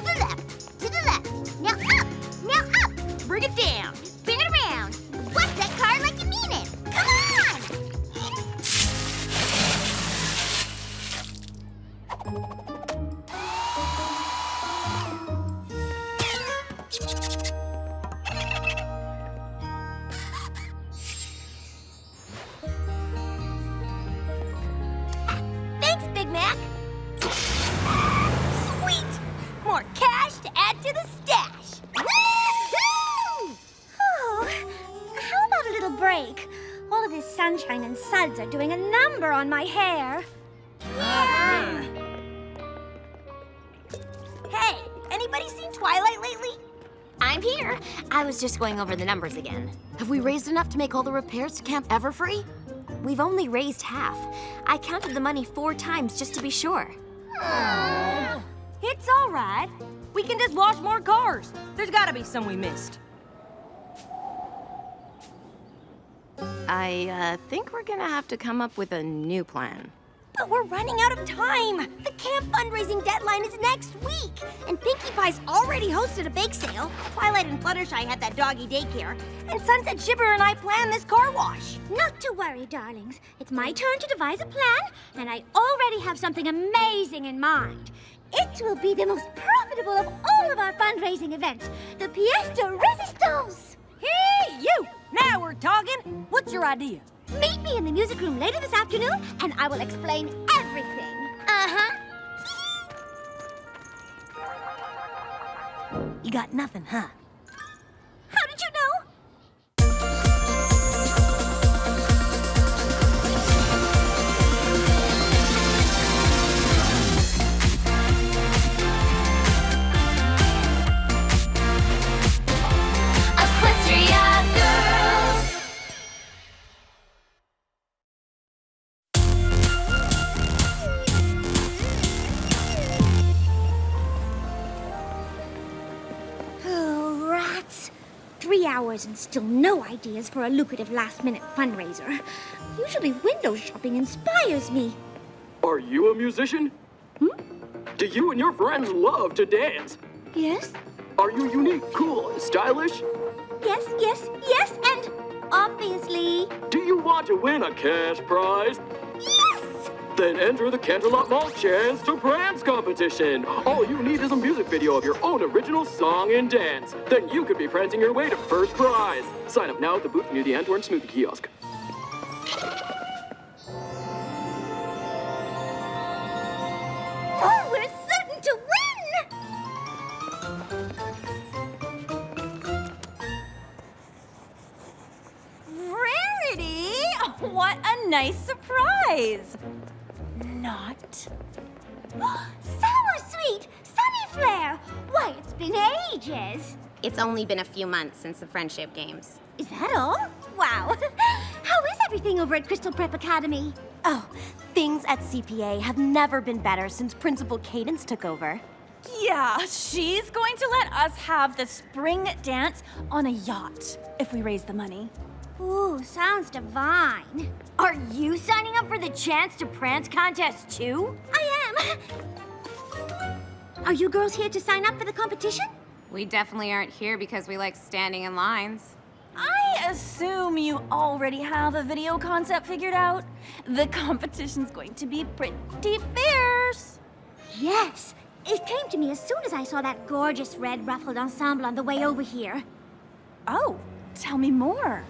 To the left. To the left. Now up. Now up. Bring it down. Spin it around. Bust that car like you mean it. Come on! Thanks, Big Mac. Sweet! More cash to add to the stash. Woo-hoo! Oh, how about a little break? All of this sunshine and suds are doing a number on my hair. Yeah. Hey, anybody seen Twilight lately? I'm here. I was just going over the numbers again. Have we raised enough to make all the repairs to Camp Everfree? We've only raised half. I counted the money 4 times just to be sure. It's all right. We can just wash more cars. There's gotta be some we missed. I think we're gonna have to come up with a new plan. But we're running out of time. The camp fundraising deadline is next week. And Pinkie Pie's already hosted a bake sale. Twilight and Fluttershy had that doggy daycare. And Sunset Shiver and I planned this car wash. Not to worry, darlings. It's my turn to devise a plan, and I already have something amazing in mind. It will be the most profitable of all of our fundraising events, the Pièce de Résistance. Hey, you! Now we're talking. What's your idea? Meet me in the music room later this afternoon, and I will explain everything. Uh-huh. You got nothing, huh? How did you know? Equestria Girls! Oh, rats. 3 hours and still no ideas for a lucrative last-minute fundraiser. Usually window shopping inspires me. Are you a musician? Do you and your friends love to dance? Yes? Are you unique, cool, and stylish? Yes, yes, yes, and obviously. Do you want to win a cash prize? Yes! Then enter the Canterlot Mall Chance to Prance competition. All you need is a music video of your own original song and dance. Then you could be prancing your way to first prize. Sign up now at the booth near the Antwerp Smoothie Kiosk. Oh, we're certain to win! Rarity! What a nice surprise! Not. Sour Sweet! Sunny Flare! Why, it's been ages! It's only been a few months since the friendship games. Is that all? Wow! How is everything over at Crystal Prep Academy? Oh, things at CPA have never been better since Principal Cadence took over. Yeah, she's going to let us have the spring dance on a yacht if we raise the money. Ooh, sounds divine. Are you signing up for the Chance to Prance contest too? I am! Are you girls here to sign up for the competition? We definitely aren't here because we like standing in lines. I assume you already have a video concept figured out. The competition's going to be pretty fierce. Yes! It came to me as soon as I saw that gorgeous red ruffled ensemble on the way over here. Oh, tell me more.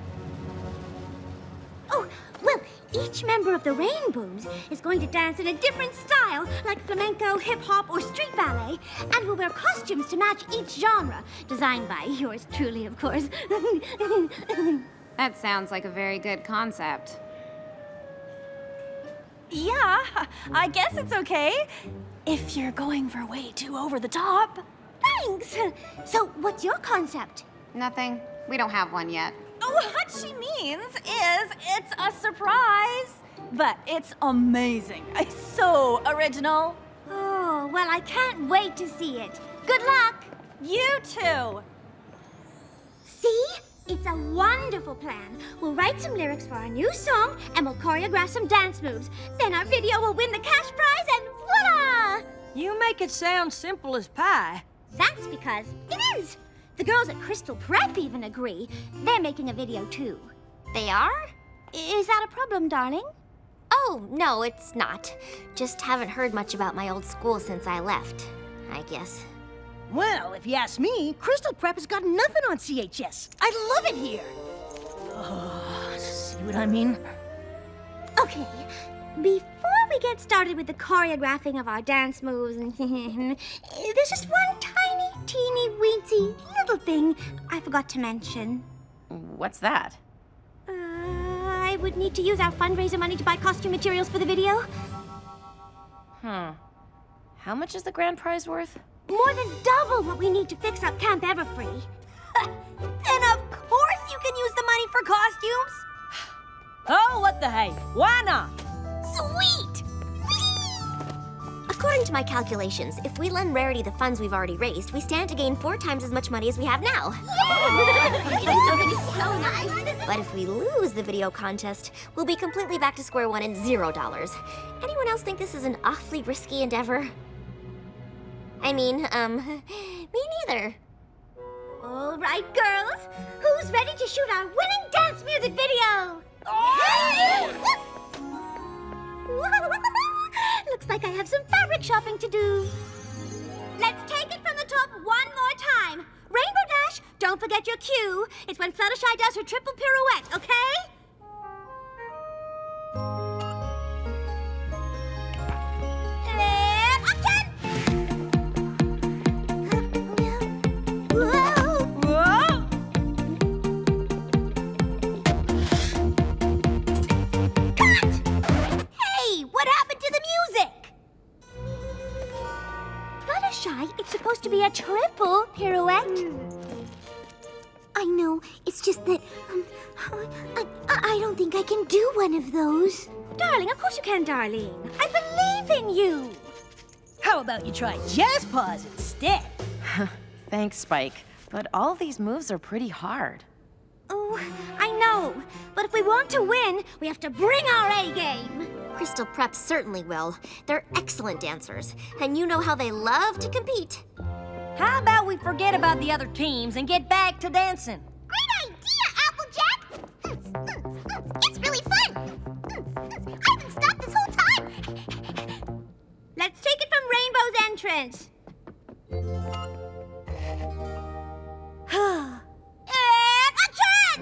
Oh, well, each member of the Rainbows is going to dance in a different style, like flamenco, hip-hop, or street ballet, and will wear costumes to match each genre, designed by yours truly, of course. That sounds like a very good concept. Yeah, I guess it's okay. If you're going for way too over the top. Thanks! So, what's your concept? Nothing. We don't have one yet. What she means is it's a surprise. But it's amazing. It's so original. Oh, well, I can't wait to see it. Good luck! You too. See? It's a wonderful plan. We'll write some lyrics for our new song, and we'll choreograph some dance moves. Then our video will win the cash prize, and voila! You make it sound simple as pie. That's because it is. The girls at Crystal Prep even agree. They're making a video too. They are? Is that a problem, darling? Oh, no, it's not. Just haven't heard much about my old school since I left, I guess. Well, if you ask me, Crystal Prep has got nothing on CHS. I love it here. Oh, see what I mean? Okay, before we get started with the choreographing of our dance moves, there's just one tiny, teeny, weensy little thing I forgot to mention. What's that? I would need to use our fundraiser money to buy costume materials for the video. How much is the grand prize worth? More than double what we need to fix up Camp Everfree. And of course you can use the money for costumes. Oh, what the hey? Why not? Sweet! According to my calculations, if we lend Rarity the funds we've already raised, we stand to gain 4 times as much money as we have now. So nice. But if we lose the video contest, we'll be completely back to square one and $0. Anyone else think this is an awfully risky endeavor? I mean, me neither. All right, girls. Who's ready to shoot our winning dance music video? Looks like I have some fabric shopping to do. Let's take it from the top one more time. Rainbow Dash, don't forget your cue. It's when Fluttershy does her triple pirouette, okay? And action! Whoa! Cut! Hey, what happened to the music? Fluttershy, it's supposed to be a triple pirouette. I know, it's just that I don't think I can do one of those. Darling, of course you can, darling. I believe in you. How about you try jazz paws instead? Thanks, Spike. But all these moves are pretty hard. Oh, I know. But if we want to win, we have to bring our A game. Crystal Prep certainly will. They're excellent dancers, and you know how they love to compete. How about we forget about the other teams and get back to dancing? Great idea, Applejack! It's really fun! I've been stopped this whole time! Let's take it from Rainbow's entrance. And action!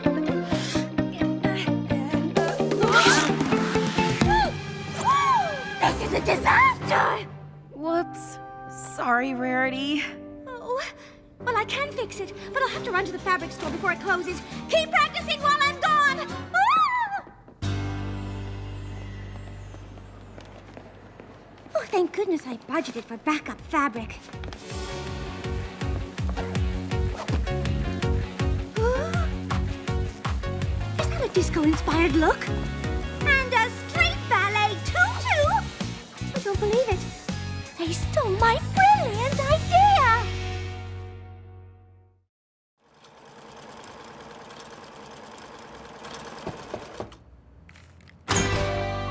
This is a disaster! Whoops. Sorry, Rarity. Oh, well, I can fix it, but I'll have to run to the fabric store before it closes. Keep practicing while I'm gone! Ah! Oh, thank goodness I budgeted for backup fabric. Is that a disco-inspired look? And a street ballet tutu! I don't believe it. They stole my brilliant idea!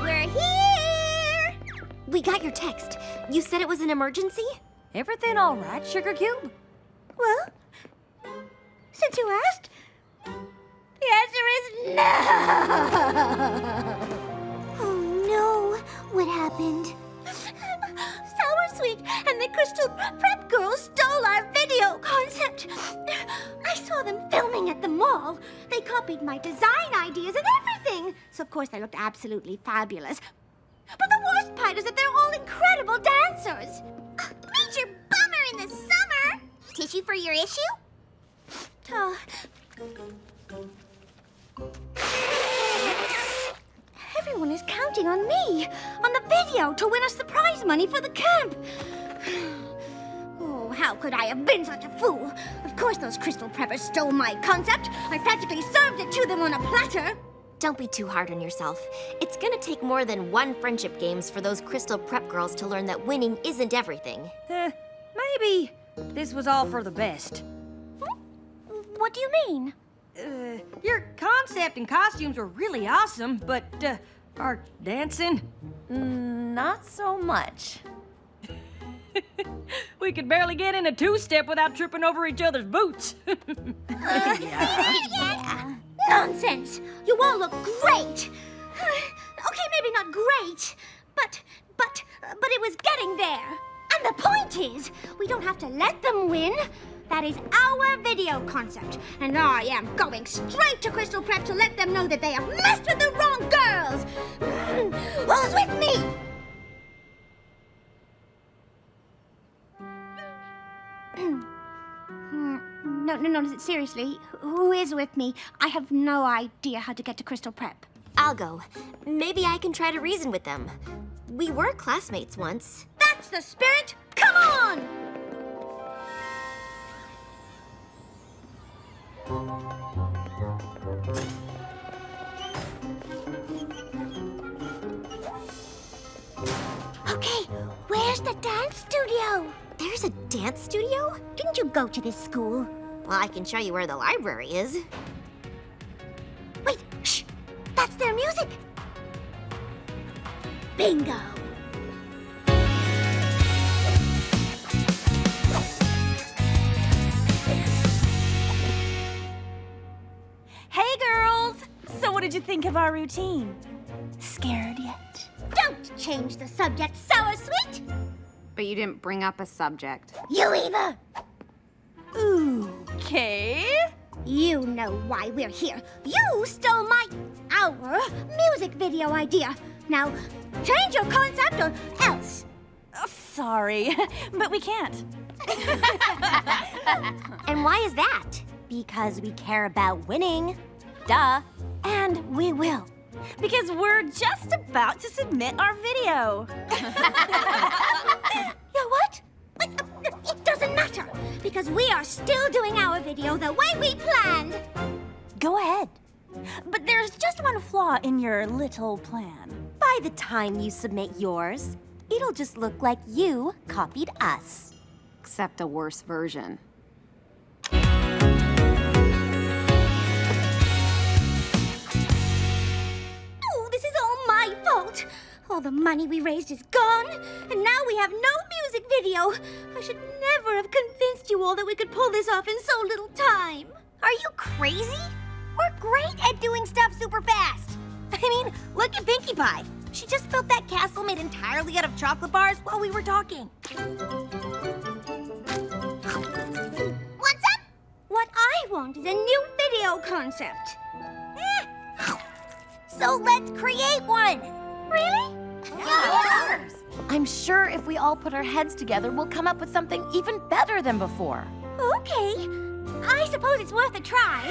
We're here! We got your text. You said it was an emergency? Everything all right, Sugar Cube? Well, since you asked, the answer is no! Oh no, what happened? Sour Sweet and the Crystal Prep girls stole our video concept. I saw them filming at the mall. They copied my design ideas and everything. So of course they looked absolutely fabulous. But the worst part is that they're all incredible dancers. Major bummer in the summer. Tissue for your issue? Oh. Everyone is counting on me, on the video, to win us the prize money for the camp. Oh, how could I have been such a fool? Of course those Crystal Preppers stole my concept. I practically served it to them on a platter. Don't be too hard on yourself. It's gonna take more than one friendship games for those Crystal Prep girls to learn that winning isn't everything. Maybe this was all for the best. What do you mean? Your concept and costumes were really awesome, but, our dancing? Not so much. We could barely get in a two-step without tripping over each other's boots. Nonsense! You all look great! Okay, maybe not great, but it was getting there. And the point is, we don't have to let them win. That is our video concept, and I am going straight to Crystal Prep to let them know that they have messed with the wrong girls! Who's with me? No, seriously, who is with me? I have no idea how to get to Crystal Prep. I'll go. Maybe I can try to reason with them. We were classmates once. That's the spirit! Come on! Okay, where's the dance studio? There's a dance studio? Didn't you go to this school? Well, I can show you where the library is. Wait, shh! That's their music! Bingo! Hey, girls! So what did you think of our routine? Scared yet? Don't change the subject, Sour Sweet! But you didn't bring up a subject. You either! Okay. You know why we're here. You stole our music video idea. Now, change your concept or else. Sorry, but we can't. And why is that? Because we care about winning. Duh. And we will. Because we're just about to submit our video. Yeah, what? It doesn't matter, because we are still doing our video the way we planned. Go ahead. But there's just one flaw in your little plan. By the time you submit yours, it'll just look like you copied us. Except a worse version. Oh, this is all my fault. All the money we raised is gone, and now we have no music video. I should never have convinced you all that we could pull this off in so little time. Are you crazy? We're great at doing stuff super fast. I mean, look at Pinkie Pie. She just built that castle made entirely out of chocolate bars while we were talking. What's up? What I want is a new video concept. So let's create one. Really? Yeah. I'm sure if we all put our heads together, we'll come up with something even better than before. Okay. I suppose it's worth a try.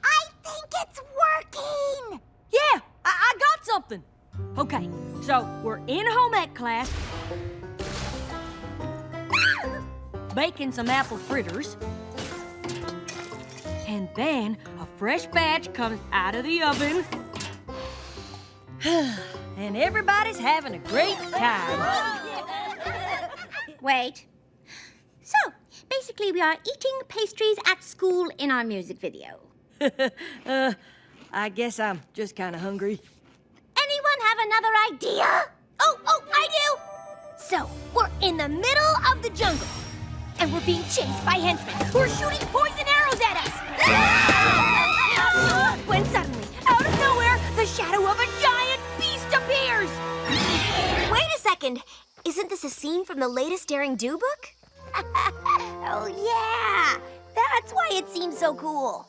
I think it's working. Yeah, I got something. Okay, so we're in home ec class, baking some apple fritters, and then a fresh batch comes out of the oven, and everybody's having a great time. Wait. So, basically we are eating pastries at school in our music video. I guess I'm just kind of hungry. Anyone have another idea? Oh, I do. So, we're in the middle of the jungle, and we're being chased by henchmen who are shooting poison arrows at us. When suddenly, out of nowhere, the shadow of a giant beast appears. Wait a second. Isn't this a scene from the latest Daring Do book? Oh, yeah. That's why it seems so cool.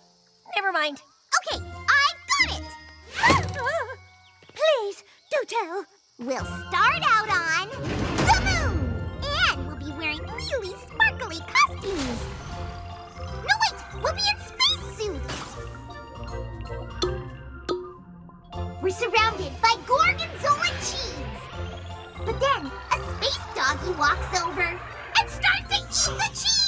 Never mind. Okay, I've got it. Please, do tell. We'll start out on the moon. And we'll be wearing really sparkly costumes. No, wait. We'll be in spacesuits. We're surrounded by gorgonzola cheese. But then a space doggy walks over and starts to eat the cheese.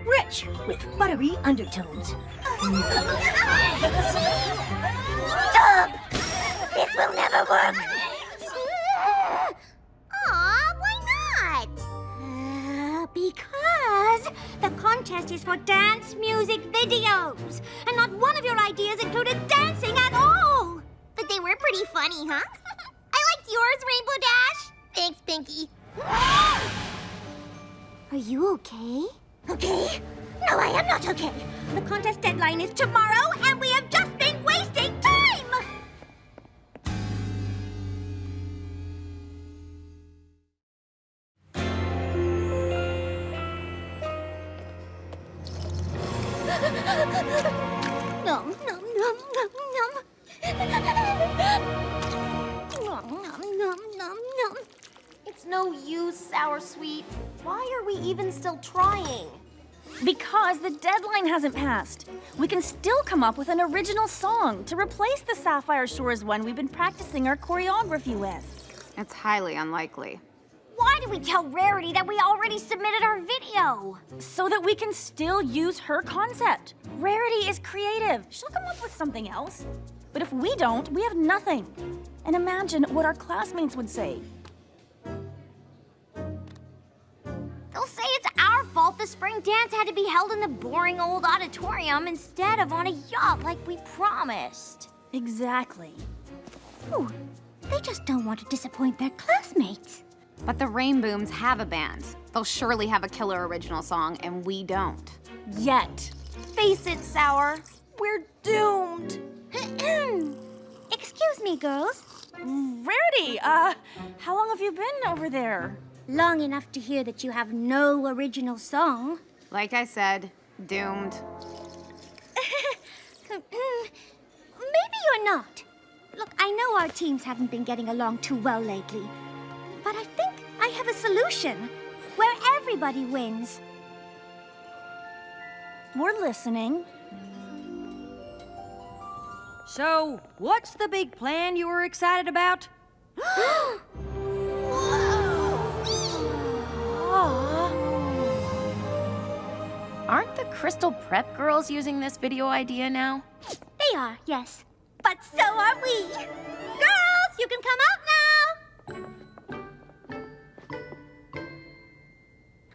Rich with buttery undertones. Stop! This will never work. Aw, why not? Because the contest is for dance music videos, and not one of your ideas included dancing at all. But they were pretty funny. funny, huh? I liked yours, Rainbow Dash. Thanks, Pinkie. Are you okay? Okay? No, I am not okay. The contest deadline is tomorrow, and we have just been wasting time! Nom, nom, nom, nom, nom. Nom, nom, nom, nom, nom. It's no use, Sour Sweet. Why are we even still trying? Because the deadline hasn't passed. We can still come up with an original song to replace the Sapphire Shores one we've been practicing our choreography with. It's highly unlikely. Why did we tell Rarity that we already submitted our video? So that we can still use her concept. Rarity is creative. She'll come up with something else. But if we don't, we have nothing. And imagine what our classmates would say. They'll say it's our fault the spring dance had to be held in the boring old auditorium instead of on a yacht like we promised. Exactly. Ooh, they just don't want to disappoint their classmates. But the Rainbooms have a band. They'll surely have a killer original song, and we don't. Yet. Face it, Sour. We're doomed. Excuse me, girls. Rarity, how long have you been over there? Long enough to hear that you have no original song. Like I said, doomed. Maybe you're not. Look, I know our teams haven't been getting along too well lately, but I think I have a solution where everybody wins. We're listening. So, what's the big plan you were excited about? Aren't the Crystal Prep girls using this video idea now? They are, yes. But so are we. Girls, you can come out now.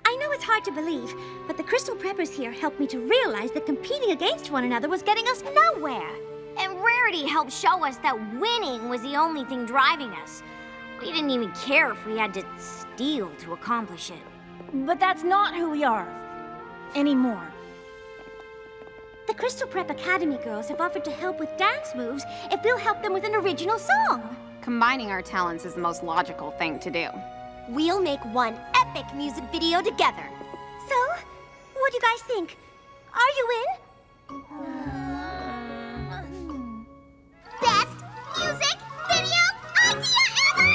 I know it's hard to believe, but the Crystal Preppers here helped me to realize that competing against one another was getting us nowhere. And Rarity helped show us that winning was the only thing driving us. We didn't even care if we had to steal to accomplish it. But that's not who we are. Anymore. The Crystal Prep Academy girls have offered to help with dance moves if we'll help them with an original song. Combining our talents is the most logical thing to do. We'll make one epic music video together. So, what do you guys think? Are you in? Best music video idea ever!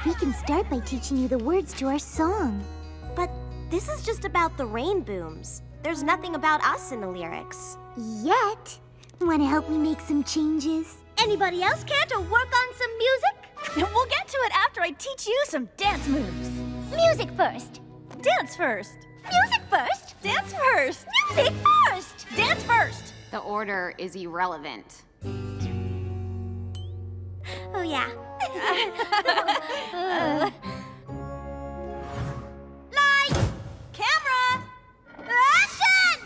We can start by teaching you the words to our song. But this is just about the Rainbooms. There's nothing about us in the lyrics. Yet. Want to help me make some changes? Anybody else care to work on some music? We'll get to it after I teach you some dance moves. Music first. Dance first. Music first. Dance first. Music first. Dance first. The order is irrelevant. Oh, yeah. Lights! Camera! Action!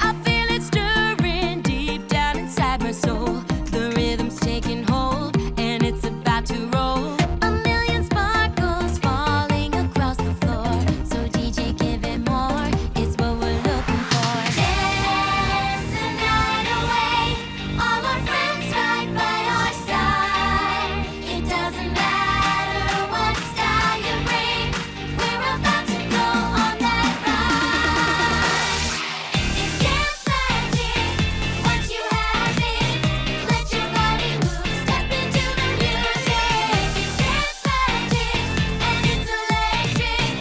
I feel it stirring deep down inside my soul. The rhythm's taking hold and it's about to roll. A million sparkles falling across the floor. So DJ, give it more. It's what we're looking for. Dance the night away. All our friends right by our side. It doesn't matter what style you bring. We're about to go on that ride. It's dance magic. Once you have it, let your body move. Step into the music. It's dance magic, and it's electric.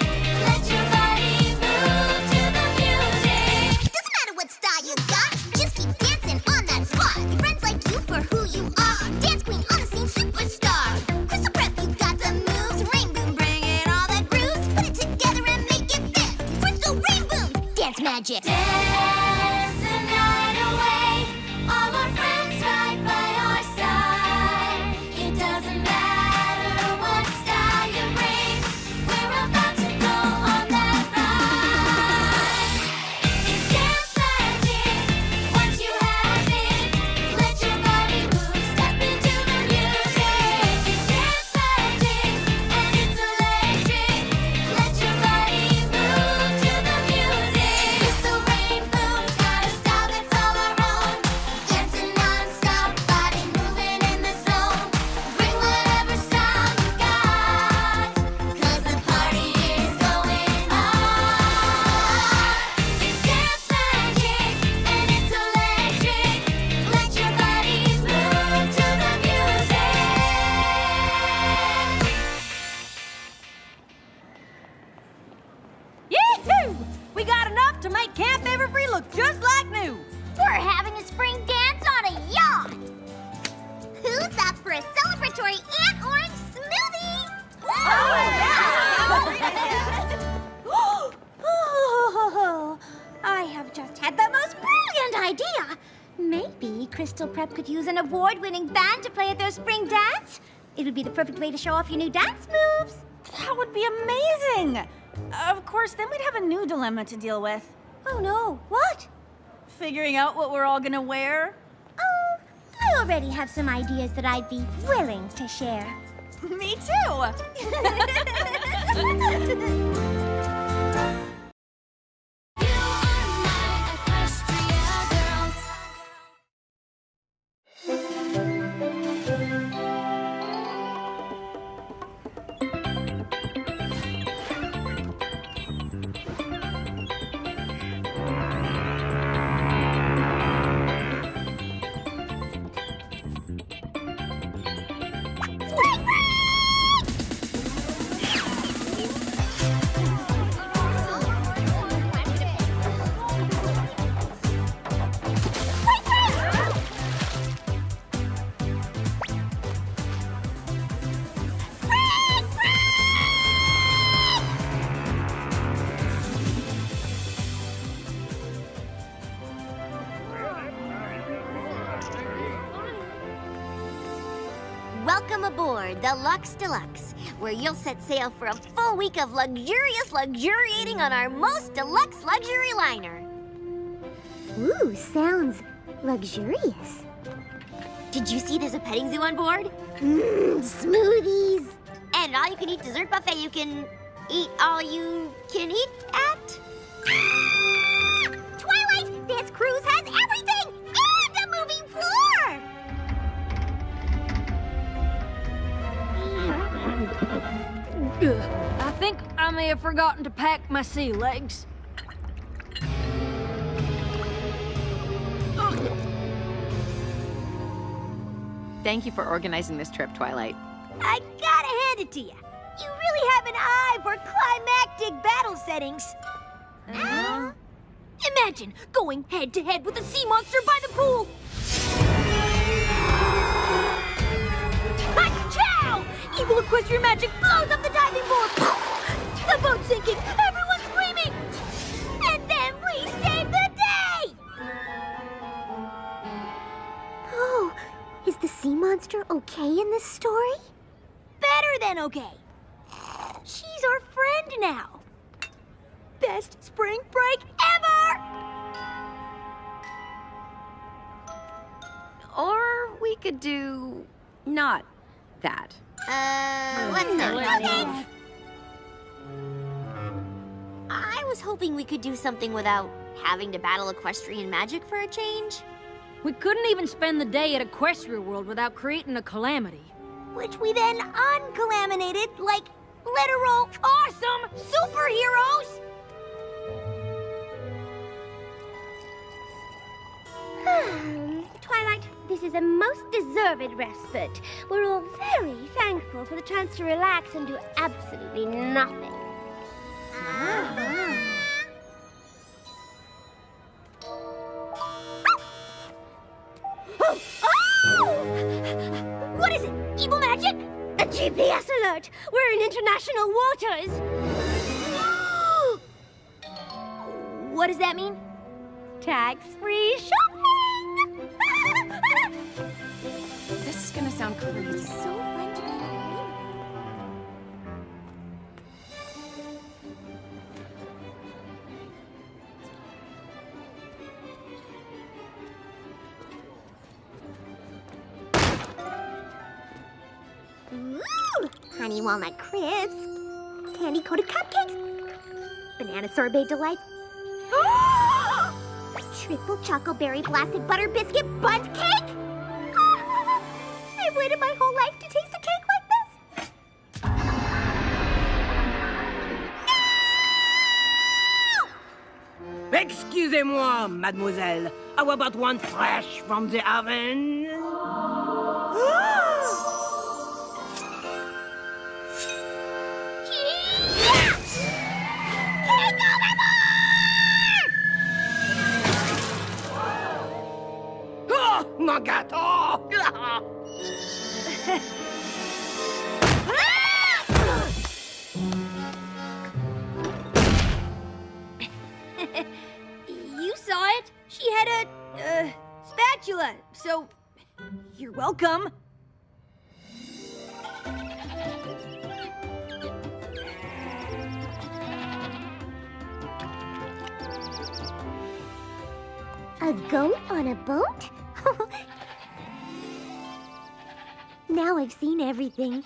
Let your body move to the music. Doesn't matter what style you got, just keep dancing on that spot. Your friends like you for who you are. Dance queen on the scene, superstar. Crystal Prep, you got the moves. Rainbow, bringing all that grooves. Put it together and make it fit. Crystal Rainbow, dance magic. Dance the night away. All our friends right by our side. It doesn't matter what style you bring. We're about to go on We got enough to make Camp Everfree look just like new. We're having a spring dance on a yacht. Who's up for a celebratory ant orange smoothie? Oh, I have just had the most brilliant idea. Maybe Crystal Prep could use an award-winning band to play at their spring dance. It would be the perfect way to show off your new dance moves. That would be amazing! Of course, then we'd have a new dilemma to deal with. Oh no, what? Figuring out what we're all gonna wear. Oh, I already have some ideas that I'd be willing to share. Me too! You are my Equestria girls. Welcome aboard the Lux Deluxe, where you'll set sail for a full week of luxuriating on our most deluxe luxury liner. Ooh, sounds luxurious. Did you see there's a petting zoo on board? Smoothies. And an all-you-can-eat dessert buffet you can eat all you can eat at? Twilight, this cruise has everything and a moving floor. I think I may have forgotten to pack my sea legs. Thank you for organizing this trip, Twilight. I gotta hand it to you. You really have an eye for climactic battle settings. Imagine going head-to-head with a sea monster by the pool. Chow! Evil equestrian magic blows up the diving board. The boat's sinking. Everyone's screaming. And then we save the day! Oh, is the sea monster okay in this story? Better than okay. She's our friend now. Best spring break ever! Or we could do not that. What's that? No thanks. I was hoping we could do something without having to battle equestrian magic for a change. We couldn't even spend the day at Equestria World without creating a calamity. Which we then uncalaminated like literal awesome superheroes! Twilight, this is a most deserved respite. We're all very thankful for the chance to relax and do absolutely nothing. What is it? Evil magic? A GPS alert! We're in international waters! What does that mean? Tax-free shopping! This is gonna sound crazy. So fun to be in the rain. Ooh! Honey walnut crisps, candy-coated cupcakes, banana sorbet delights, triple chocoberry blasted butter biscuit butt cake! I've waited my whole life to taste a cake like this! No! Excusez-moi, mademoiselle. How about one fresh from the oven? Cake overboard! You saw it. She had a spatula, so you're welcome. A goat on a boat? Now I've seen everything.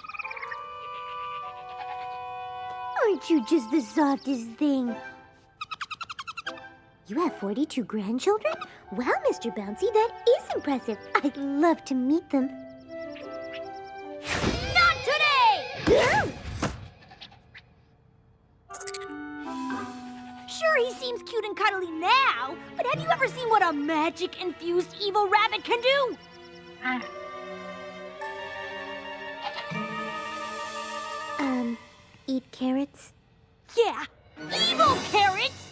Aren't you just the softest thing? You have 42 grandchildren? Wow, Mr. Bouncy, that is impressive. I'd love to meet them. Not today! Sure, he seems cute and cuddly now, but have you ever seen what a magic-infused evil rabbit can do? Eat carrots? Yeah, evil carrots!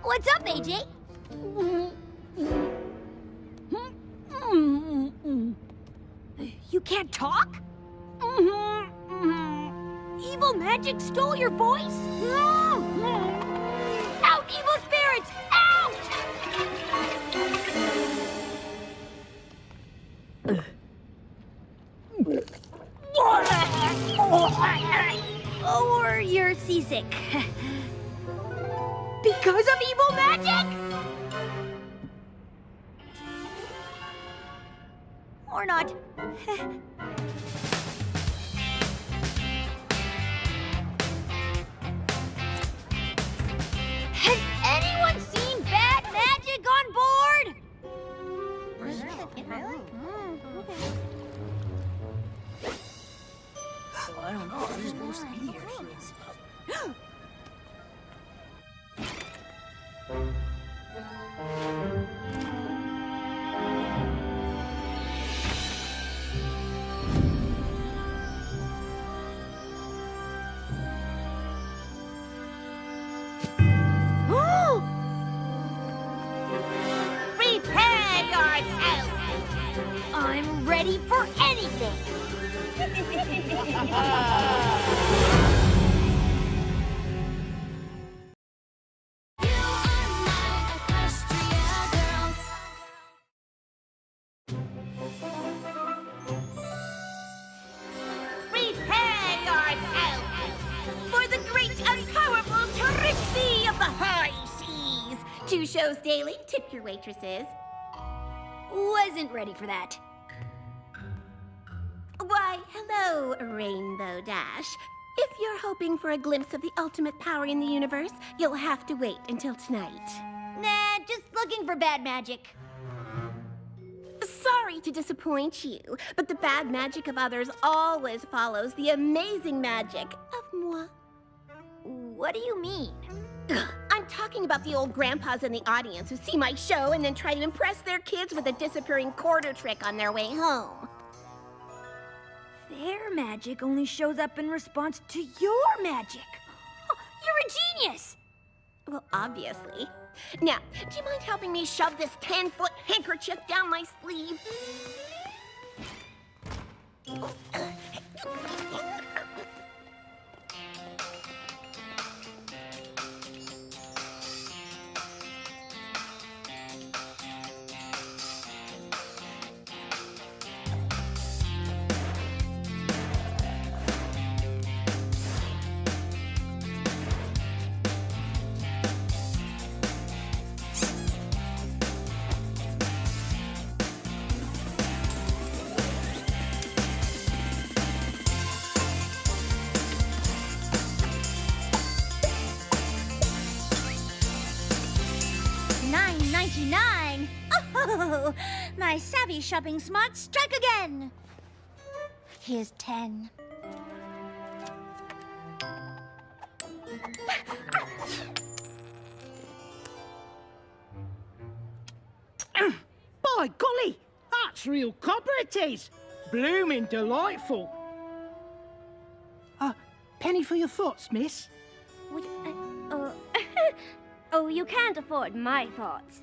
What's up, AJ? You can't talk? Evil magic stole your voice? Out, evil spirits! Out! Or you're seasick. Because of evil magic? Or not. Has anyone seen bad magic on board? I don't know. She's supposed to be here. Prepare yourself! I'm ready for anything! Prepare yourself for the great and powerful Trixie of the high seas! 2 shows daily, tip your waitresses. Wasn't ready for that. Why, hello, Rainbow Dash. If you're hoping for a glimpse of the ultimate power in the universe, you'll have to wait until tonight. Nah, just looking for bad magic. Sorry to disappoint you, but the bad magic of others always follows the amazing magic of moi. What do you mean? I'm talking about the old grandpas in the audience who see my show and then try to impress their kids with a disappearing quarter trick on their way home. Their magic only shows up in response to your magic. Oh, you're a genius! Well, obviously. Now, do you mind helping me shove this 10-foot handkerchief down my sleeve? $9.99. Oh, my savvy shopping smarts strike again. Here's 10. By golly, that's real copper it is. Blooming delightful. Penny for your thoughts, miss. Oh, you can't afford my thoughts.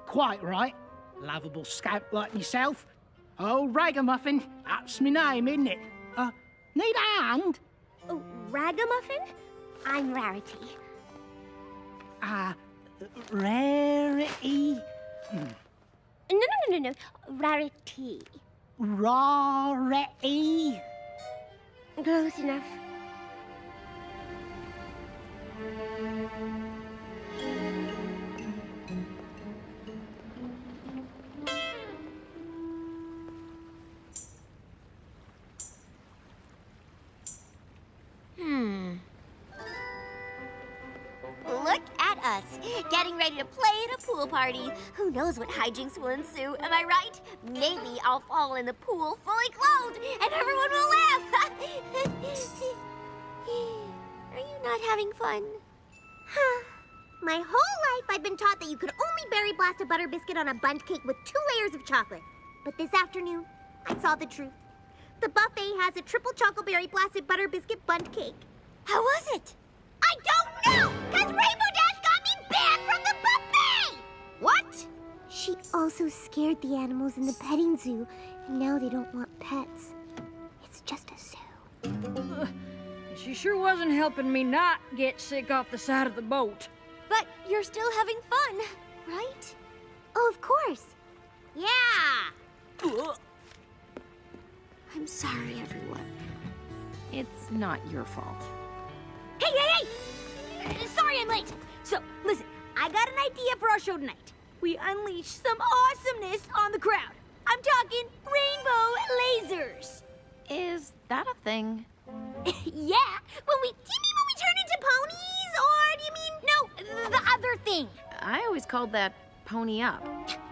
Quite right. Lovable scamp like myself. Oh, Ragamuffin, that's my name, isn't it? Need a hand? Oh, Ragamuffin? I'm Rarity. Rarity? No. Rarity. Rarity? Close enough. Look at us, getting ready to play at a pool party. Who knows what hijinks will ensue, am I right? Maybe I'll fall in the pool fully clothed and everyone will laugh. Are you not having fun? My whole life I've been taught that you could only berry blast a butter biscuit on a bundt cake with 2 layers of chocolate. But this afternoon, I saw the truth. The buffet has a triple chocolate blasted butter biscuit bundt cake. How was it? I don't know, because Rainbow Dash got me banned from the buffet! What? She also scared the animals in the petting zoo, and now they don't want pets. It's just a zoo. She sure wasn't helping me not get sick off the side of the boat. But you're still having fun, right? Oh, of course. Yeah! I'm sorry, everyone. It's not your fault. Hey! Sorry I'm late. So, listen, I got an idea for our show tonight. We unleash some awesomeness on the crowd. I'm talking rainbow lasers. Is that a thing? Yeah, do you mean when we turn into ponies, or do you mean, no, the other thing? I always called that pony up.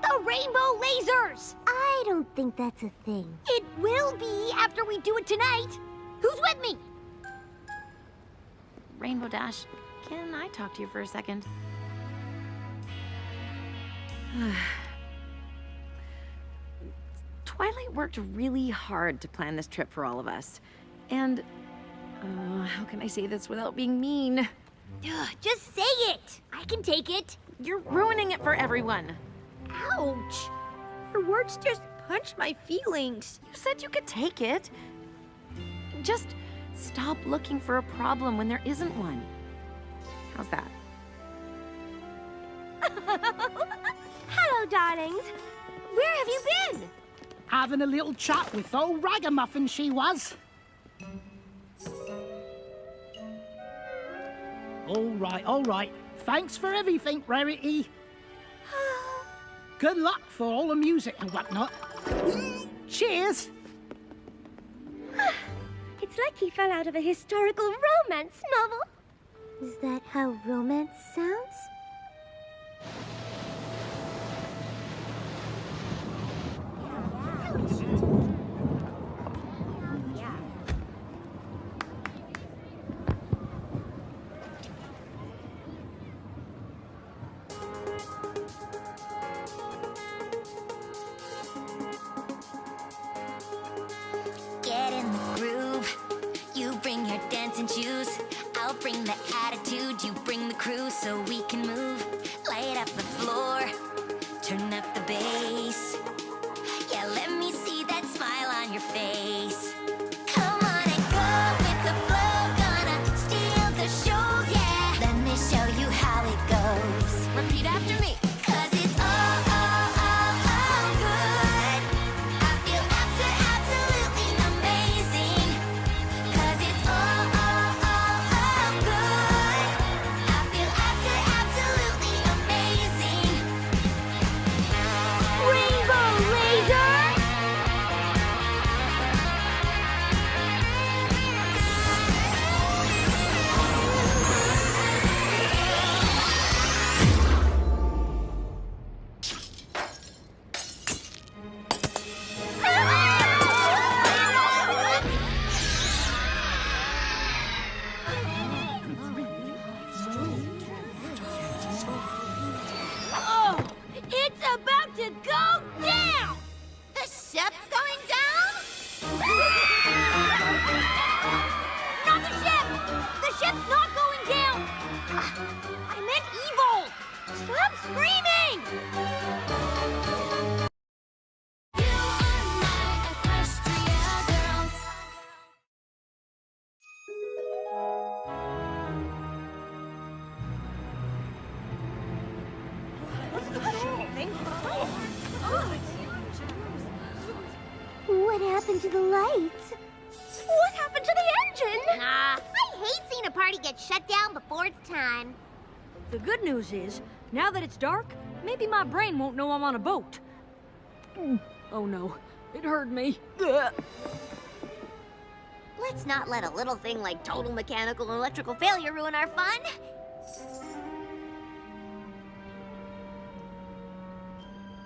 The rainbow lasers! I don't think that's a thing. It will be after we do it tonight. Who's with me? Rainbow Dash, can I talk to you for a second? Twilight worked really hard to plan this trip for all of us. And, how can I say this without being mean? Just say it. I can take it. You're ruining it for everyone. Ouch! Her words just punched my feelings. You said you could take it. Just stop looking for a problem when there isn't one. How's that? Hello, darlings. Where have you been? Having a little chat with old Ragamuffin she was. All right. Thanks for everything, Rarity. Good luck for all the music and whatnot. Cheers! It's like he fell out of a historical romance novel. Is that how romance sounds? Get in the groove. You bring your dancing shoes. I'll bring the attitude. You bring the crew so we can move. Light up the floor. Turn up the bass. Yeah, let me see that smile on your face. Come on and go with the flow. Gonna steal the show, yeah. Let me show you how it goes. Repeat after me. 'Cause it's all good. I feel absolutely amazing. 'Cause it's all good. I feel absolutely ship's going down? Not the ship! The ship's not going down! I meant evil! Stop screaming! You are my Equestria girls. What happened to the lights? What happened to the engine? I hate seeing a party get shut down before its time. The good news is, now that it's dark, maybe my brain won't know I'm on a boat. Oh no, it hurt me. Ugh. Let's not let a little thing like total mechanical and electrical failure ruin our fun.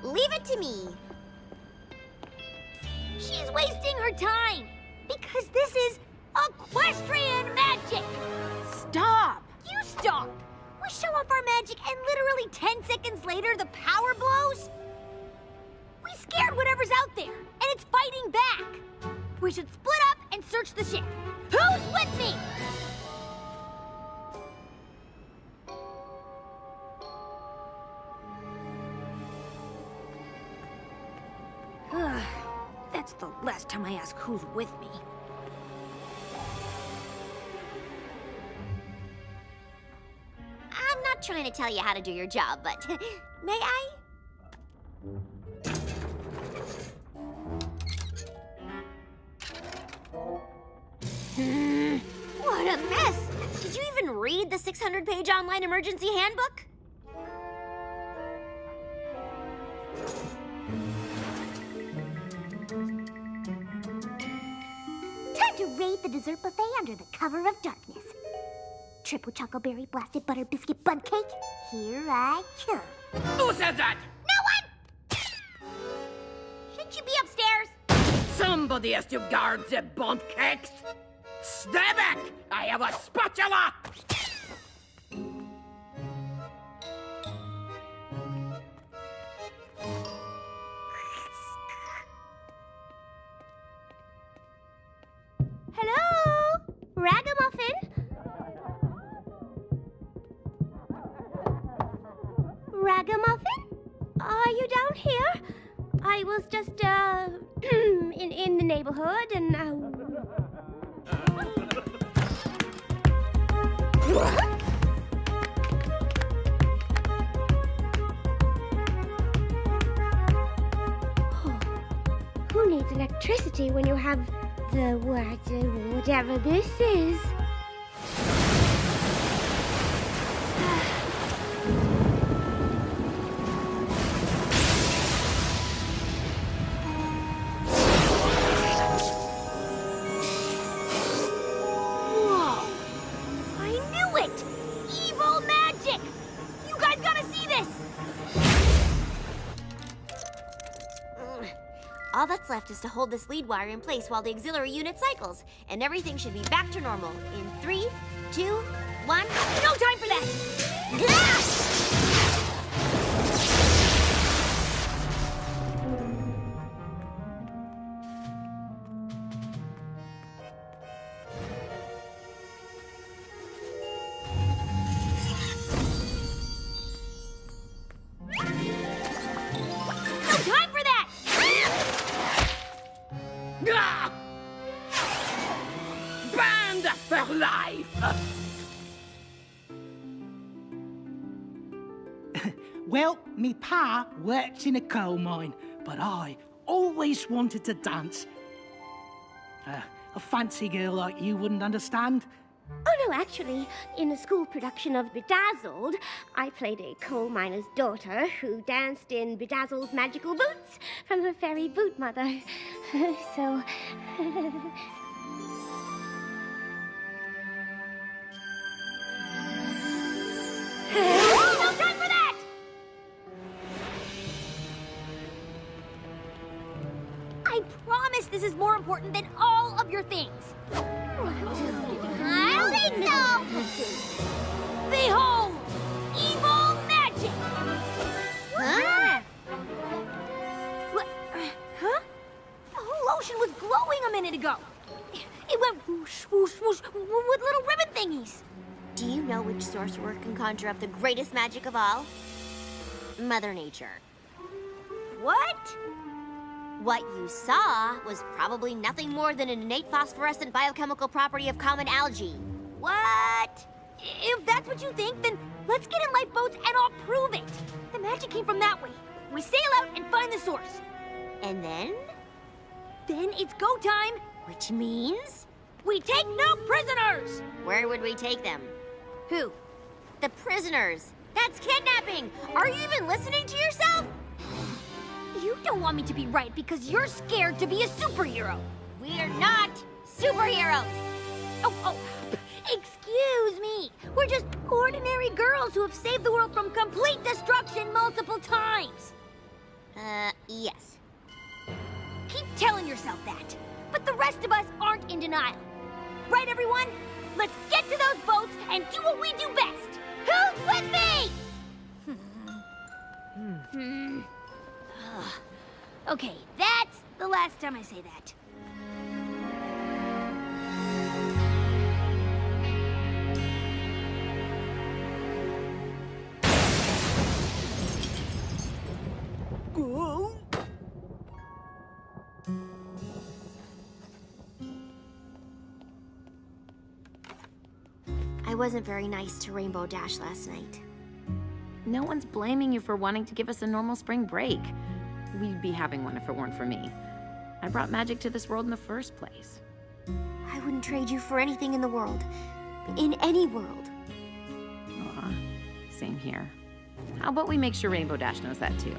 Leave it to me. She's wasting her time! Because this is equestrian magic! Stop! You stop! We show off our magic and literally 10 seconds later the power blows? We scared whatever's out there, and it's fighting back! We should split up and search the ship. Who's with me? That's the last time I ask who's with me. I'm not trying to tell you how to do your job, but may I? What a mess! Did you even read the 600-page online emergency handbook? Time to raid the dessert buffet under the cover of darkness. Triple chocoberry blasted butter biscuit bun cake. Here I come. Who said that? No one! Shouldn't you be upstairs? Somebody has to guard the bond cakes. Stay back! I have a spatula! Hello? Ragamuffin? Ragamuffin? Are you down here? I was just, in the neighborhood and, What? Who needs electricity when you have the whatever this is? Whoa! I knew it! Evil magic! You guys gotta see this! All that's left is to hold this lead wire in place while the auxiliary unit cycles, and everything should be back to normal in 3, 2, 1. No time for that! No time for that! Ah! Band for life! Well, me pa works in a coal mine, but I always wanted to dance. A fancy girl like you wouldn't understand. Oh, no, actually, in a school production of Bedazzled, I played a coal miner's daughter who danced in Bedazzled's magical boots from her fairy boot mother. So... No time for that! I promise this is more important than all of your things. I don't think so! Behold! Evil magic! Huh? What? Huh? minute ago. It went whoosh, whoosh, whoosh with little ribbon thingies. Do you know which sorcerer can conjure up the greatest magic of all? Mother Nature. What? What you saw was probably nothing more than an innate phosphorescent biochemical property of common algae. What? If that's what you think, then let's get in lifeboats and I'll prove it. The magic came from that way. We sail out and find the source. And then? Then it's go time. Which means? We take no prisoners! Where would we take them? Who? The prisoners. That's kidnapping! Are you even listening to yourself? You don't want me to be right because you're scared to be a superhero. We're not superheroes! Oh, excuse me. We're just ordinary girls who have saved the world from complete destruction multiple times. Yes. Keep telling yourself that. But the rest of us aren't in denial. Right, everyone? Let's get to those boats and do what we do best. Who's with me? Okay, that's the last time I say that. I wasn't very nice to Rainbow Dash last night. No one's blaming you for wanting to give us a normal spring break. We'd be having one if it weren't for me. I brought magic to this world in the first place. I wouldn't trade you for anything in the world. In any world. Aw, same here. How about we make sure Rainbow Dash knows that too?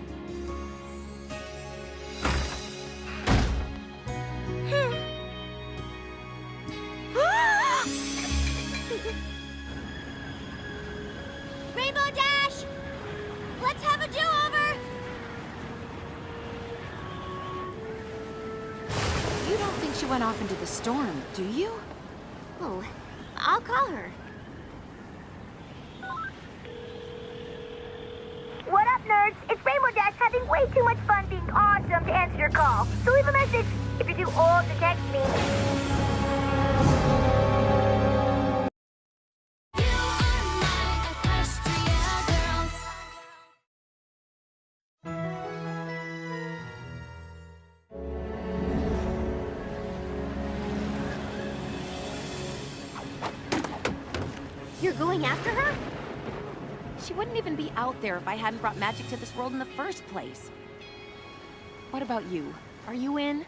Rainbow Dash! Let's have a do-over! You don't think she went off into the storm, do you? Oh, I'll call her. What up, nerds? It's Rainbow Dash having way too much fun being awesome to answer your call. So leave a message if you're too old to text me. You are my Equestria Girl. You're going after her? She wouldn't even be out there if I hadn't brought magic to this world in the first place. What about you? Are you in?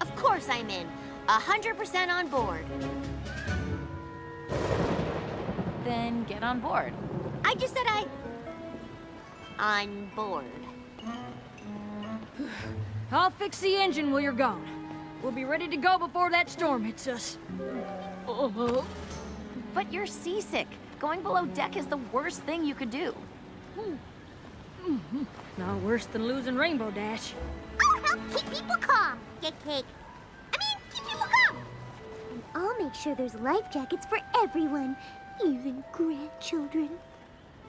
Of course I'm in. 100% on board. Then get on board. I just said on board. I'll fix the engine while you're gone. We'll be ready to go before that storm hits us. But you're seasick. Going below deck is the worst thing you could do. Not worse than losing Rainbow Dash. I'll help keep people calm. Get cake. Keep people calm. And I'll make sure there's life jackets for everyone, even grandchildren.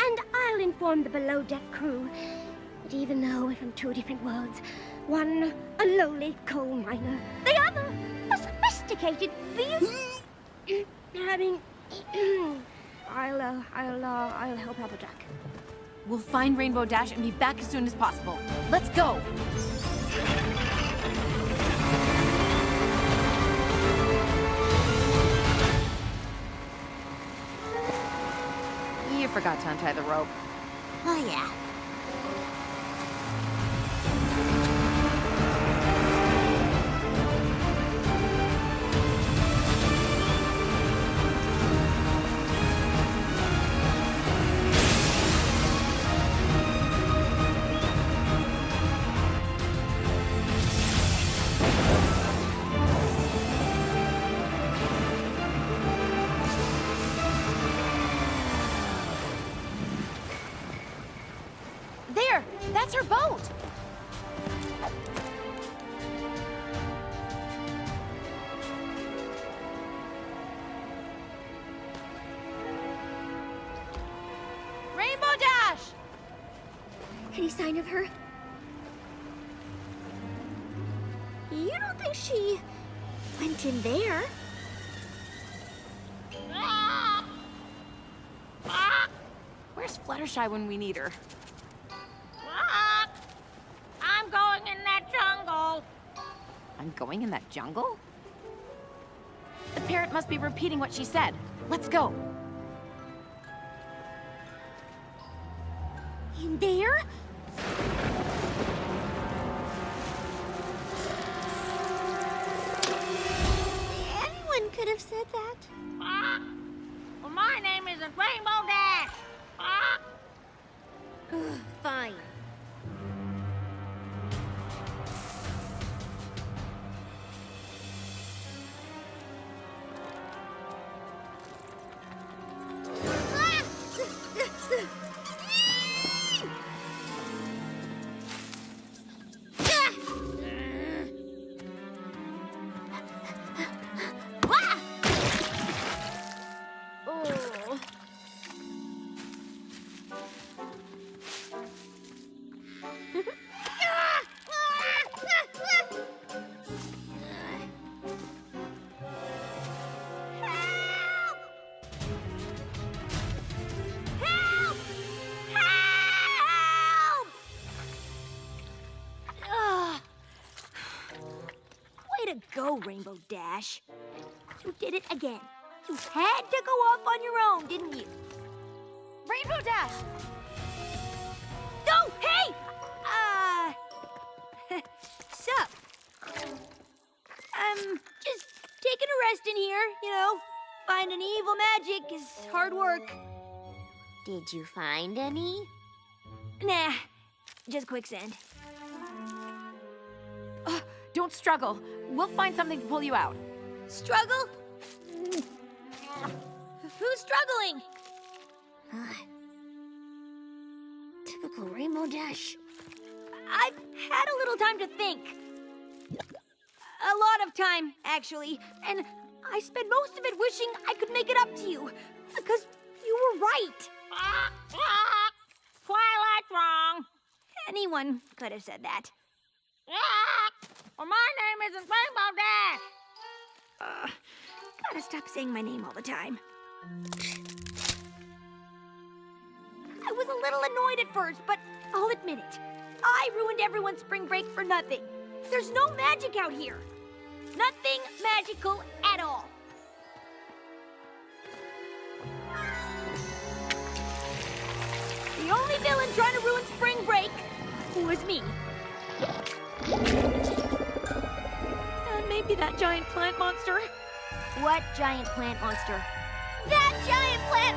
And I'll inform the below deck crew that even though we're from two different worlds, one a lowly coal miner, the other a sophisticated I'll help Applejack. We'll find Rainbow Dash and be back as soon as possible. Let's go! You forgot to untie the rope. Oh, yeah. There! That's her boat! Rainbow Dash! Any sign of her? You don't think she went in there. Where's Fluttershy when we need her? I'm going in that jungle. I'm going in that jungle? The parrot must be repeating what she said. Let's go. In there? Anyone could have said that. Well, my name isn't Rainbow Dash. Fine. Way to go, Rainbow Dash. You did it again. You had to go off on your own, didn't you? Rainbow Dash! No, hey! Sup? I'm just taking a rest in here, you know. Finding evil magic is hard work. Did you find any? Nah, just quicksand. Don't struggle. We'll find something to pull you out. Struggle? Who's struggling? Typical Rainbow Dash. I've had a little time to think. A lot of time, actually. And I spent most of it wishing I could make it up to you. Because you were right. Twilight's wrong. Anyone could have said that. Well, my name isn't Rainbow Dash. Gotta stop saying my name all the time. I was a little annoyed at first, but I'll admit it. I ruined everyone's spring break for nothing. There's no magic out here. Nothing magical at all. The only villain trying to ruin spring break was me. And maybe that giant plant monster. What giant plant monster? That giant plant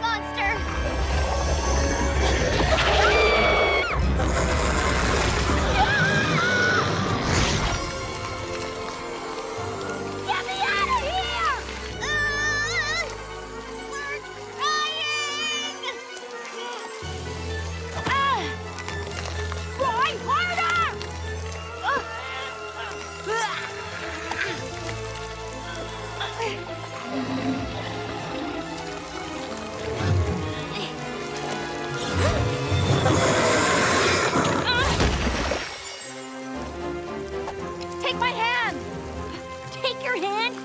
Get me out of here! We're trying! Try harder! Take my hand! Take your hand.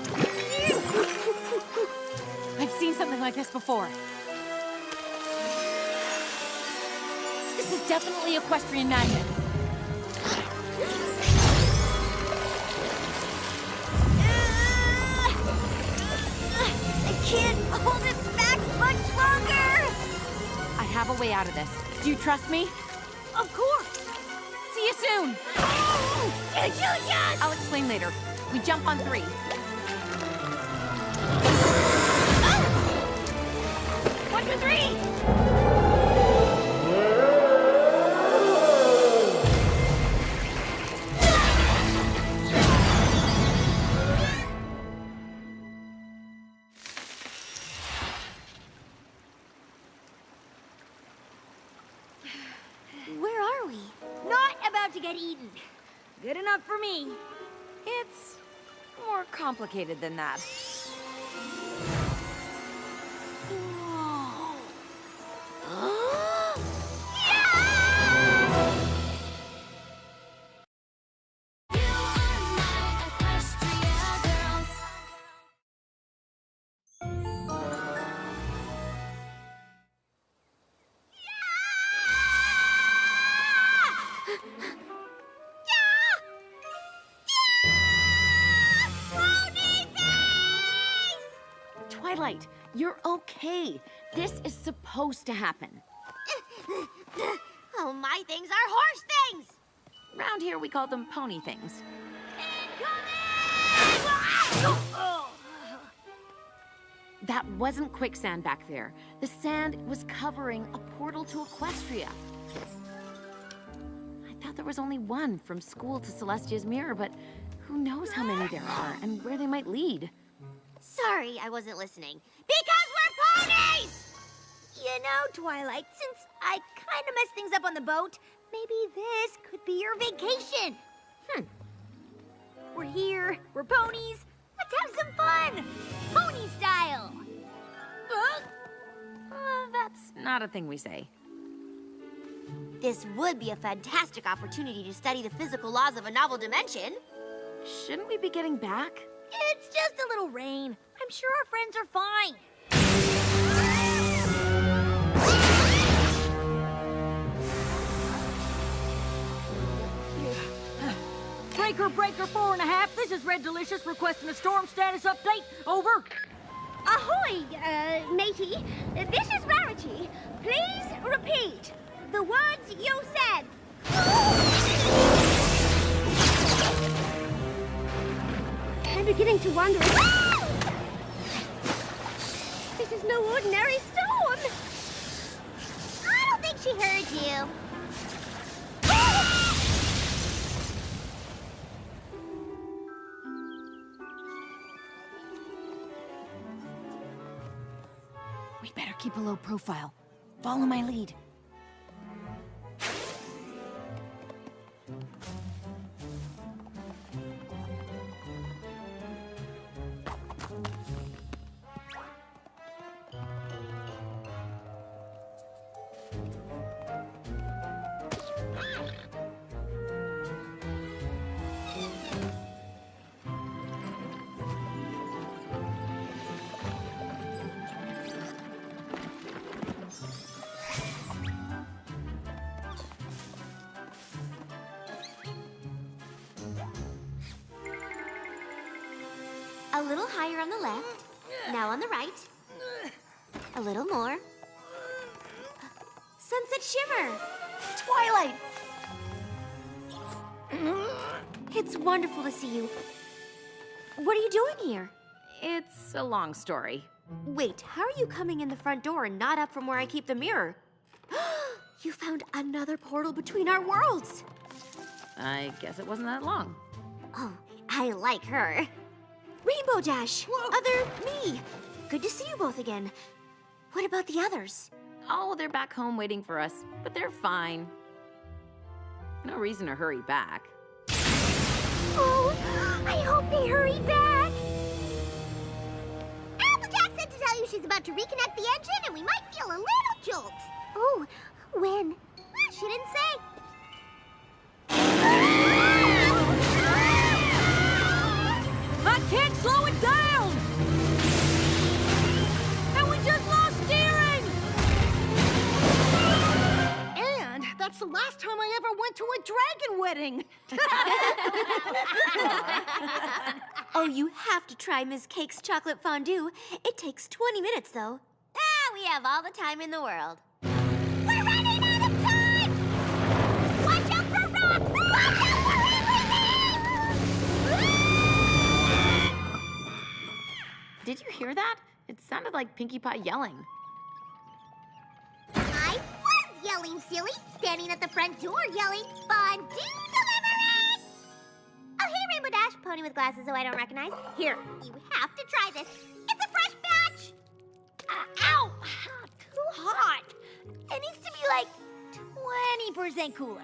I've seen something like this before. This is definitely equestrian magic. I can't hold it back much longer! I have a way out of this. Do you trust me? Of course. See you soon! I'll explain later. We jump on 3. 1, 2, 3! Where are we? Not about to get eaten. Good enough for me. It's more complicated than that. You're okay. This is supposed to happen. Oh, my things are horse things! Around here, we call them pony things. That wasn't quicksand back there. The sand was covering a portal to Equestria. I thought there was only one from school to Celestia's mirror, but who knows how many there are and where they might lead. Sorry, I wasn't listening. Because we're ponies! You know, Twilight, since I kind of messed things up on the boat, maybe this could be your vacation. We're here, we're ponies. Let's have some fun! Pony style! That's not a thing we say. This would be a fantastic opportunity to study the physical laws of a novel dimension. Shouldn't we be getting back? It's just a little rain. I'm sure our friends are fine. Breaker 4.5, this is Red Delicious requesting a storm status update. Over. Ahoy, matey. This is Rarity. Please repeat the words you said. I'm beginning to wonder. This is no ordinary storm. I don't think she heard you. We better keep a low profile. Follow my lead. A little higher on the left. Now on the right. A little more. Sunset shimmer. Twilight. It's wonderful to see you. What are you doing here? It's a long story. Wait, how are you coming in the front door and not up from where I keep the mirror? You found another portal between our worlds. I guess it wasn't that long. Oh, I like her. Rainbow Dash! Other me! Good to see you both again. What about the others? Oh, they're back home waiting for us, but they're fine. No reason to hurry back. Oh, I hope they hurry back. Applejack said to tell you she's about to reconnect the engine and we might feel a little jolt. Oh, when? She didn't say. I can't slow it down! And we just lost steering! And that's the last time I ever went to a dragon wedding. Oh, you have to try Miss Cake's chocolate fondue. It takes 20 minutes, though. We have all the time in the world. We're running out of time! Watch out for rocks! Watch out for everything! Did you hear that? It sounded like Pinkie Pie yelling. I was yelling, silly. Standing at the front door yelling, fondue delivery! Oh, hey, Rainbow Dash, pony with glasses who I don't recognize. Here, you have to try this. It's a fresh batch! Ow! Too hot. It needs to be like 20% cooler.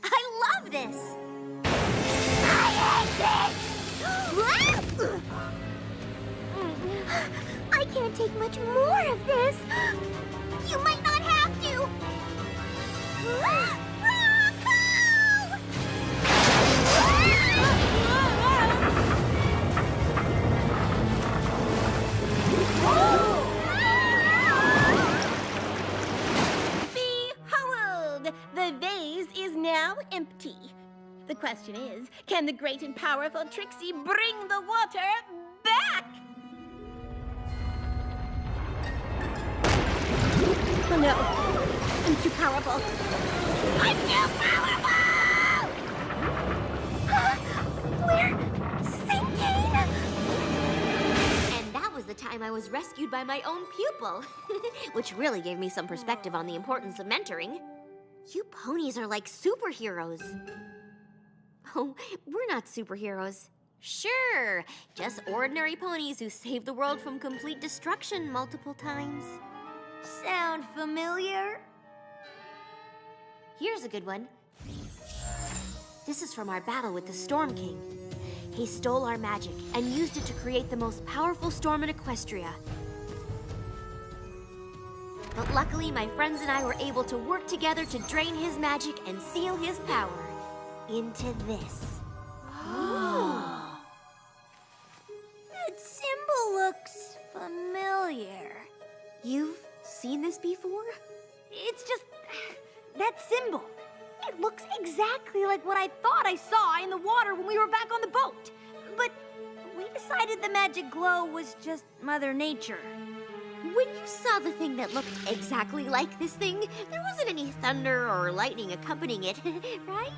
I love this! I can't take much more of this. You might not have to. Behold, the vase is now empty. The question is, can the great and powerful Trixie bring the water back? Oh no, I'm too powerful. I'm too powerful! We're sinking! And that was the time I was rescued by my own pupil, which really gave me some perspective on the importance of mentoring. You ponies are like superheroes. Oh, we're not superheroes. Sure, just ordinary ponies who saved the world from complete destruction multiple times. Sound familiar? Here's a good one. This is from our battle with the Storm King. He stole our magic and used it to create the most powerful storm in Equestria. But luckily, my friends and I were able to work together to drain his magic and seal his power into this. That symbol looks familiar. You've seen this before? It's just that symbol. It looks exactly like what I thought I saw in the water when we were back on the boat. But we decided the magic glow was just Mother Nature. When you saw the thing that looked exactly like this thing, there wasn't any thunder or lightning accompanying it, right?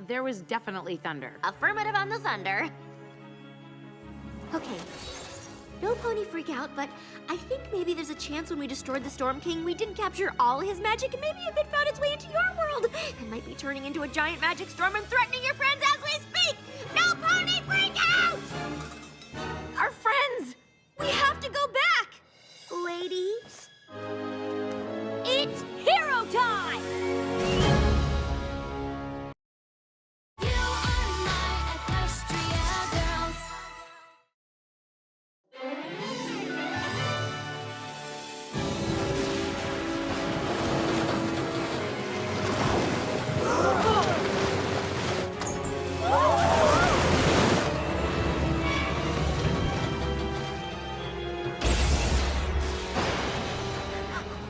There was definitely thunder. Affirmative on the thunder. Okay. No pony freak out, but I think maybe there's a chance when we destroyed the Storm King, we didn't capture all his magic, and maybe a bit found its way into your world. It might be turning into a giant magic storm and threatening your friends as we speak. No pony freak out! Our friends! We have to go back! Ladies? It's hero time! You are my Equestria girls.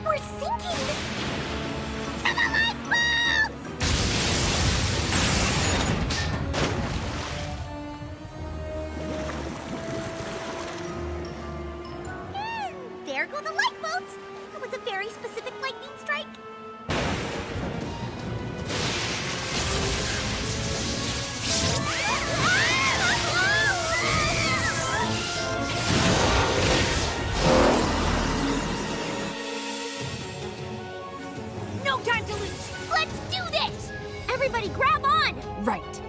We're sinking! To the lifeboats! And there go the lifeboats! That was a very specific lightning strike. No time to lose! Let's do this! Everybody grab on! Right.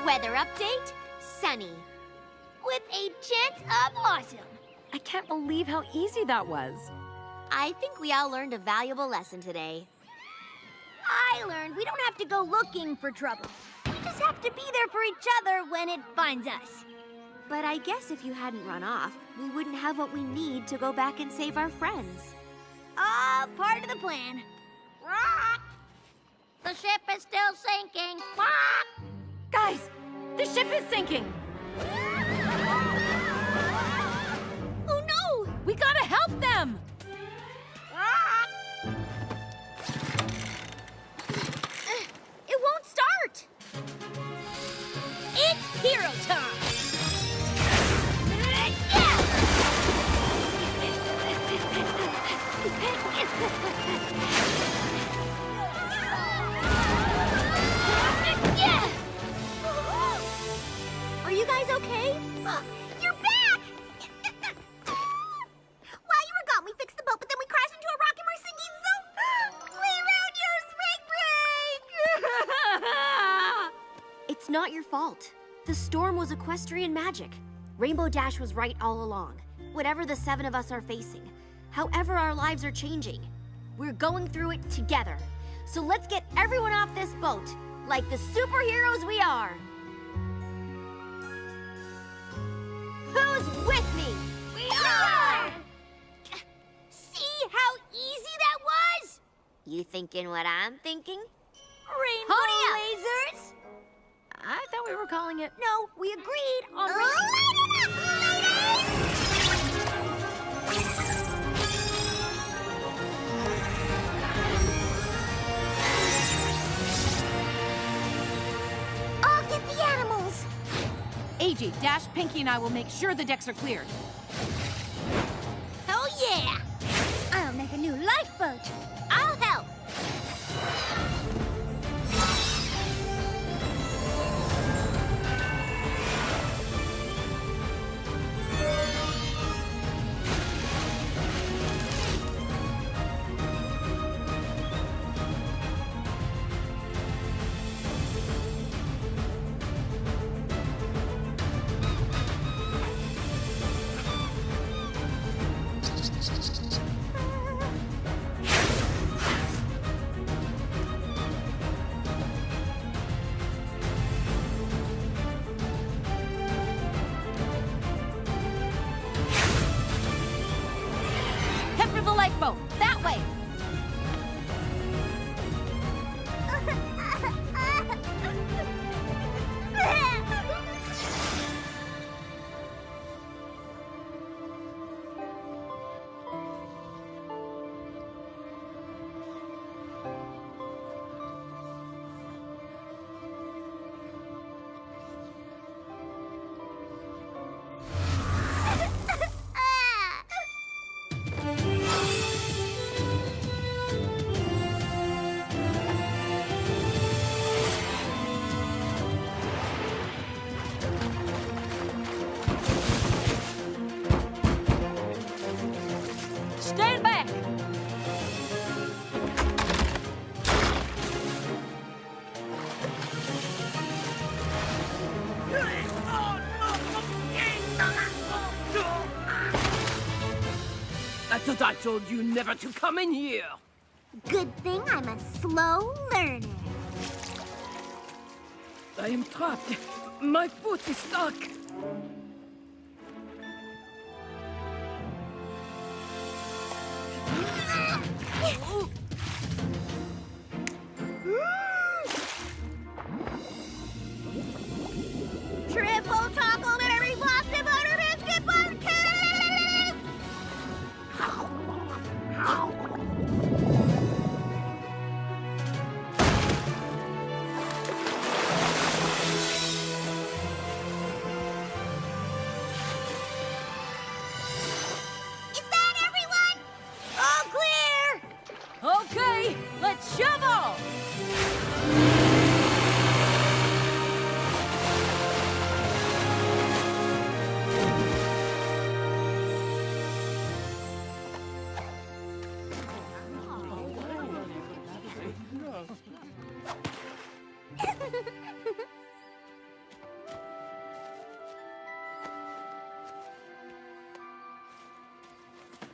Weather update, sunny. With a chance of awesome. I can't believe how easy that was. I think we all learned a valuable lesson today. I learned we don't have to go looking for trouble. We just have to be there for each other when it finds us. But I guess if you hadn't run off, we wouldn't have what we need to go back and save our friends. All part of the plan. Rock! The ship is still sinking. Rock! Guys, the ship is sinking. Oh no! We gotta help them. Rock! It won't start! It's hero time! Are you guys okay? You're back! While you were gone, we fixed the boat, but then we crashed into a rock and we're sinking, so we ruined your spring break! It's not your fault. The storm was equestrian magic. Rainbow Dash was right all along. Whatever the 7 of us are facing, however our lives are changing, we're going through it together. So let's get everyone off this boat, like the superheroes we are. Who's with me? We are! You thinking what I'm thinking? Rainbow lasers? I thought we were calling it. No, we agreed on Light it up, ladies! I'll get the animals. AJ, Dash, Pinkie, and I will make sure the decks are cleared. Oh, yeah! I'll make a new lifeboat. I'll help. Head for the lifeboat. That way. Stand back! I thought I told you never to come in here. Good thing I'm a slow learner. I am trapped. My foot is stuck. Triple chocolate berry frosted butter biscuit bun cake! Is that everyone? All clear! Okay, let's shovel!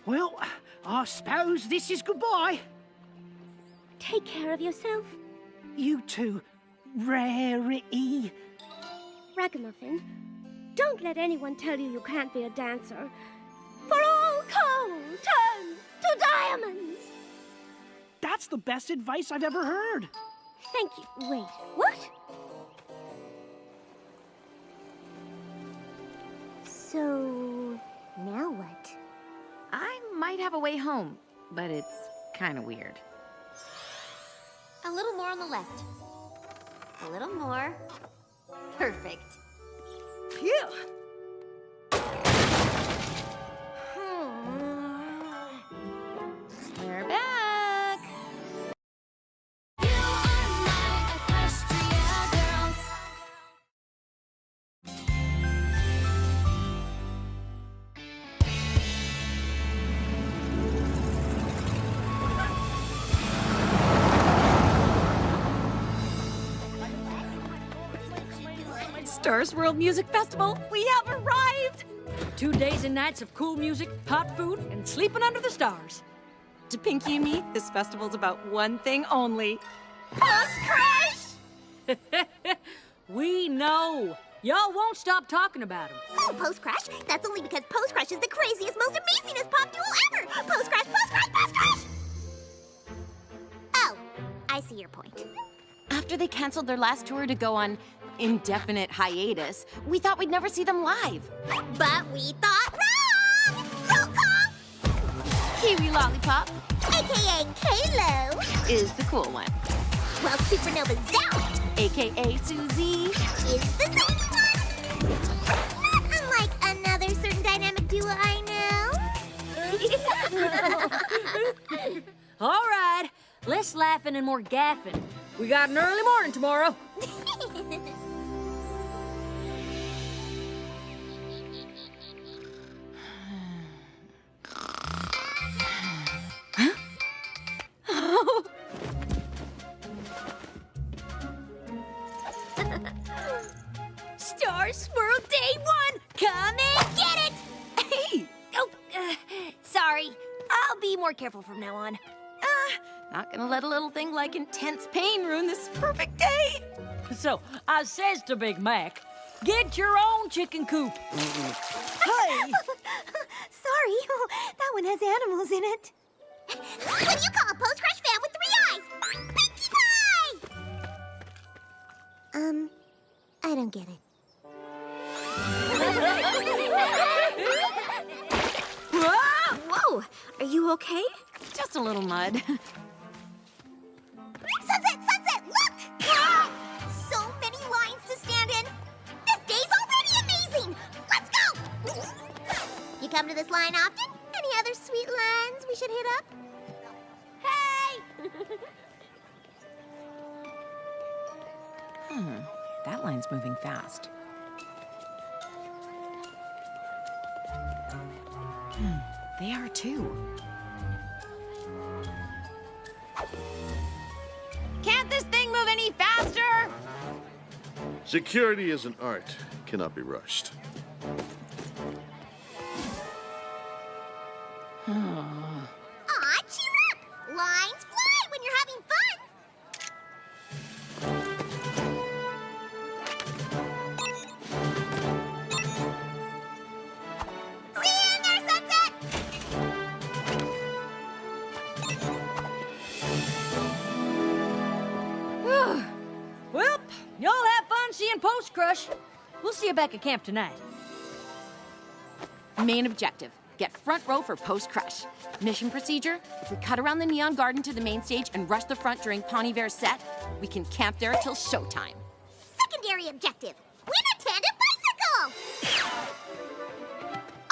Well, I suppose this is goodbye. Take care of yourself, You too, Rarity. Ragamuffin. Don't let anyone tell you you can't be a dancer. For all coal turns to diamonds. That's the best advice I've ever heard. Thank you. Wait, what? So, now what? I might have a way home, but it's kind of weird. A little more on the left. A little more. Perfect. Phew! We're back! You are my Equestria Girl. Stars World Music Festival, we have arrived! 2 days and nights of cool music, hot food, and sleeping under the stars. To Pinkie and me, this festival's about one thing only. We know. Y'all won't stop talking about him. Oh, Post Crash? That's only because Post Crash is the craziest, most amazingest pop duo ever! Post Crash, Post Crash, Post Crash! I see your point. After they canceled their last tour to go on indefinite hiatus, we thought we'd never see them live. But we thought wrong! Roll call! Kiwi Lollipop AKA Kalo. is the cool one. Well, Supernova Zout AKA Susie is the same one. Not unlike another certain dynamic duo I know. All right, less laughing and more gaffing. We got an early morning tomorrow. Star Swirl Day 1! Come and get it! Hey! Oh, sorry. I'll be more careful from now on. Not gonna let a little thing like intense pain ruin this perfect day. So, I says to Big Mac, get your own chicken coop. Hey! Sorry, that one has animals in it. What do you call a post-crush fan with 3 eyes? Pinkie Pie! I don't get it. Whoa! Are you okay? Just a little mud. Sunset! Sunset! Look! Ah! So many lines to stand in. This day's already amazing! Let's go! You come to this line often? Any other sweet lines we should hit up? Hey! That line's moving fast. They are too. Can't this thing move any faster? Security is an art, cannot be rushed. Aw, cheer up! Lines fly when you're having fun! See you in there, Sunset! Well, y'all have fun seeing Post Crush. We'll see you back at camp tonight. Main objective, get front row for post-crush. Mission procedure, if we cut around the neon garden to the main stage and rush the front during Ponyvair's set, we can camp there till showtime. Secondary objective, win a tandem bicycle!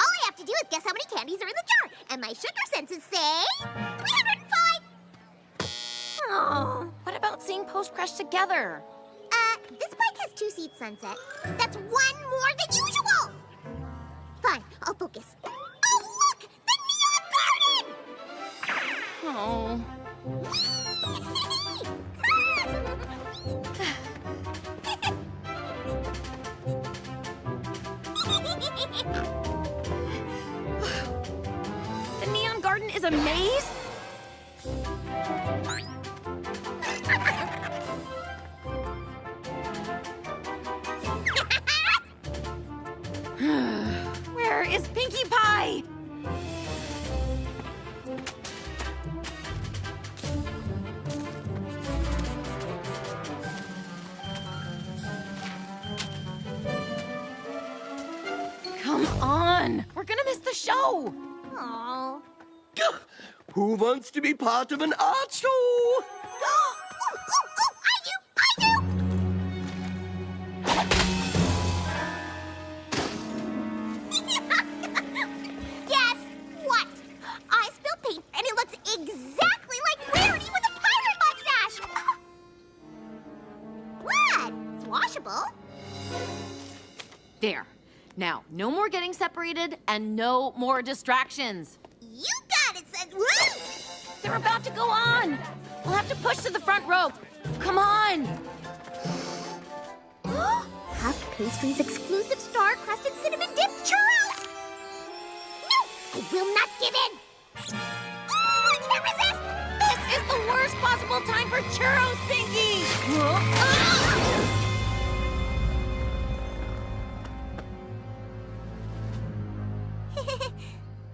All I have to do is guess how many candies are in the jar, and my sugar senses say 305! Oh, what about seeing post-crush together? This bike has 2 seats, Sunset. That's 1 more than usual! Fine, I'll focus. Oh, look! The neon garden! Oh. The neon garden is a maze? Where is Pinkie Pie? Come on! We're gonna miss the show! Aww. Who wants to be part of an art show? I do! Guess what? I spilled paint and it looks exactly like Rarity with a pirate mustache! What? It's washable. There. Now, no more getting separated and no more distractions. You got it, said. They're about to go on. We'll have to push to the front rope. Come on. Puff Pastry's exclusive star-crusted cinnamon dip churros! No! I will not give in! Oh, I can't resist! This is the worst possible time for churros, Pinkie!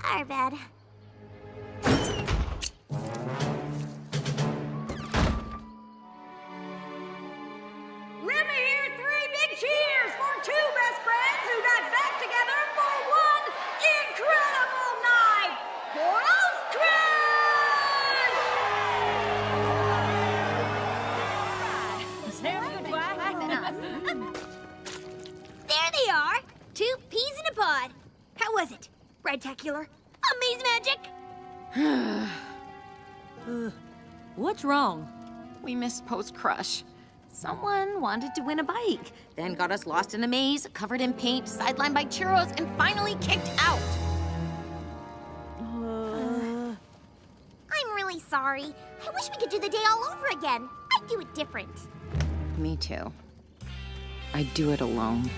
Our bad. there they are. 2 peas in a pod. How was it? Spectacular? Amaze magic? What's wrong? We missed post-crush. Someone wanted to win a bike, then got us lost in a maze, covered in paint, sidelined by churros, and finally kicked out. I'm really sorry. I wish we could do the day all over again. I'd do it different. Me too. I'd do it alone.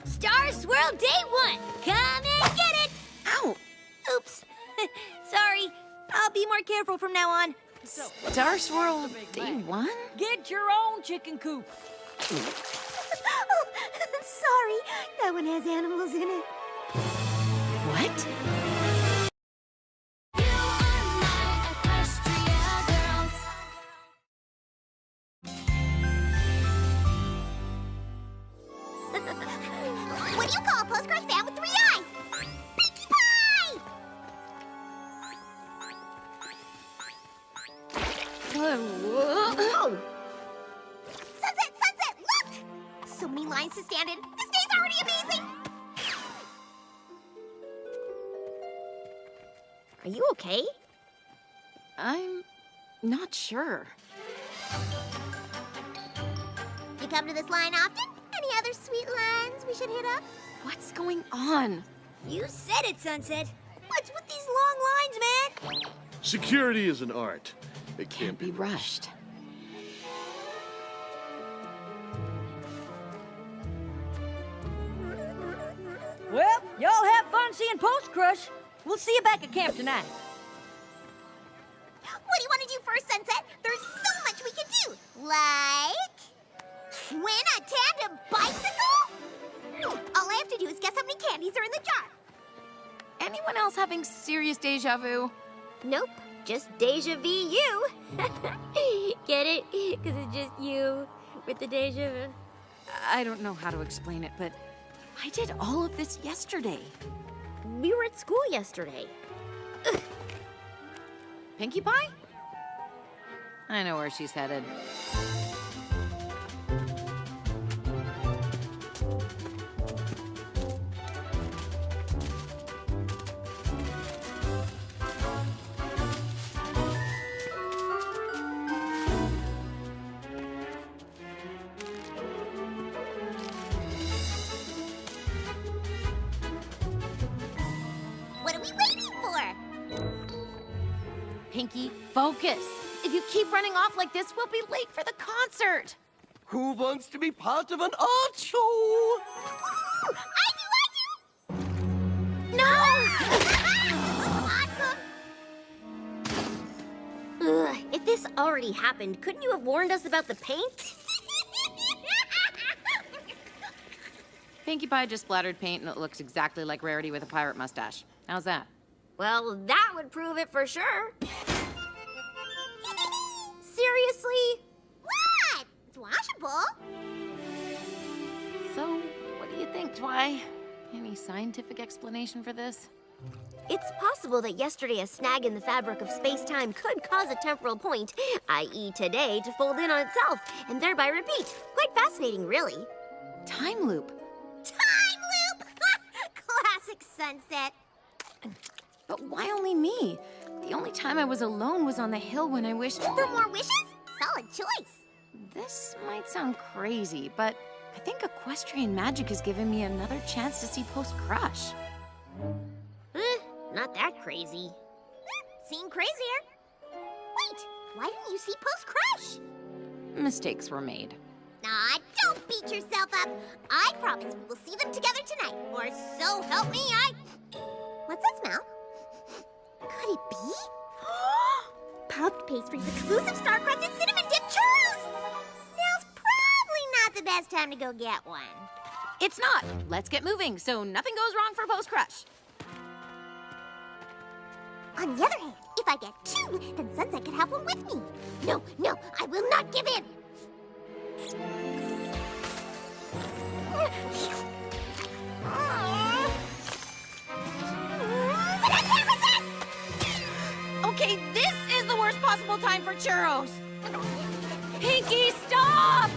Star Swirl Day 1. Come and get it. Ow! Oops. Sorry. I'll be more careful from now on. Star Swirl Day 1? Get your own chicken coop. Oh, sorry. That one has animals in it. What? You are my Equestria Girls. What do you call a post-crush fan with 3 eyes? Pinkie Pie! Whoa. Sunset, look! So many lines to stand in. This day's already amazing! Are you okay? I'm not sure. You come to this line often? Any other sweet lines we should hit up? What's going on? You said it, Sunset. What's with these long lines, man? Security is an art. It can't Be rushed. Well, y'all have fun seeing Post Crush. We'll see you back at camp tonight. What do you want to do first, Sunset? There's so much we can do. Like... win a tandem bicycle? All I have to do is guess how many candies are in the jar. Anyone else having serious deja vu? Nope, just deja vu you. Get it? Because it's just you with the deja vu. I don't know how to explain it, but I did all of this yesterday. We were at school yesterday. Pinkie Pie? I know where she's headed. What are we waiting for? Pinkie, focus. If you keep running off like this, we'll be late for the concert. Who wants to be part of an art show? Ooh, I do! No! Awesome! Ugh, if this already happened, couldn't you have warned us about the paint? Pinkie Pie just splattered paint and it looks exactly like Rarity with a pirate mustache. How's that? Well, that would prove it for sure. Seriously? What? It's washable. So, what do you think, Twi? Any scientific explanation for this? It's possible that yesterday a snag in the fabric of space-time could cause a temporal point, i.e. today, to fold in on itself, and thereby repeat. Quite fascinating, really. Time loop. Time loop! Classic Sunset. But why only me? The only time I was alone was on the hill when I wished... For more wishes? Solid choice. This might sound crazy, but I think equestrian magic has given me another chance to see post-crush. Not that crazy. Seem crazier. Wait, why didn't you see post-crush? Mistakes were made. Nah, don't beat yourself up. I promise we'll see them together tonight. Or so help me, What's that smell? Could it be? Puffed pastries, exclusive star-crusted cinnamon dip churros! Now's probably not the best time to go get one. It's not. Let's get moving so nothing goes wrong for post-crush. On the other hand, if I get 2, then Sunset could have one with me. No, no, I will not give in. But I can't resist! Okay, this is the worst possible time for churros. Pinkie, stop!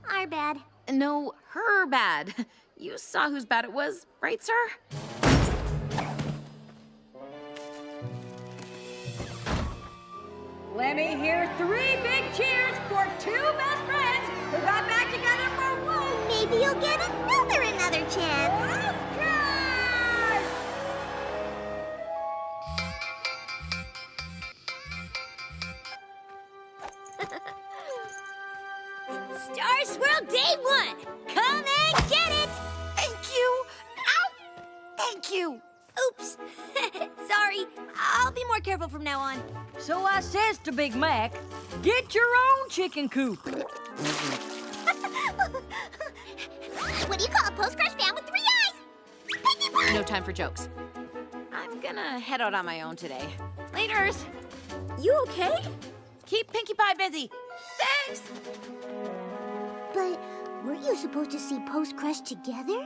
Our bad. No, her bad. You saw whose bad it was, right, sir? Let me hear 3 big cheers for 2 best friends who got back together for one. Maybe you'll get another chance. Oscars! Star Swirl Day 1! Come and get it! Thank you! Ow! Thank you! Oops. Sorry. I'll be more careful from now on. So I says to Big Mac, get your own chicken coop. What do you call a post-crush fan with 3 eyes? Pinkie Pie! No time for jokes. I'm gonna head out on my own today. Laters! You okay? Keep Pinkie Pie busy. Thanks! But weren't you supposed to see post-crush together?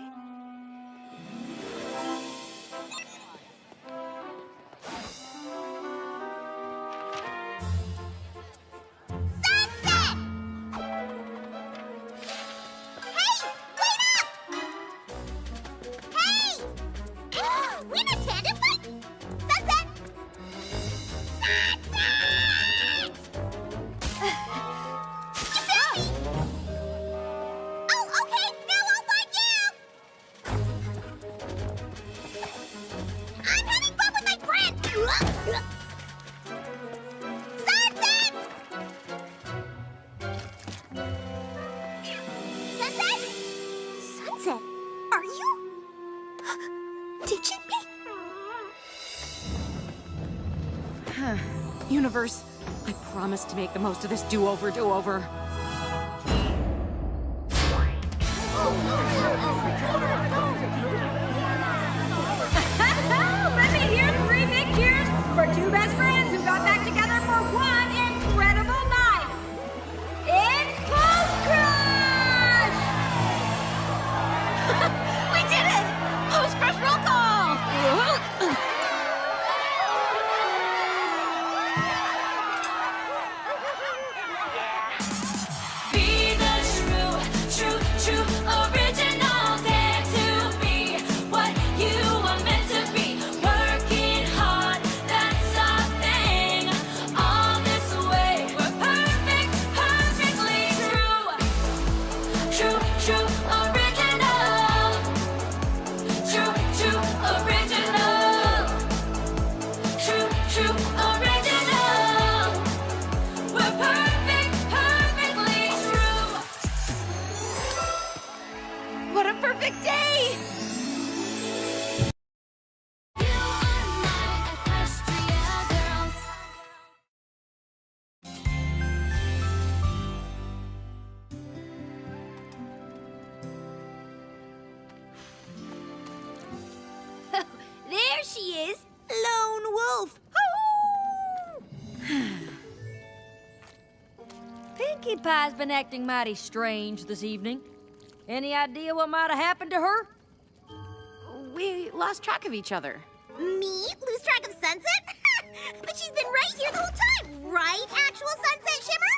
Sunset! Hey, wait up! Hey! We in a tandem fight? Sunset! Sunset! You found me! Oh, okay, now I'll find you! I'm having fun with my friend! Sunset! Sunset? Sunset, are you? Teaching me? Universe, I promise to make the most of this do-over. Let me hear 3 big cheers for 2 best friends who got back together for one incredible night. It's Post Crush! We did it! Post-crush roll call! Be the true original. Dare to be what you are meant to be. Working hard, that's our thing. All this way, we're perfectly true. True original. True original. True original. We're perfectly true. What a perfect day! You are my Equestria girls. There she is, Lone Wolf. Pinkie Pie's been acting mighty strange this evening. Any idea what might have happened to her? We lost track of each other. Me? Lose track of Sunset? But she's been right here the whole time, right, actual Sunset Shimmer?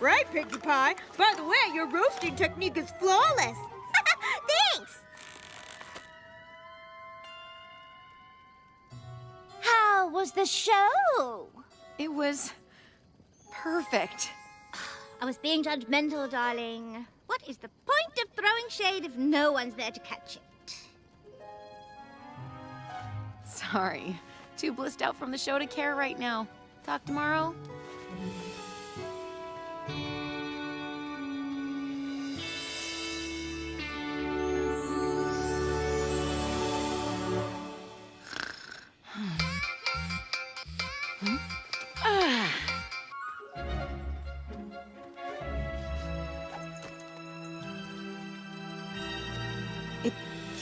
Right, Pinkie Pie. By the way, your roasting technique is flawless. Thanks! How was the show? It was perfect. I was being judgmental, darling. What is the point of throwing shade if no one's there to catch it? Sorry. Too blissed out from the show to care right now. Talk tomorrow?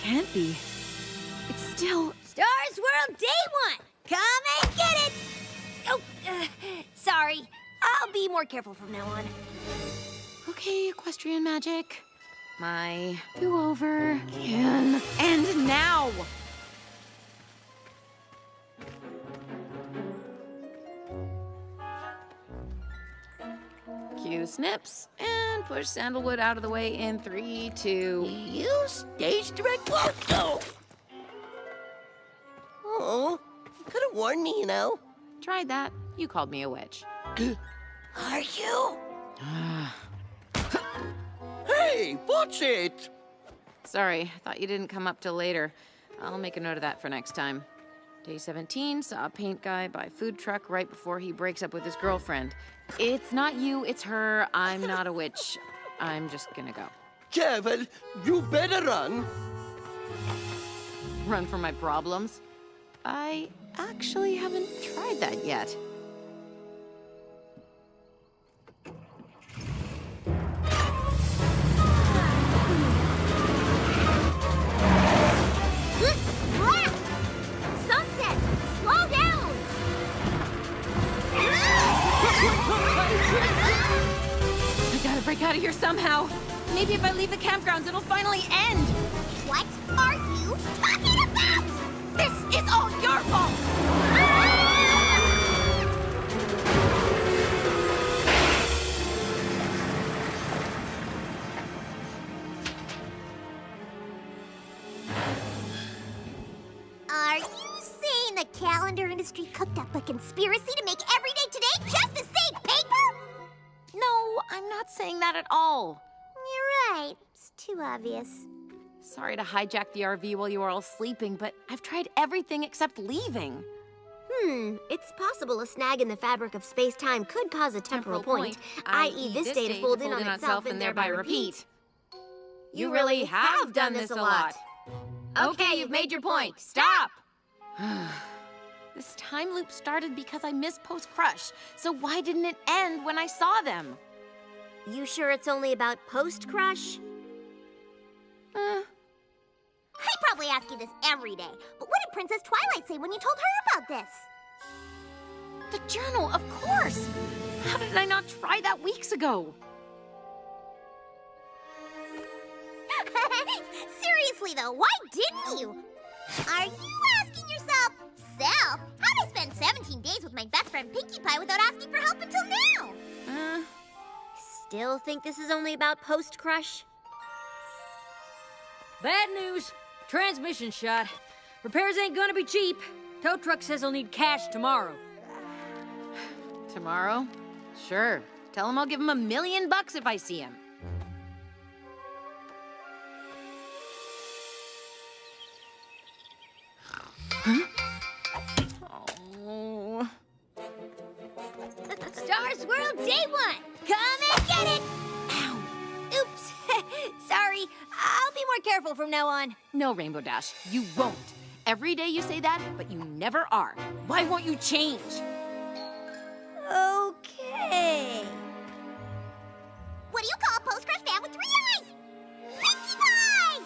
can't be. It's still... Stars World Day 1! Come and get it! Oh, sorry. I'll be more careful from now on. Okay, equestrian magic. My do-over can end now. Cue snips and push Sandalwood out of the way in 3, 2. You stage direct? Whoa! Oh, you could have warned me, you know. Tried that. You called me a witch. Are you? Hey, watch it! Sorry, thought you didn't come up till later. I'll make a note of that for next time. Day 17, saw a paint guy by food truck right before he breaks up with his girlfriend. It's not you, it's her. I'm not a witch. I'm just gonna go. Yeah, well, you better run. Run from my problems? I actually haven't tried that yet. Sunset! Slow down! I gotta break out of here somehow. Maybe if I leave the campgrounds, it'll finally end. What are you talking about? This is all your fault! Are you saying the calendar industry cooked up a conspiracy to make every day today just to save paper? No, I'm not saying that at all. You're right. It's too obvious. Sorry to hijack the RV while you were all sleeping, but I've tried everything except leaving. It's possible a snag in the fabric of space-time could cause a temporal point, i.e. this day to fold in on itself and thereby repeat. You really have done this a lot. Okay, you've made your point. Stop! This time loop started because I missed Post-Crush, so why didn't it end when I saw them? You sure it's only about post-crush? I probably ask you this every day, but what did Princess Twilight say when you told her about this? The journal, of course! How did I not try that weeks ago? Seriously though, why didn't you? Are you asking yourself, Self, how'd I spend 17 days with my best friend Pinkie Pie without asking for help until now? Still think this is only about post-crush? Bad news. Transmission shot. Repairs ain't gonna be cheap. Tow truck says he'll need cash tomorrow. Tomorrow? Sure. Tell him I'll give him $1 million if I see him. Oh. Stars World Day 1! Come and get it! Ow. Oops. Sorry. I'll be more careful from now on. No, Rainbow Dash, you won't. Every day you say that, but you never are. Why won't you change? Okay. What do you call a post-crush fan with 3 eyes? Pinkie Pie!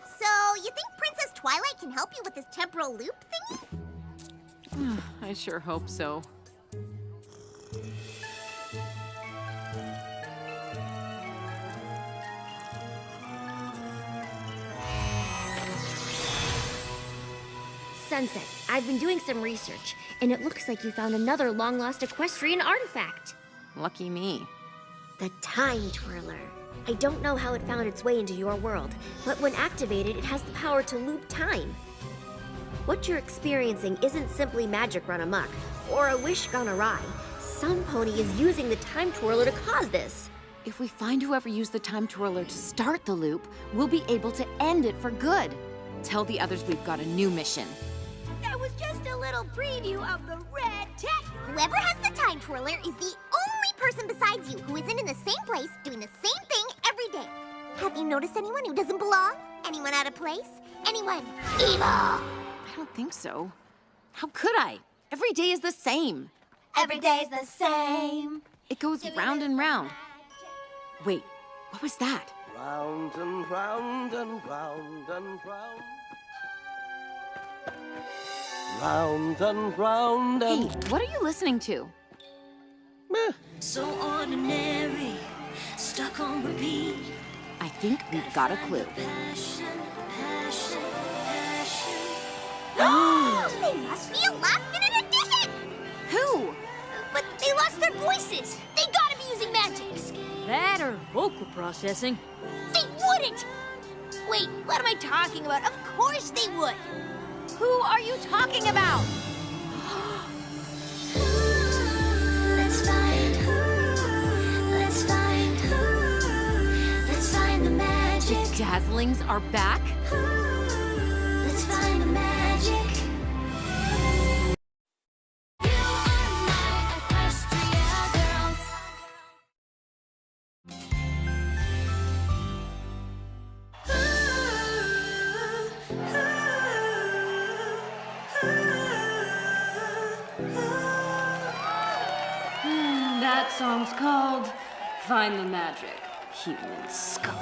So, you think Princess Twilight can help you with this temporal loop thingy? I sure hope so. Sunset, I've been doing some research, and it looks like you found another long-lost equestrian artifact. Lucky me. The Time Twirler. I don't know how it found its way into your world, but when activated, it has the power to loop time. What you're experiencing isn't simply magic run amok, or a wish gone awry. Some pony is using the Time Twirler to cause this. If we find whoever used the Time Twirler to start the loop, we'll be able to end it for good. Tell the others we've got a new mission. That was just a little preview of the red tech. Whoever has the Time Twirler is the only person besides you who isn't in the same place doing the same thing every day. Have you noticed anyone who doesn't belong? Anyone out of place? Anyone evil? I don't think so. How could I? Every day is the same. Every day's the same. It goes round and round. Wait, what was that? Round and round and round and round. Round and round Hey, and... what are you listening to? So ordinary, stuck on repeat. I think we've got a clue. Passion, passion, passion. They must be a last-minute addition! Who? But they lost their voices. They gotta be using magic. That or vocal processing. They wouldn't! Wait, what am I talking about? Of course they would! Who are you talking about? Let's find the magic. The Dazzlings are back? Let's find the magic. You are my Equestria girls. That song's called Find the Magic, Human Skull.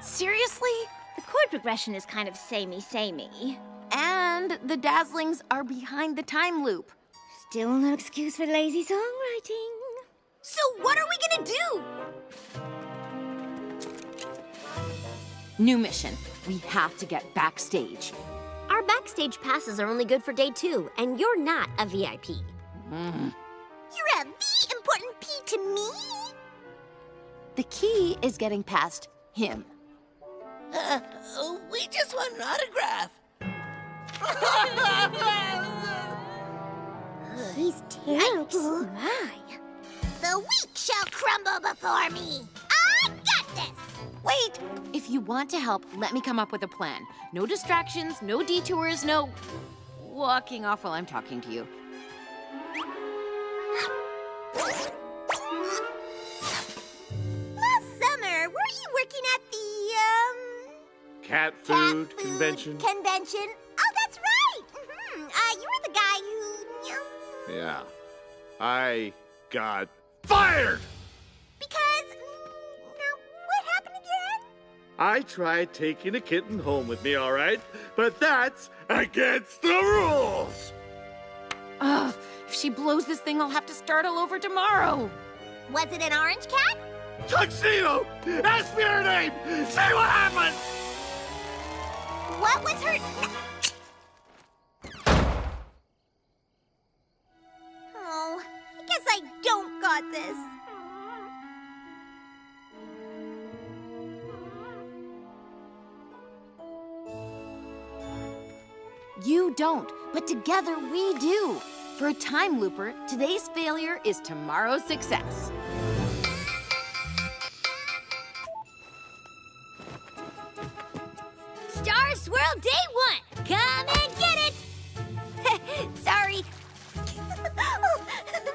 Seriously? The chord progression is kind of samey-samey. And the Dazzlings are behind the time loop. Still no excuse for lazy songwriting. So what are we gonna do? New mission. We have to get backstage. Our backstage passes are only good for day 2, and you're not a VIP. You're a V important P to me? The key is getting past him. We just want an autograph. He's terrible. My. The weak shall crumble before me. I got this. Wait! If you want to help, let me come up with a plan. No distractions, no detours, no walking off while I'm talking to you. Last summer, weren't you working at the, Cat food convention? Convention? Oh, that's right. You were the guy who, Yeah. I got fired! Because, now, what happened again? I tried taking a kitten home with me, all right? But that's against the rules! Ugh, if she blows this thing, I'll have to start all over tomorrow. Was it an orange cat? Tuxedo! Ask me her name! Say what happened! What was her... Oh, I guess I don't got this. You don't, but together we do. For a time looper, today's failure is tomorrow's success. Star Swirl Day 1! Come and get it! Sorry.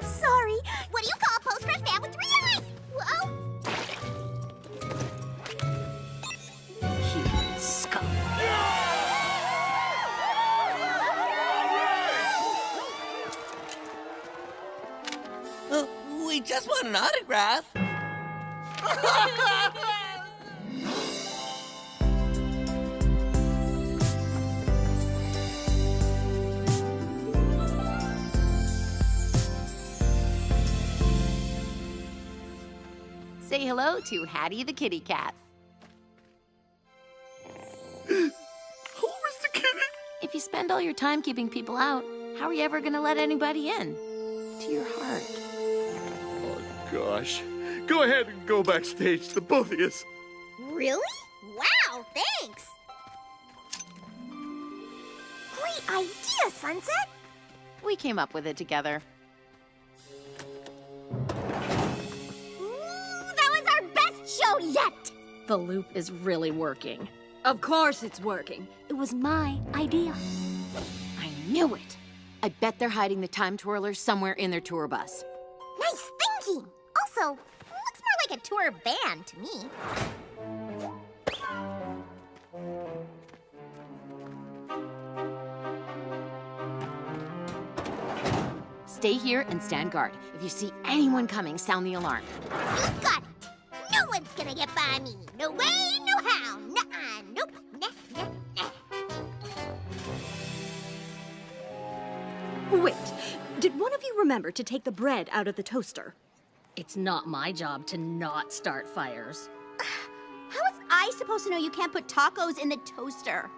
Sorry. What do you call a post-crush man with 3 eyes? Whoa. Human skull. We just want an autograph. Say hello to Hattie the kitty cat. Who was the kitty? If you spend all your time keeping people out, how are you ever gonna let anybody in? To your heart. Oh, gosh. Go ahead and go backstage, the both of you. Really? Wow, thanks. Great idea, Sunset. We came up with it together. That was our best show yet. The loop is really working. Of course it's working. It was my idea. I knew it. I bet they're hiding the time twirlers somewhere in their tour bus. Nice thinking. Also, looks more like a tour van to me. Stay here and stand guard. If you see anyone coming, sound the alarm. You got it. No one's gonna get by me. No way, no how. Nuh-uh, nope. Nah, nah, nah. Wait, did one of you remember to take the bread out of the toaster? It's not my job to not start fires. How was I supposed to know you can't put tacos in the toaster?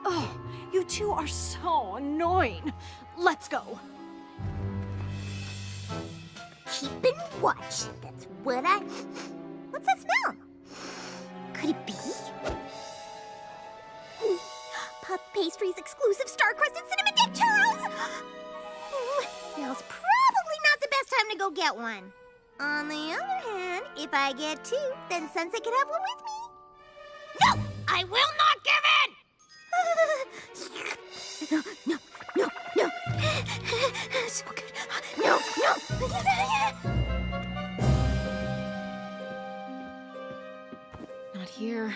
Oh, you two are so annoying. Let's go. Keeping watch. That's what I... What's that smell? Could it be? Puff Pastry's exclusive star-crusted cinnamon dip churros! Now's probably not the best time to go get one. On the other hand, if I get two, then Sunset can have one with me. No! I will not give in! No, no, no, no. So good. No, no. Not here.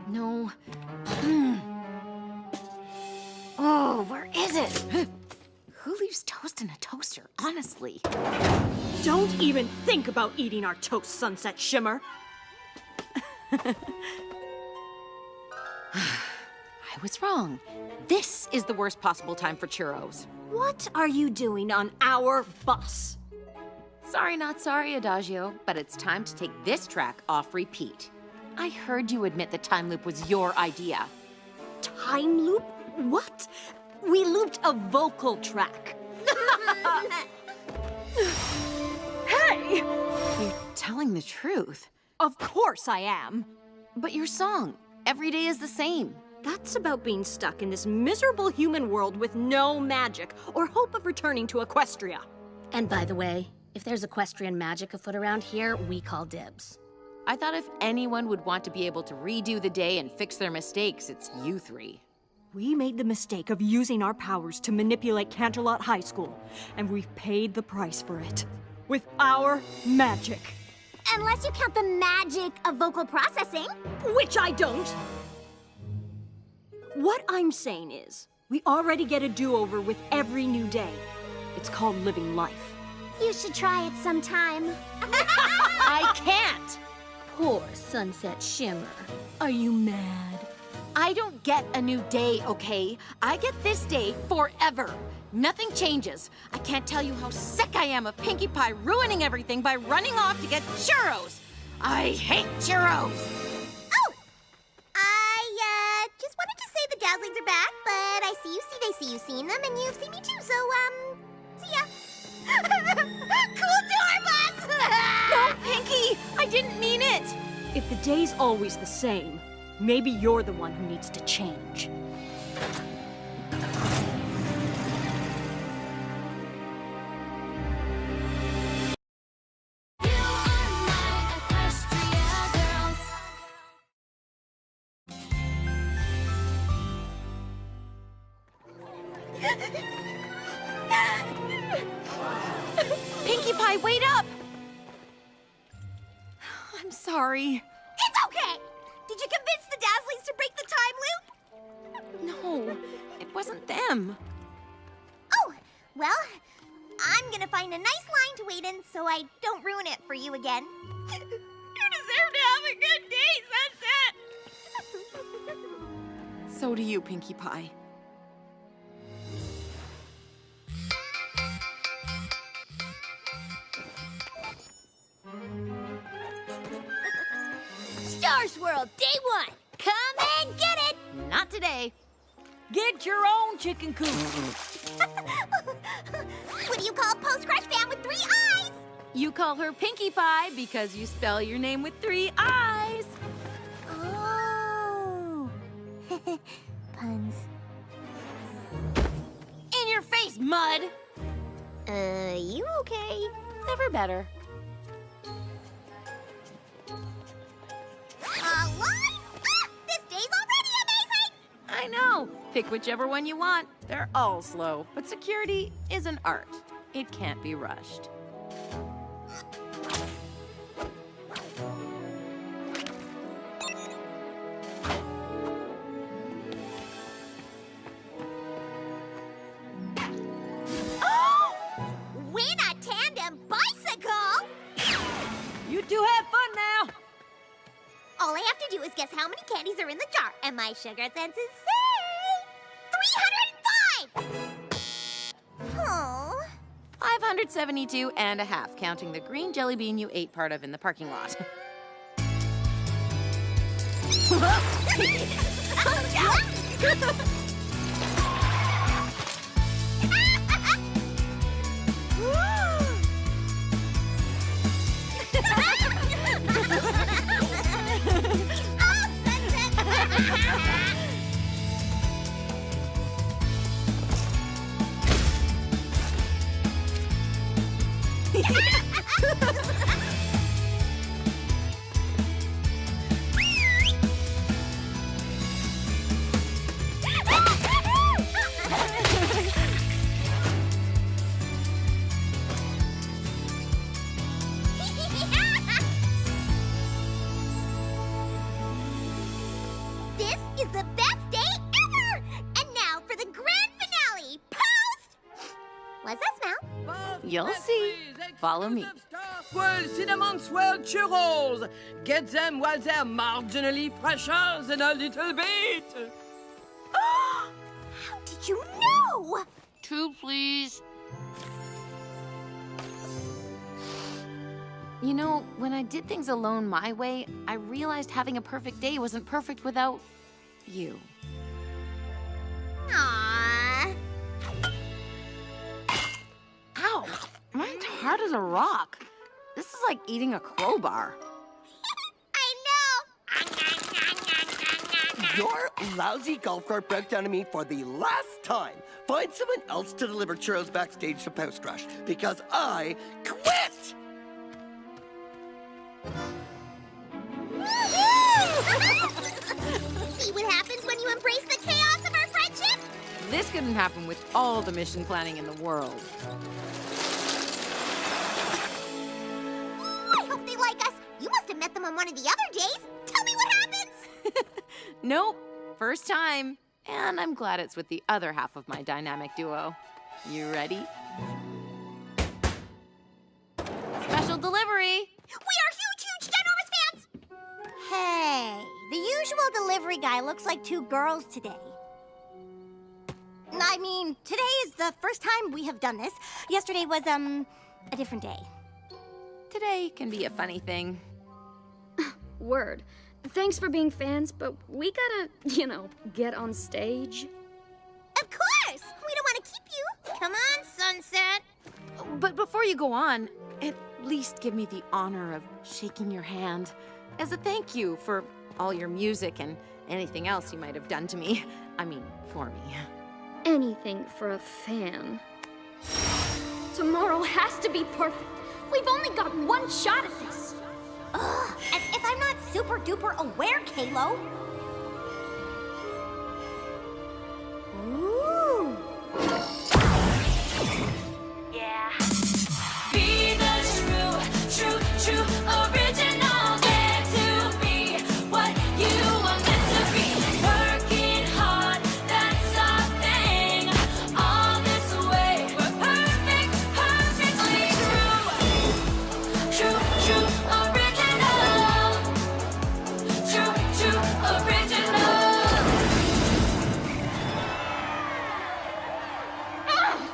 No. Oh, where is it? Who leaves toast in a toaster, honestly? Don't even think about eating our toast, Sunset Shimmer. I was wrong. This is the worst possible time for churros. What are you doing on our bus? Sorry, not sorry, Adagio, but it's time to take this track off repeat. I heard you admit the time loop was your idea. Time loop? What? We looped a vocal track. Hey! You're telling the truth. Of course I am. But your song, Every Day is the Same. That's about being stuck in this miserable human world with no magic or hope of returning to Equestria. And by the way, if there's equestrian magic afoot around here, we call dibs. I thought if anyone would want to be able to redo the day and fix their mistakes, it's you three. We made the mistake of using our powers to manipulate Canterlot High School, and we've paid the price for it. With our magic. Unless you count the magic of vocal processing. Which I don't. What I'm saying is, we already get a do-over with every new day. It's called living life. You should try it sometime. I can't! Poor Sunset Shimmer. Are you mad? I don't get a new day, okay? I get this day forever. Nothing changes. I can't tell you how sick I am of Pinkie Pie ruining everything by running off to get churros. I hate churros. Oh! I, just wanted to say the Dazzlings are back, but I see they see you seen them, and you've seen me too, so, see ya. Cool tour bus! No, Pinkie! I didn't mean it! If the day's always the same, maybe you're the one who needs to change. Pinkie Pie, wait up! I'm sorry. It's okay! Did you convince the Dazzlings to break the time loop? No, it wasn't them. Oh, well, I'm gonna find a nice line to wait in so I don't ruin it for you again. You deserve to have a good day, Sunset! So do you, Pinkie Pie. Star Swirl, day one! Come and get it! Not today. Get your own chicken coop. What do you call a post-crash fan with 3 eyes? You call her Pinkie Pie because you spell your name with 3 eyes. Oh. Puns. In your face, mud! You okay? Never better. What? Ah, this day's already amazing! I know. Pick whichever one you want. They're all slow, but security is an art. It can't be rushed. Just guess how many candies are in the jar, and my sugar senses say 305! Oh. 572 and a half, counting the green jelly bean you ate part of in the parking lot. This is the best day ever! And now for the grand finale. Post! What's that smell? You'll see. Follow me. Swirl cinnamon swirl churros. Get them while they're marginally fresher than a little bit. How did you know? 2, please. You know, when I did things alone my way, I realized having a perfect day wasn't perfect without you. Aww. Ow! Mine's hard as a rock. This is like eating a crowbar. I know. Your lousy golf cart broke down to me for the last time. Find someone else to deliver churros backstage to Post Rush, because I quit! See what happens when you embrace the chaos of our friendship? This couldn't happen with all the mission planning in the world. I hope they like us. You must have met them on one of the other days. Tell me what happens. Nope. First time. And I'm glad it's with the other half of my dynamic duo. You ready? Special delivery! We are huge, ginormous fans! Hey, the usual delivery guy looks like 2 girls today. I mean, today is the first time we have done this. Yesterday was, a different day. Today can be a funny thing. Word. Thanks for being fans, but we gotta, get on stage. Of course! We don't want to keep you. Come on, Sunset. But before you go on, at least give me the honor of shaking your hand as a thank you for all your music and anything else you might have done to me. I mean, for me. Anything for a fan. Tomorrow has to be perfect. We've only got one shot at this. Ugh, as if I'm not super duper aware, Kalo. Ooh. Yeah. Be the true original. Get to be what you are meant to be. Working hard, that's our thing. All this way, we're perfectly true. True original. True original.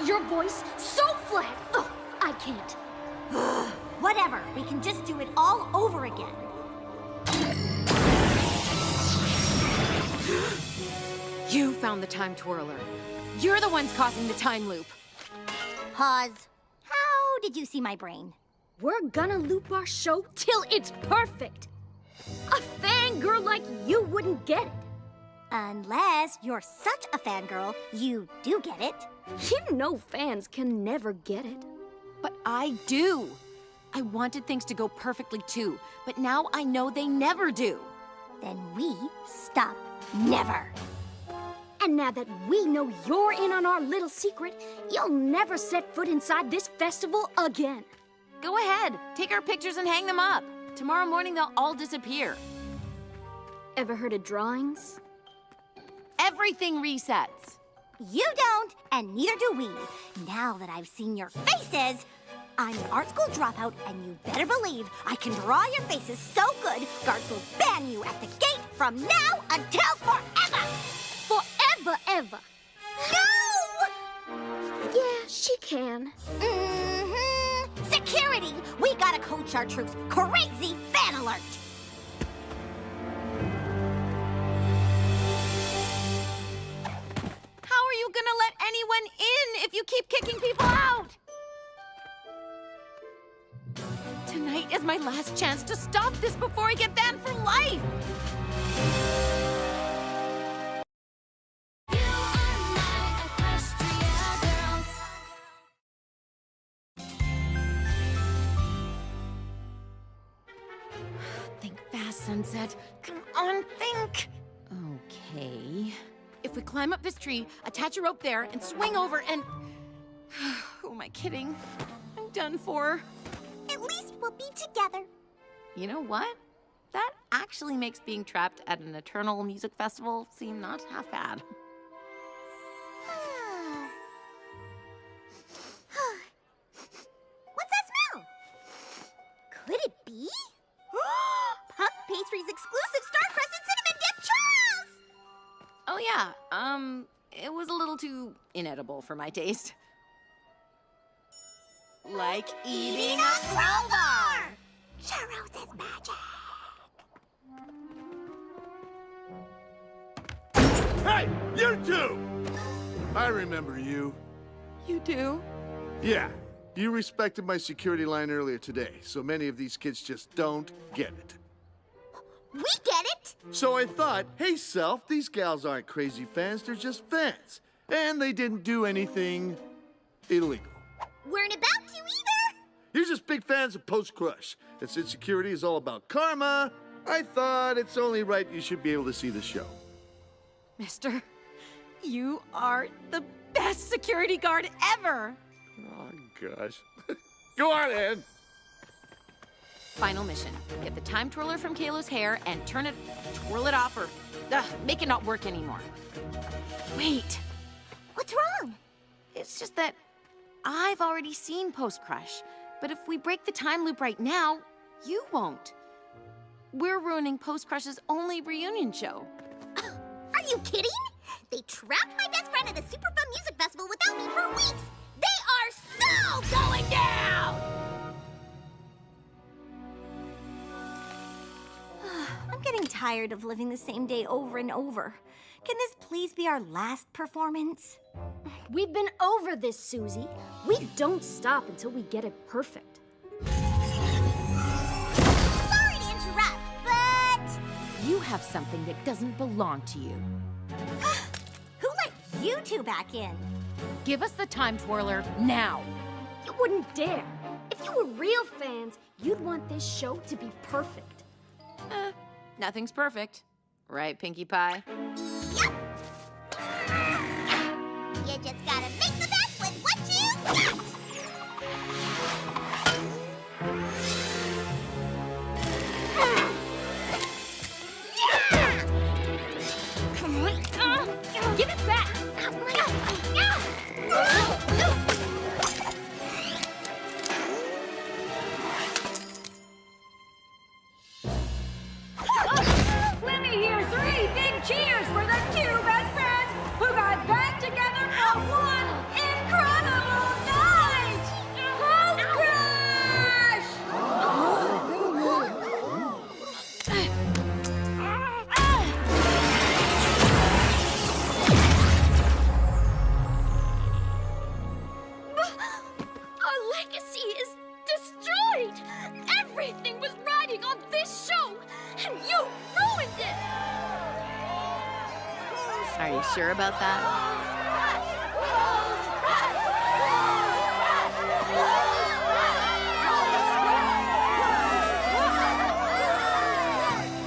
Your voice so flat. Ugh, I can't. Whatever, we can just do it all over again. You found the time twirler. You're the ones causing the time loop. Pause. How did you see my brain? We're gonna loop our show till it's perfect. A fangirl like you wouldn't get it. Unless you're such a fangirl, you do get it. You know fans can never get it. But I do. I wanted things to go perfectly too, but now I know they never do. Then we stop never. And now that we know you're in on our little secret, you'll never set foot inside this festival again. Go ahead, take our pictures and hang them up. Tomorrow morning they'll all disappear. Ever heard of drawings? Everything resets. You don't, and neither do we. Now that I've seen your faces, I'm an art school dropout, and you better believe I can draw your faces so good, guards will ban you at the gate from now until forever! Forever, ever. No! Yeah, she can. Security! We gotta coach our troops. Crazy fan alert! How are you gonna let anyone in if you keep kicking people out? Tonight is my last chance to stop this before I get banned for life! Think fast, Sunset. Come on, think! Okay. If we climb up this tree, attach a rope there, and swing over and... Who am I kidding? I'm done for. At least we'll be together. You know what? That actually makes being trapped at an eternal music festival seem not half bad. What's that smell? Could it be? Puff Pastry's exclusive star-crusted cinnamon dip churros! Oh yeah, it was a little too inedible for my taste. Like eating a crowbar! Churros is magic! Hey, you two! I remember you. You do? Yeah, you respected my security line earlier today, so many of these kids just don't get it. We get it! So I thought, hey, Self, these gals aren't crazy fans, they're just fans. And they didn't do anything illegal. Weren't about to either! You're just big fans of Post Crush. And since security is all about karma, I thought it's only right you should be able to see the show. Mister, you are the best security guard ever! Oh, gosh. Go on, Ed. Final mission. Get the time twirler from Kalo's hair and twirl it off or make it not work anymore. Wait. What's wrong? It's just that I've already seen Post Crush, but if we break the time loop right now, you won't. We're ruining Post Crush's only reunion show. Are you kidding? They trapped my best friend at a super fun music festival without me for weeks! They are so going down! I'm getting tired of living the same day over and over. Can this please be our last performance? We've been over this, Susie. We don't stop until we get it perfect. Sorry to interrupt, but... You have something that doesn't belong to you. Who let you two back in? Give us the time twirler now. You wouldn't dare. If you were real fans, you'd want this show to be perfect. Nothing's perfect. Right, Pinkie Pie? Yep! You just gotta make the best with what you got! Come on. Give it back. Let me hear 3 big cheers for the 2 best friends who got back together for one incredible night! Post Crush! Our legacy is destroyed. Everything was riding on this show, and you ruined it. Are you sure about that?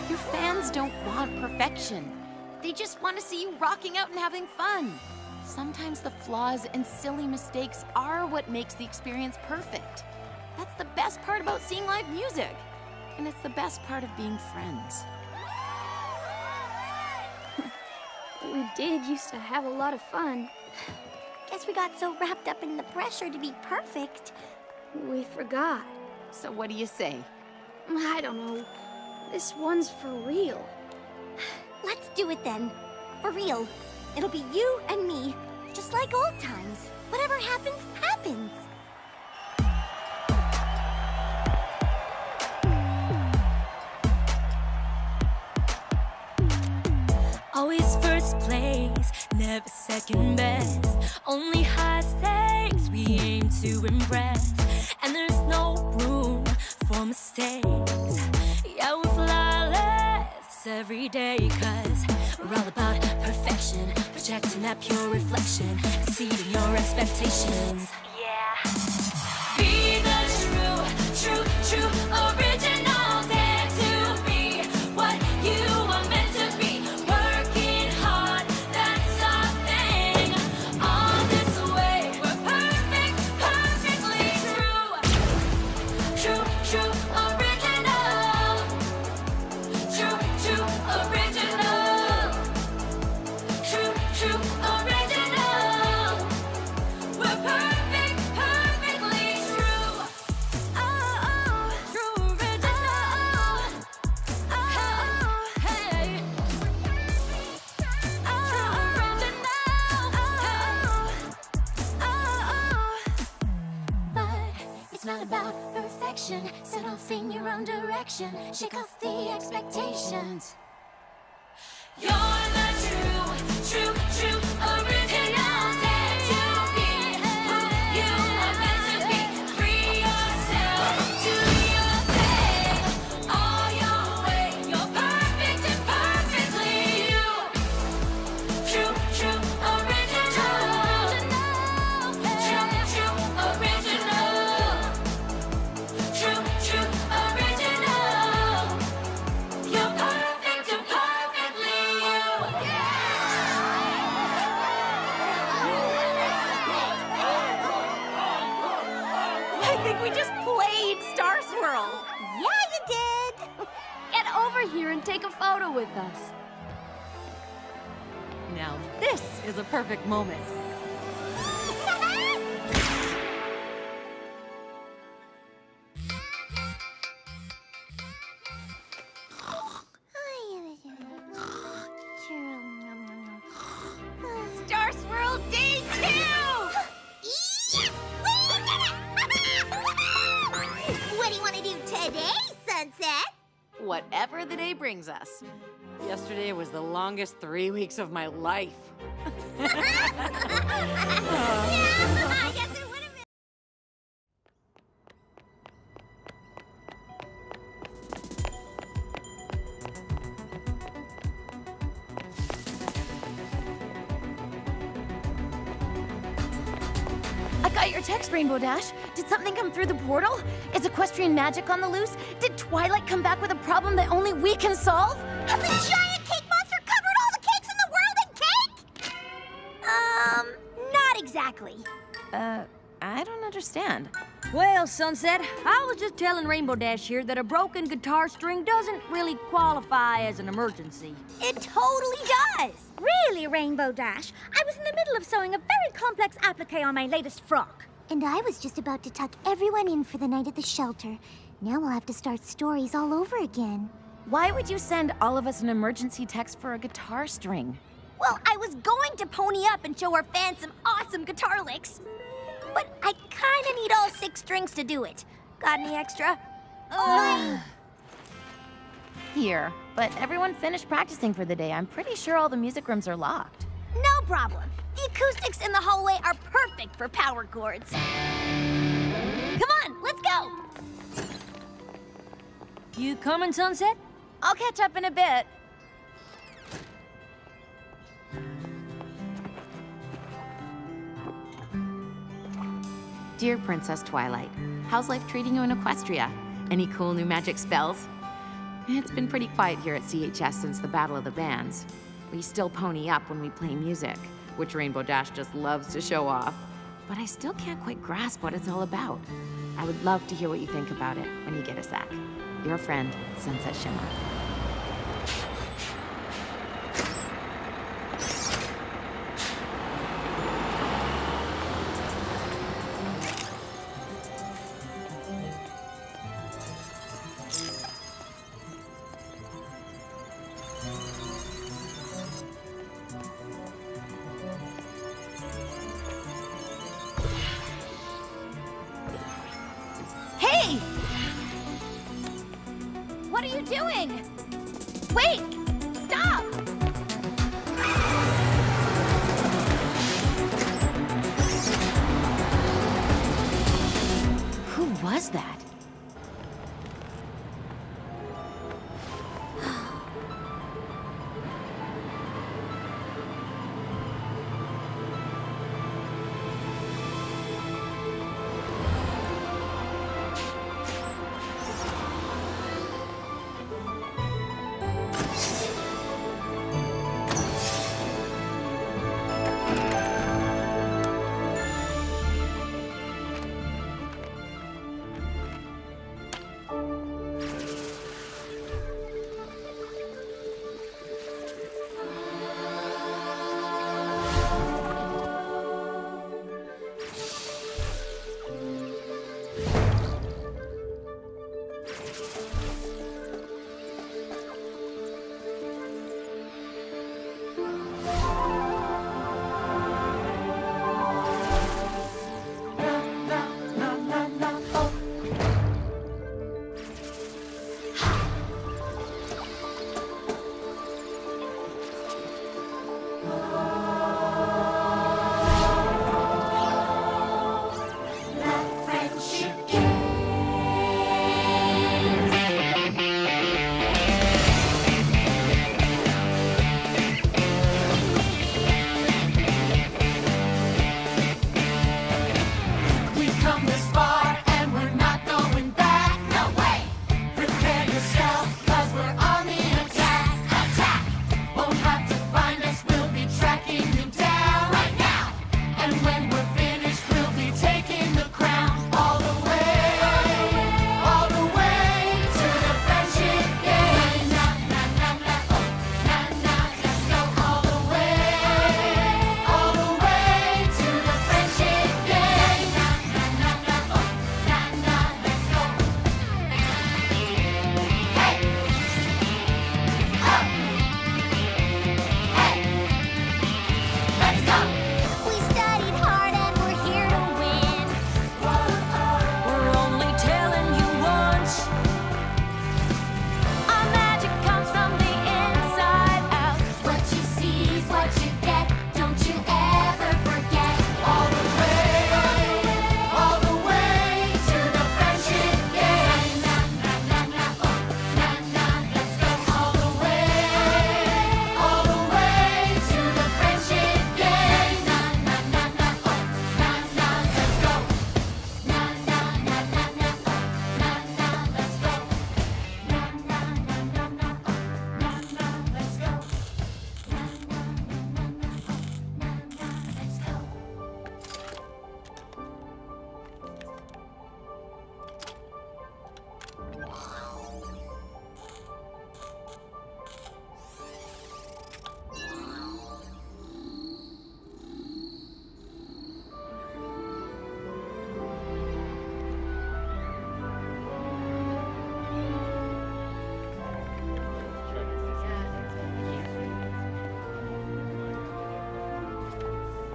Your fans don't want perfection. They just want to see you rocking out and having fun. Sometimes the flaws and silly mistakes are what makes the experience perfect. That's the best part about seeing live music. And it's the best part of being friends. We did used to have a lot of fun. Guess we got so wrapped up in the pressure to be perfect We forgot. So what do you say? I don't know. This one's for real. Let's do it then. For real. It'll be you and me, just like old times. Whatever happens, happens. Always first place, never second best. Only high stakes, we aim to impress. And there's no room for mistakes. Yeah, we're flawless every day, 'cause we're all about perfection, projecting that pure reflection, exceeding your expectations. Yeah. Be the true original. Dare to be what you are meant to be. Working hard, that's our thing. On this way, we're perfect, perfectly true. True original. True original. True original. We're perfect, perfectly true. True original. Hey. But it's not about perfection. Set off in your own direction. Shake off the expectations. You're the true original. Dare to be who you are meant to be. Free yourself, do your thing, all your way. You're perfect and perfectly you. True original. True original. True original. You're perfect and perfectly you. I think we just played Star Swirl. Yeah, you did. Get over here and take a photo with us. Now this is a perfect moment. Star Swirl Day 2! What do you want to do today, Sunset? Whatever the day brings us. Yesterday was the longest 3 weeks of my life. I guess it would have been. I got your text, Rainbow Dash. Did something come through the portal? Is equestrian magic on the loose? Did Twilight come back with a problem that only we can solve? Has a giant cake monster covered all the cakes in the world in cake? Not exactly. I don't understand. Well, Sunset, I was just telling Rainbow Dash here that a broken guitar string doesn't really qualify as an emergency. It totally does. Really, Rainbow Dash? I was in the middle of sewing a very complex applique on my latest frock. And I was just about to tuck everyone in for the night at the shelter. Now we'll have to start stories all over again. Why would you send all of us an emergency text for a guitar string? Well, I was going to pony up and show our fans some awesome guitar licks. But I kinda need all 6 strings to do it. Got any extra? Here, but everyone finished practicing for the day. I'm pretty sure all the music rooms are locked. No problem. The acoustics in the hallway are perfect for power chords. Come on, let's go! You coming, Sunset? I'll catch up in a bit. Dear Princess Twilight, how's life treating you in Equestria? Any cool new magic spells? It's been pretty quiet here at CHS since the Battle of the Bands. We still pony up when we play music, which Rainbow Dash just loves to show off. But I still can't quite grasp what it's all about. I would love to hear what you think about it when you get a sec. Your friend, Sunset Shimmer. What are you doing? Wait! Stop! Who was that?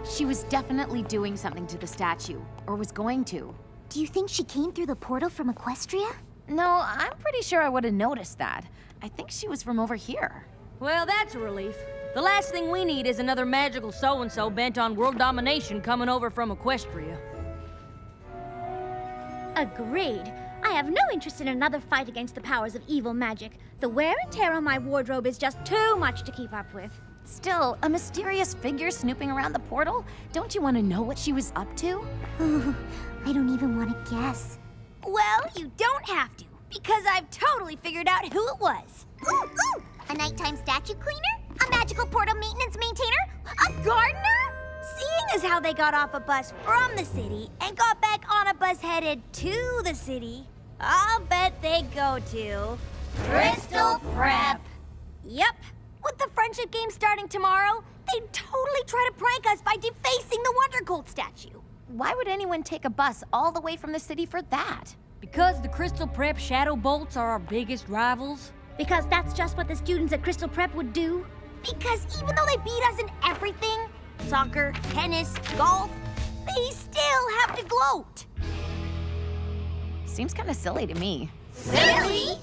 She was definitely doing something to the statue, or was going to. Do you think she came through the portal from Equestria? No, I'm pretty sure I would have noticed that. I think she was from over here. Well, that's a relief. The last thing we need is another magical so-and-so bent on world domination coming over from Equestria. Agreed. I have no interest in another fight against the powers of evil magic. The wear and tear on my wardrobe is just too much to keep up with. Still, a mysterious figure snooping around the portal? Don't you want to know what she was up to? Ooh, I don't even want to guess. Well, you don't have to, because I've totally figured out who it was. Ooh! A nighttime statue cleaner? A magical portal maintenance maintainer? A gardener? Seeing as how they got off a bus from the city and got back on a bus headed to the city, I'll bet they go to... Crystal Prep! Yep. With the friendship game starting tomorrow, they'd totally try to prank us by defacing the Wonder Colt statue. Why would anyone take a bus all the way from the city for that? Because the Crystal Prep Shadow Bolts are our biggest rivals? Because that's just what the students at Crystal Prep would do. Because even though they beat us in everything, soccer, tennis, golf, they still have to gloat. Seems kind of silly to me. Silly?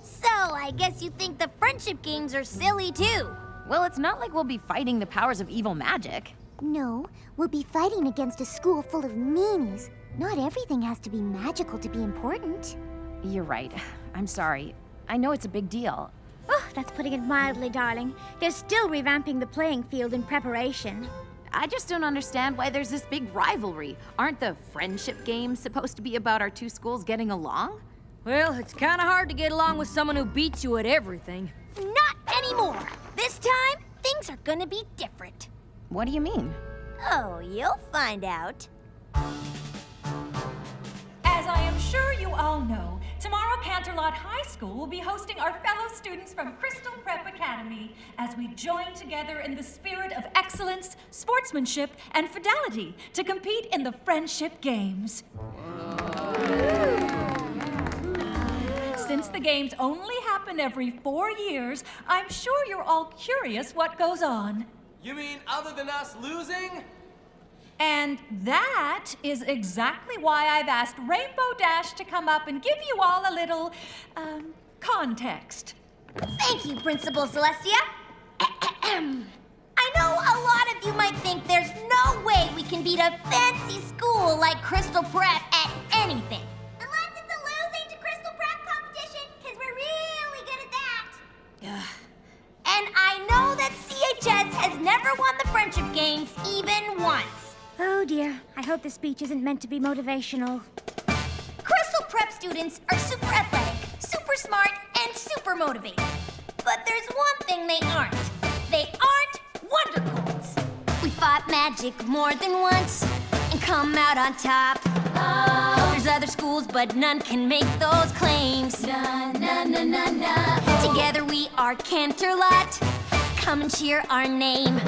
So I guess you think the friendship games are silly too. Well, it's not like we'll be fighting the powers of evil magic. No, we'll be fighting against a school full of meanies. Not everything has to be magical to be important. You're right. I'm sorry. I know it's a big deal. Oh, that's putting it mildly, darling. They're still revamping the playing field in preparation. I just don't understand why there's this big rivalry. Aren't the friendship games supposed to be about our two schools getting along? Well, it's kind of hard to get along with someone who beats you at everything. Not anymore. This time, things are gonna be different. What do you mean? Oh, you'll find out. As I am sure you all know, tomorrow Canterlot High School will be hosting our fellow students from Crystal Prep Academy as we join together in the spirit of excellence, sportsmanship, and fidelity to compete in the Friendship Games. Since the games only happen every 4 years, I'm sure you're all curious what goes on. You mean other than us losing? And that is exactly why I've asked Rainbow Dash to come up and give you all a little, context. Thank you, Principal Celestia. I know a lot of you might think there's no way we can beat a fancy school like Crystal Prep at anything. Unless it's a losing to Crystal Prep competition, because we're really good at that. And I know that CHS has never won the Friendship Games even once. Oh dear, I hope the speech isn't meant to be motivational. Crystal Prep students are super athletic, super smart, and super motivated. But there's one thing they aren't. They aren't Wonder Colts. We fought magic more than once and come out on top. Oh, there's other schools, but none can make those claims. Na, na, na, na, na. Together we are Canterlot. Come and cheer our name.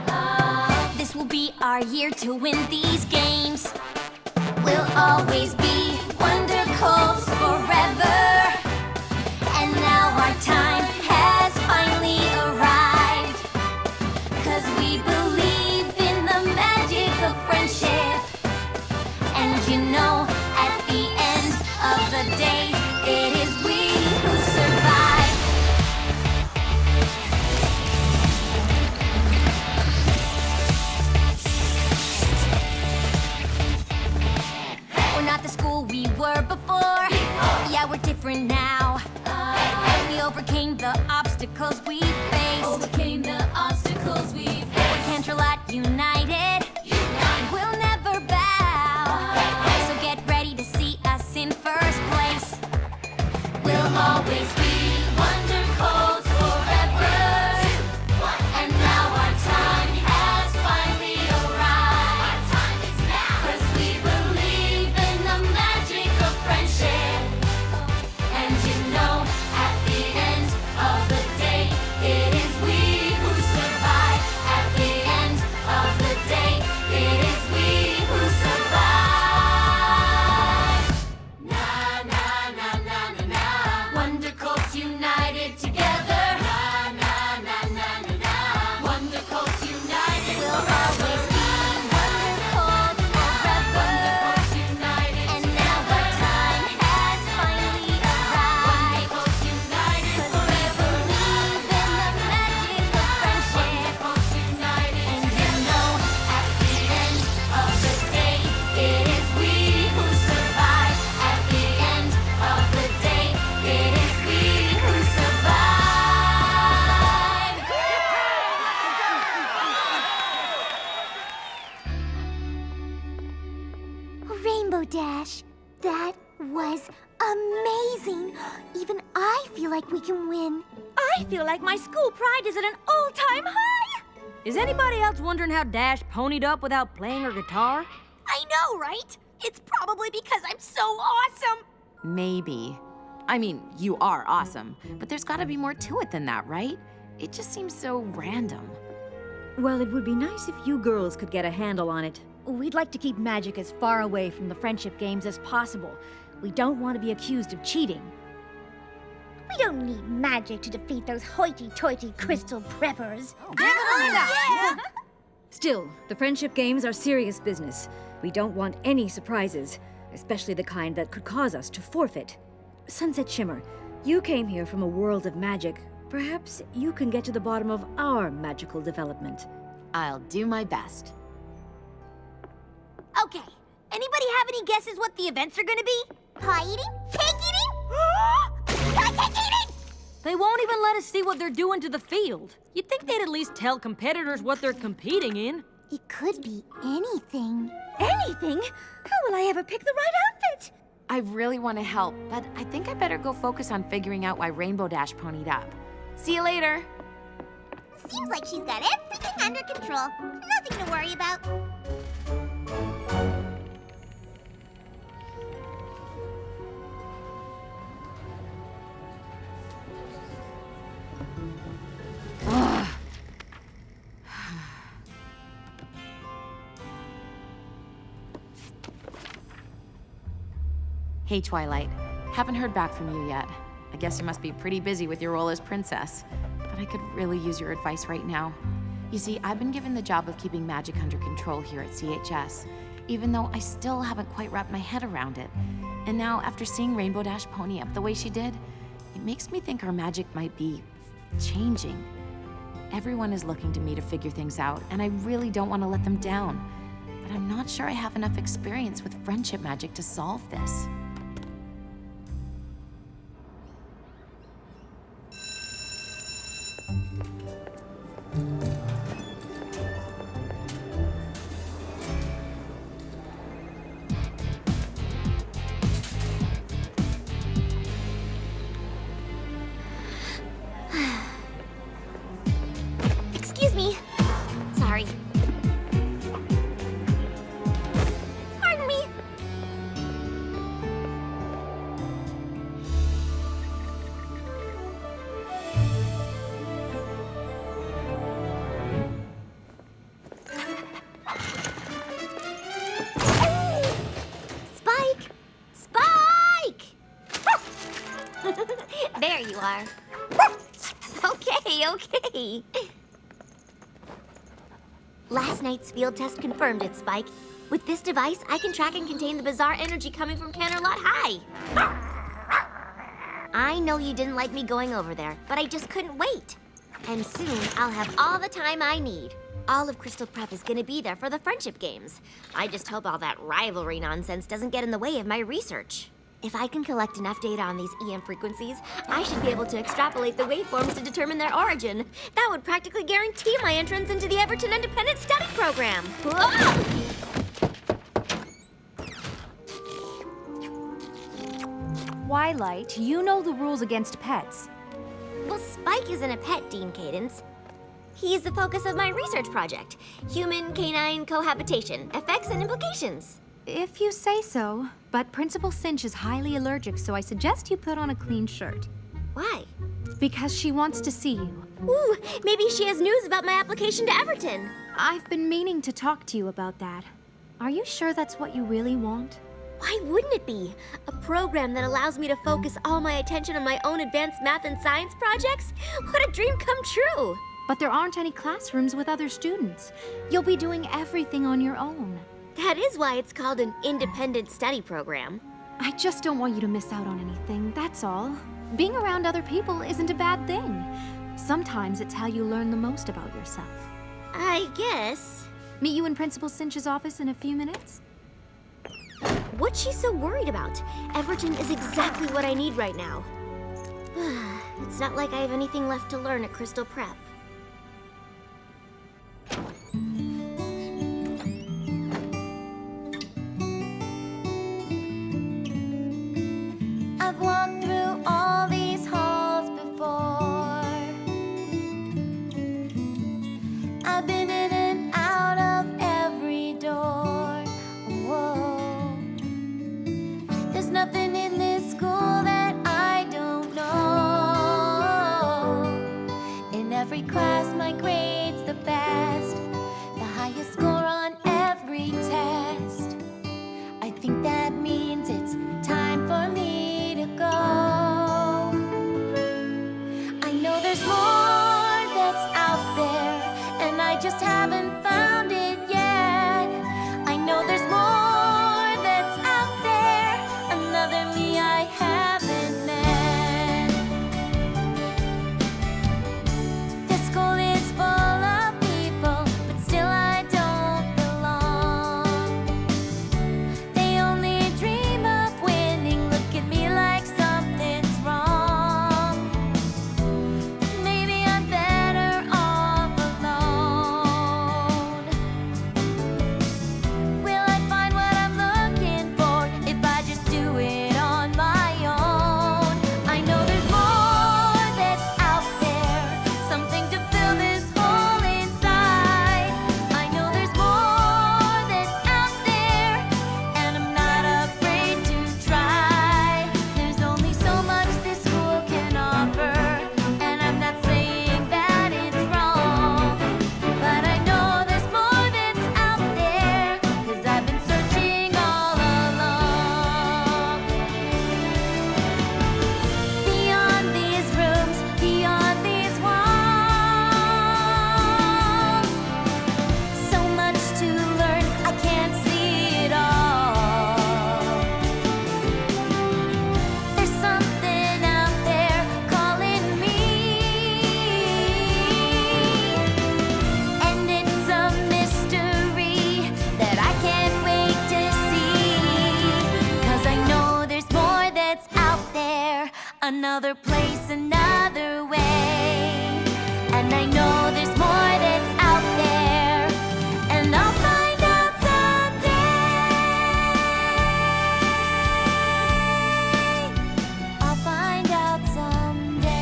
This will be our year to win these games. We'll always be Wonder Colts forever. And now our time has finally arrived. 'Cause we believe in the magic of friendship. And you know, at the end of the day, it is we who survive. We're not the school we were before. Yeah, we're different now. We overcame the obstacles we faced. We're Canterlot United. We'll never bow. So get ready to see us in first place. We'll always be Wonder Colts forever. And now our time has finally arrived. 'Cause we believe in the magic of friendship. And you know, at the end of the day, it is we who survive. At the end of the day, it is we who survive. Na na na na na na. Wonder Colts united together. Na na na na na na. Wonder Colts united. We'll always be Wonder Colts forever. Wonder Colts united. And now our time has finally arrived. Wonder Colts united. 'Cause we believe in the magic of friendship. Wonder Colts united. And you know, at the end of the day, it is we who survive. At the end of the day, it is we who survive. Rainbow Dash, that was amazing. Even I feel like we can win. I feel like my school pride is at an all-time high! Is anybody else wondering how Dash ponied up without playing her guitar? I know, right? It's probably because I'm so awesome. Maybe. I mean, you are awesome, but there's gotta be more to it than that, right? It just seems so random. Well, it would be nice if you girls could get a handle on it. We'd like to keep magic as far away from the friendship games as possible. We don't want to be accused of cheating. We don't need magic to defeat those hoity-toity crystal preppers. Still, the friendship games are serious business. We don't want any surprises, especially the kind that could cause us to forfeit. Sunset Shimmer, You came here from a world of magic. Perhaps you can get to the bottom of our magical development. I'll do my best. Okay, anybody have any guesses what the events are gonna be? Pie eating? Cake eating? Cake eating! They won't even let us see what they're doing to the field. You'd think they'd at least tell competitors what they're competing in. It could be anything. Anything? How will I ever pick the right outfit? I really want to help, but I think I better go focus on figuring out why Rainbow Dash ponied up. See you later. Seems like she's got everything under control. Nothing to worry about. Hey, Twilight. Haven't heard back from you yet. I guess you must be pretty busy with your role as princess. But I could really use your advice right now. You see, I've been given the job of keeping magic under control here at CHS, even though I still haven't quite wrapped my head around it. And now, after seeing Rainbow Dash pony up the way she did, it makes me think our magic might be changing. Everyone is looking to me to figure things out, and I really don't want to let them down. But I'm not sure I have enough experience with friendship magic to solve this. Excuse me. Sorry. Pardon me. Spike! Spike! There you are. Okay. Last night's field test confirmed it, Spike. With this device, I can track and contain the bizarre energy coming from Canterlot High. I know you didn't like me going over there, but I just couldn't wait. And soon, I'll have all the time I need. All of Crystal Prep is gonna be there for the friendship games. I just hope all that rivalry nonsense doesn't get in the way of my research. If I can collect enough data on these EM frequencies, I should be able to extrapolate the waveforms to determine their origin. That would practically guarantee my entrance into the Everton Independent Study Program. Whoa! Twilight, you know the rules against pets. Well, Spike isn't a pet, Dean Cadence. He's the focus of my research project. Human-canine cohabitation, effects and implications. If you say so. But Principal Cinch is highly allergic, so I suggest you put on a clean shirt. Why? Because she wants to see you. Ooh, maybe she has news about my application to Everton. I've been meaning to talk to you about that. Are you sure that's what you really want? Why wouldn't it be? A program that allows me to focus all my attention on my own advanced math and science projects? What a dream come true! But there aren't any classrooms with other students. You'll be doing everything on your own. That is why it's called an independent study program. I just don't want you to miss out on anything, that's all. Being around other people isn't a bad thing. Sometimes it's how you learn the most about yourself. I guess. Meet you in Principal Cinch's office in a few minutes? What's she so worried about? Everton is exactly what I need right now. It's not like I have anything left to learn at Crystal Prep. I've walked through all these halls before. I've been in and out of every door. Whoa. There's nothing in this school that I don't know. In every class, my grade's the best. The highest score on every test. I think that means it's time for me to go. I know there's more that's out there, and I just haven't found it yet. I know there's more that's out there, another me I haven't met. another place, another way. And I know there's more that's out there, and I'll find out someday. I'll find out someday.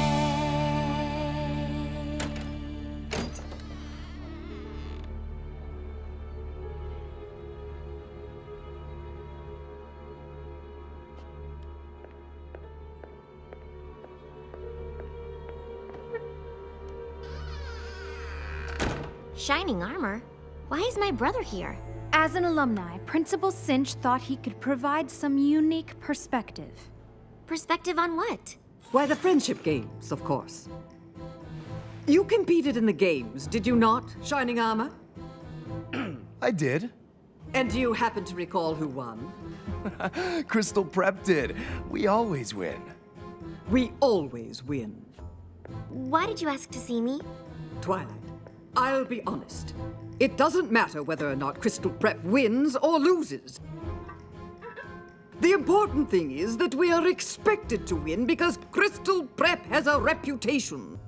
Shining armor? Why is my brother here? As an alumni, Principal Cinch thought he could provide some unique perspective. Perspective on what? Why, the friendship games, of course. You competed in the games, did you not, Shining Armor? I did. And do you happen to recall who won? Crystal Prep did. We always win. We always win. Why did you ask to see me? Twilight, I'll be honest. It doesn't matter whether or not Crystal Prep wins or loses. The important thing is that we are expected to win because Crystal Prep has a reputation.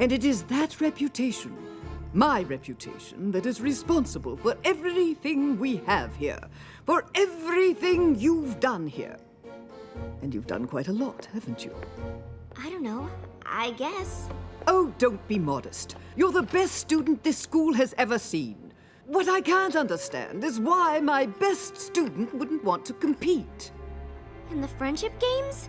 And it is that reputation, my reputation, that is responsible for everything we have here, for everything you've done here. And you've done quite a lot, haven't you? I don't know. I guess. Oh, don't be modest. You're the best student this school has ever seen. What I can't understand is why my best student wouldn't want to compete. In the friendship games?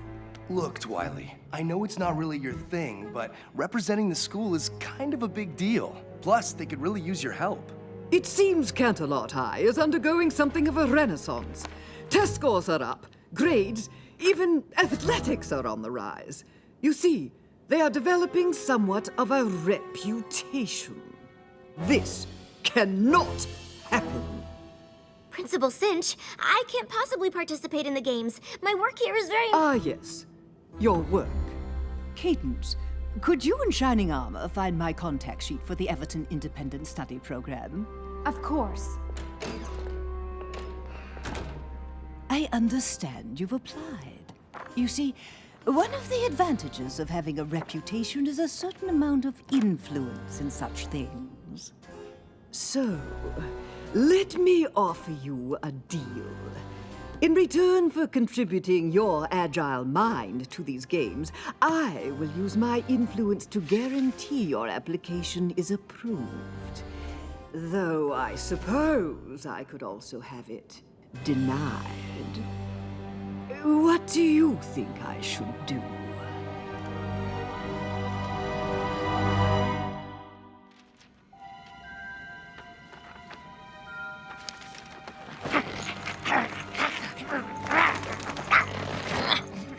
Look, Twily, I know it's not really your thing, but representing the school is kind of a big deal. Plus, they could really use your help. It seems Canterlot High is undergoing something of a renaissance. Test scores are up, grades, even athletics are on the rise. You see, they are developing somewhat of a reputation. This cannot happen. Principal Cinch, I can't possibly participate in the games. My work here is very... Ah, yes. Your work. Cadence, could you and Shining Armor find my contact sheet for the Everton Independent Study Program? Of course. I understand you've applied. You see, one of the advantages of having a reputation is a certain amount of influence in such things. So, let me offer you a deal. In return for contributing your agile mind to these games, I will use my influence to guarantee your application is approved. Though I suppose I could also have it denied. What do you think I should do?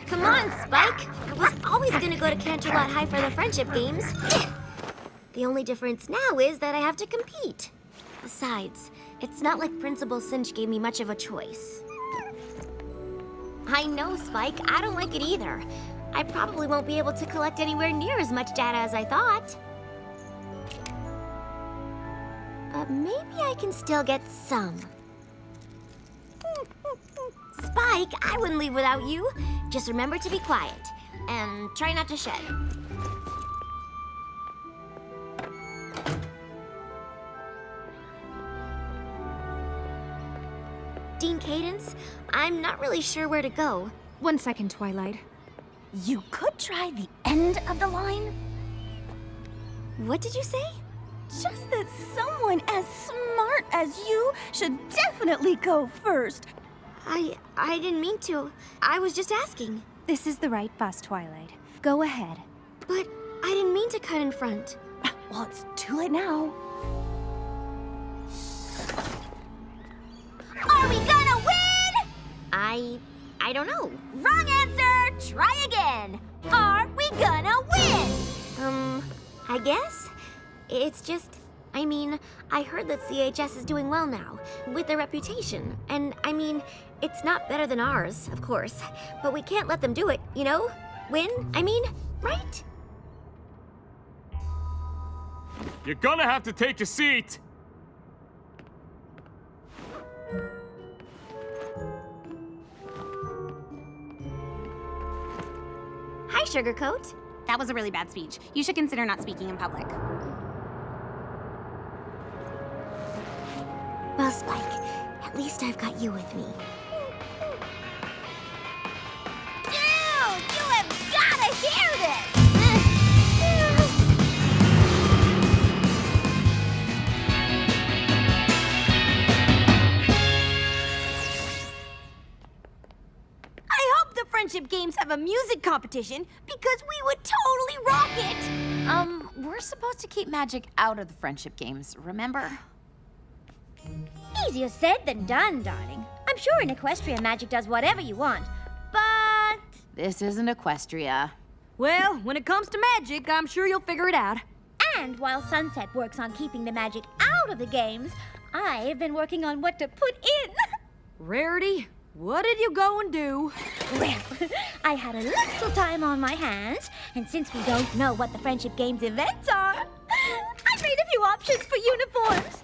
Come on, Spike. I was always gonna go to Canterlot High for the friendship games. The only difference now is that I have to compete. Besides, it's not like Principal Cinch gave me much of a choice. I know, Spike. I don't like it either. I probably won't be able to collect anywhere near as much data as I thought. But maybe I can still get some. Spike, I wouldn't leave without you. Just remember to be quiet and try not to shed. Dean Cadence, I'm not really sure where to go. 1 second, Twilight. You could try the end of the line. What did you say? Just that someone as smart as you should definitely go first. I didn't mean to. I was just asking. This is the right bus, Twilight. Go ahead. But I didn't mean to cut in front. Well, it's too late now. Are we gonna win? I don't know. Wrong answer! Try again! Are we gonna win? I guess. It's just, I mean, I heard that CHS is doing well now, with their reputation. And, I mean, it's not better than ours, of course. But we can't let them do it, you know? Win, I mean, right? You're gonna have to take a seat. Sugarcoat. That was a really bad speech. You should consider not speaking in public. Well, Spike, at least I've got you with me. Dude, you have gotta hear this! I hope the Friendship Games have a music competition because we would totally rock it! We're supposed to keep magic out of the friendship games, remember? Easier said than done, darling. I'm sure in Equestria magic does whatever you want, but... This isn't Equestria. Well, when it comes to magic, I'm sure you'll figure it out. And while Sunset works on keeping the magic out of the games, I've been working on what to put in. Rarity, what did you go and do? Well, I had a little time on my hands, and since we don't know what the Friendship Games events are, I made a few options for uniforms.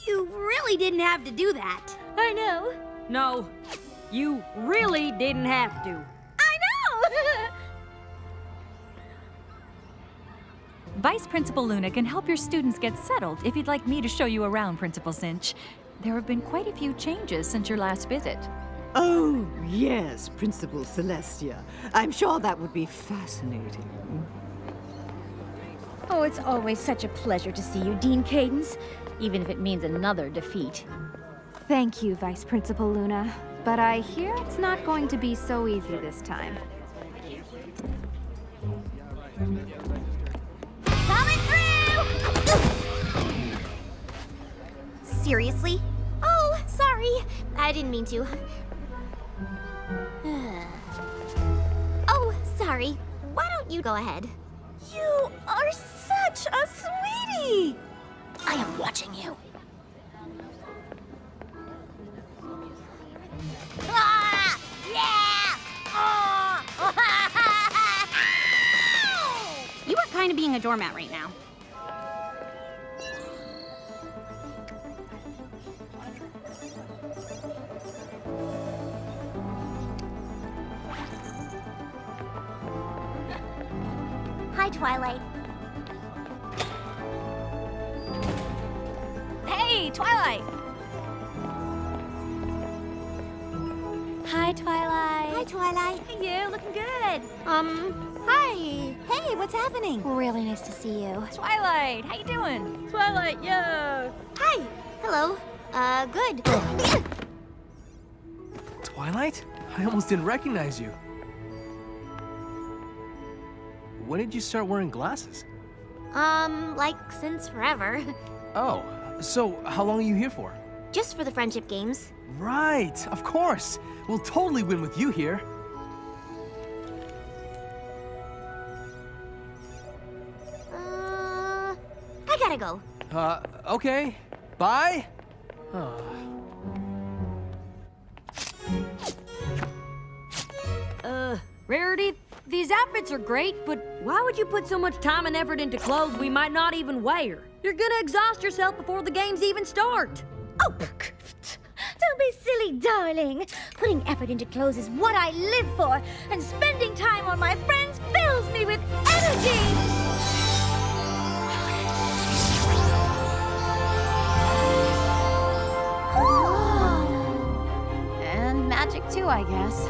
You really didn't have to do that. I know. No, you really didn't have to. I know! Vice Principal Luna can help your students get settled if you'd like me to show you around, Principal Cinch. There have been quite a few changes since your last visit. Oh, yes, Principal Celestia. I'm sure that would be fascinating. Oh, it's always such a pleasure to see you, Dean Cadence, even if it means another defeat. Thank you, Vice Principal Luna. But I hear it's not going to be so easy this time. Coming through! Seriously? Oh, sorry. I didn't mean to. Oh, sorry. Why don't you go ahead? You are such a sweetie! I am watching you. Ah! Yeah! You are kind of being a doormat right now. Hi, Twilight. Hey, Twilight! Hi, Twilight. Hi, Twilight. Hey, you, looking good. Hi. Hey, what's happening? Really nice to see you. Twilight, how you doing? Twilight, yo! Hi. Hello. Good. Twilight? I almost didn't recognize you. When did you start wearing glasses? Like since forever. Oh, so how long are you here for? Just for the friendship games. Right, of course. We'll totally win with you here. I gotta go. Okay. Bye. Oh. Rarity, these outfits are great, but why would you put so much time and effort into clothes we might not even wear? You're gonna exhaust yourself before the games even start. Oh, don't be silly, darling. Putting effort into clothes is what I live for, and spending time on my friends fills me with energy. And magic too, I guess.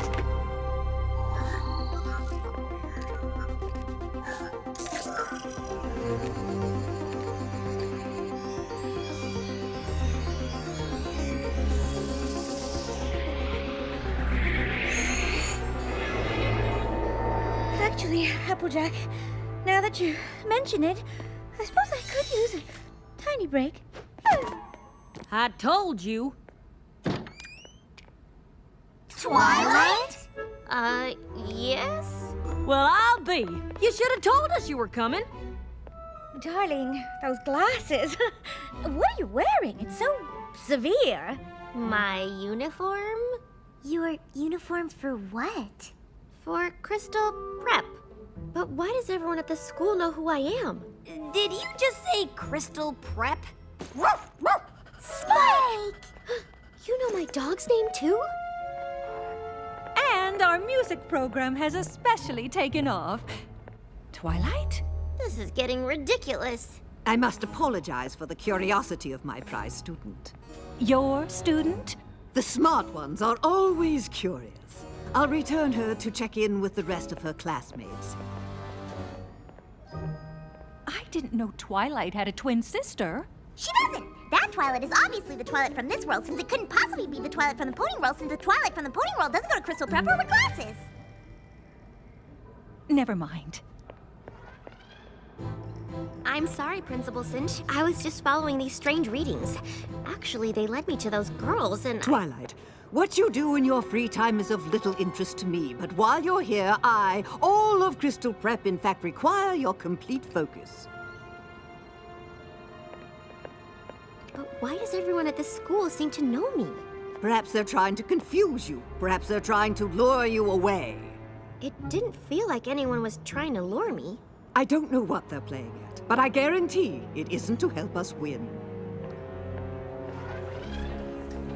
Actually, Applejack, now that you mention it, I suppose I could use a tiny break. I told you. Twilight? Yes? Well, I'll be. You should have told us you were coming. Darling, those glasses. What are you wearing? It's so severe. My uniform? Your uniform for what? For Crystal Prep. But why does everyone at the school know who I am? Did you just say Crystal Prep? Spike! You know my dog's name too? And And our music program has especially taken off. Twilight? This is getting ridiculous. I must apologize for the curiosity of my prize student. Your student? The smart ones are always curious. I'll return her to check in with the rest of her classmates. I didn't know Twilight had a twin sister. She doesn't! That Twilight is obviously the Twilight from this world, since it couldn't possibly be the Twilight from the Pony World, since the Twilight from the Pony World doesn't go to Crystal Prep or wear glasses. Never mind. I'm sorry, Principal Cinch. I was just following these strange readings. Actually, they led me to those girls and... Twilight, what you do in your free time is of little interest to me, but while you're here, all of Crystal Prep, in fact, require your complete focus. But why does everyone at this school seem to know me? Perhaps they're trying to confuse you. Perhaps they're trying to lure you away. It didn't feel like anyone was trying to lure me. I don't know what they're playing at, but I guarantee it isn't to help us win.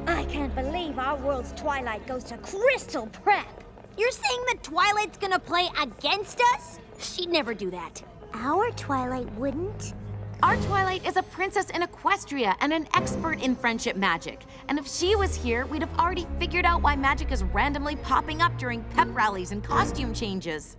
I can't believe our world's Twilight goes to Crystal Prep. You're saying that Twilight's gonna play against us? She'd never do that. Our Twilight wouldn't? Our Twilight is a princess in Equestria and an expert in friendship magic. And if she was here, we'd have already figured out why magic is randomly popping up during pep rallies and costume changes.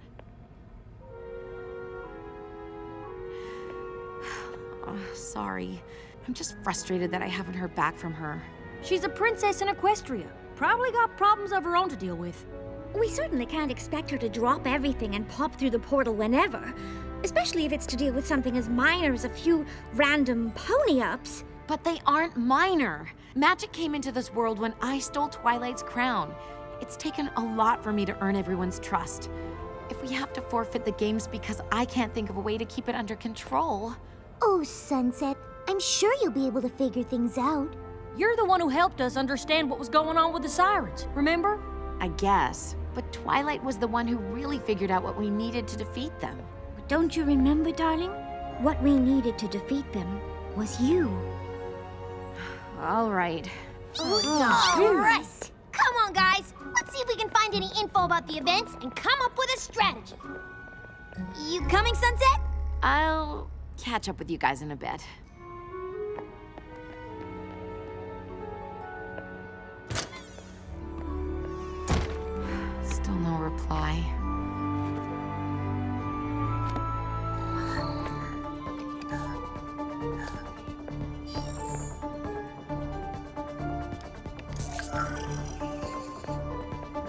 Sorry. I'm just frustrated that I haven't heard back from her. She's a princess in Equestria. Probably got problems of her own to deal with. We certainly can't expect her to drop everything and pop through the portal whenever. Especially if it's to deal with something as minor as a few random pony-ups. But they aren't minor. Magic came into this world when I stole Twilight's crown. It's taken a lot for me to earn everyone's trust. If we have to forfeit the games because I can't think of a way to keep it under control... Oh, Sunset, I'm sure you'll be able to figure things out. You're the one who helped us understand what was going on with the sirens, remember? I guess. But Twilight was the one who really figured out what we needed to defeat them. But don't you remember, darling? What we needed to defeat them was you. All right. All right. Come on, guys. Let's see if we can find any info about the events and come up with a strategy. You coming, Sunset? I'll catch up with you guys in a bit. Still no reply.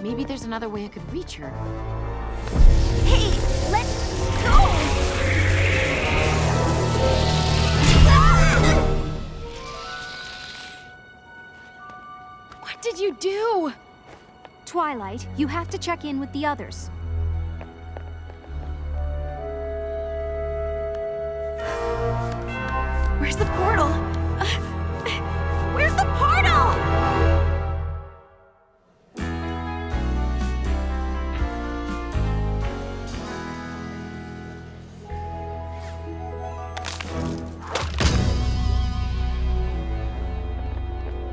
Maybe there's another way I could reach her. Hey, let's go! What did you do? Twilight, you have to check in with the others. Where's the portal? Where's the portal?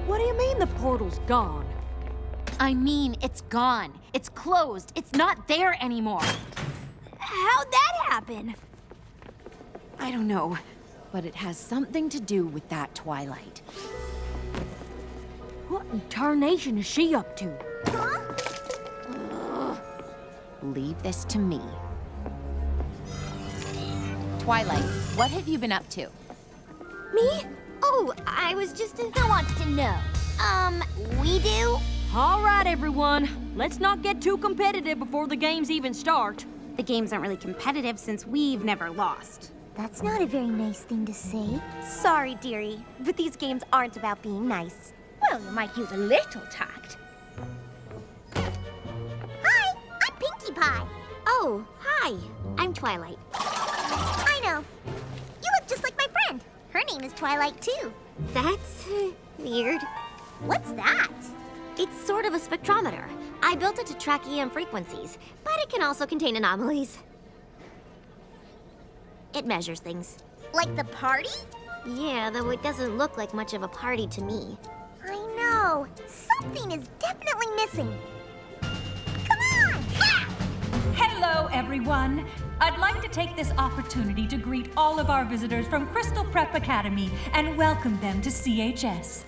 What do you mean the portal's gone? I mean, it's gone. It's closed. It's not there anymore. How'd that happen? I don't know, but it has something to do with that Twilight. What in tarnation is she up to? Leave this to me. Twilight, what have you been up to? Me? Oh, I was just... Who wants to know? We do? All right, everyone. Let's not get too competitive before the games even start. The games aren't really competitive since we've never lost. That's not a very nice thing to say. Sorry, dearie, but these games aren't about being nice. Well, you might use a little tact. Hi, I'm Pinkie Pie. Oh, hi. I'm Twilight. I know. You look just like my friend. Her name is Twilight, too. That's weird. What's that? It's sort of a spectrometer. I built it to track EM frequencies, but it can also contain anomalies. It measures things. Like the party? Yeah, though it doesn't look like much of a party to me. I know. Something is definitely missing. Come everyone. I'd like to take this opportunity to greet all of our visitors from Crystal Prep Academy and welcome them to CHS.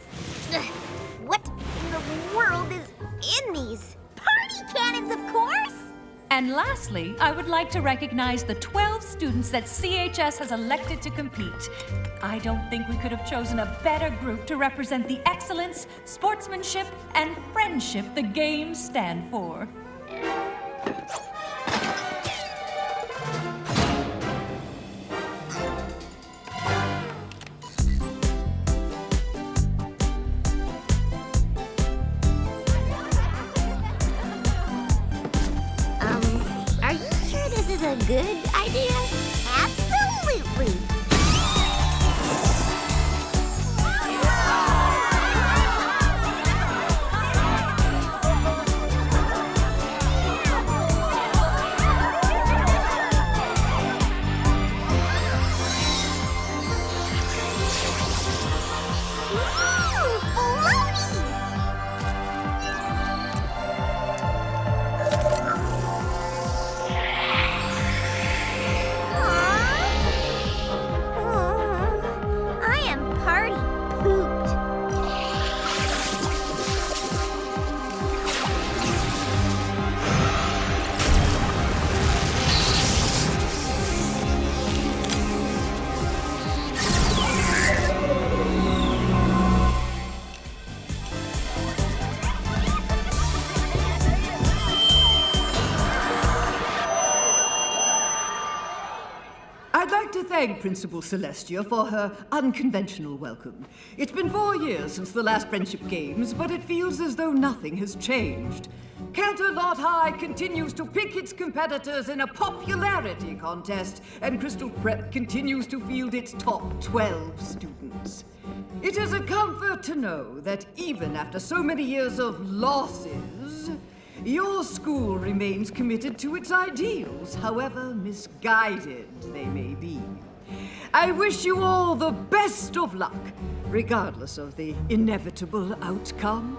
What in the world is in these? Party cannons, of course! And lastly, I would like to recognize the 12 students that CHS has elected to compete. I don't think we could have chosen a better group to represent the excellence, sportsmanship, and friendship the games stand for. Are you sure this is a good idea? Absolutely! I am party pooped. I'd like to thank Principal Celestia for her unconventional welcome. It's been 4 years since the last Friendship Games, but it feels as though nothing has changed. Canterlot High continues to pick its competitors in a popularity contest, and Crystal Prep continues to field its top 12 students. It is a comfort to know that even after so many years of losses, your school remains committed to its ideals, however misguided they may be. I wish you all the best of luck, regardless of the inevitable outcome.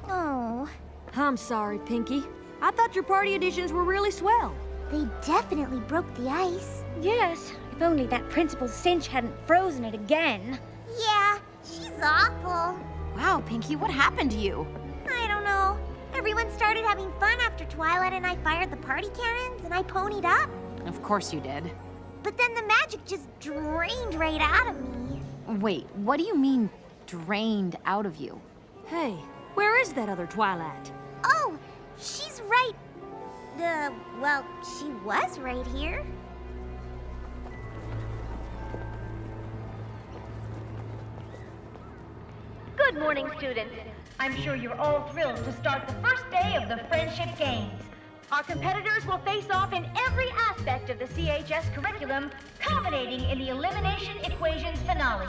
Oh. I'm sorry, Pinkie. I thought your party editions were really swell. They definitely broke the ice. Yes, if only that Principal Cinch hadn't frozen it again. Yeah, she's awful. Wow, Pinkie, what happened to you? I don't know. Everyone started having fun after Twilight and I fired the party cannons and I ponied up. Of course you did. But then the magic just drained right out of me. Wait, what do you mean, drained out of you? Hey, where is that other Twilight? Oh, she's right. Well, she was right here. Good morning, students. I'm sure you're all thrilled to start the first day of the Friendship Games. Our competitors will face off in every aspect of the CHS curriculum, culminating in the Elimination Equations finale.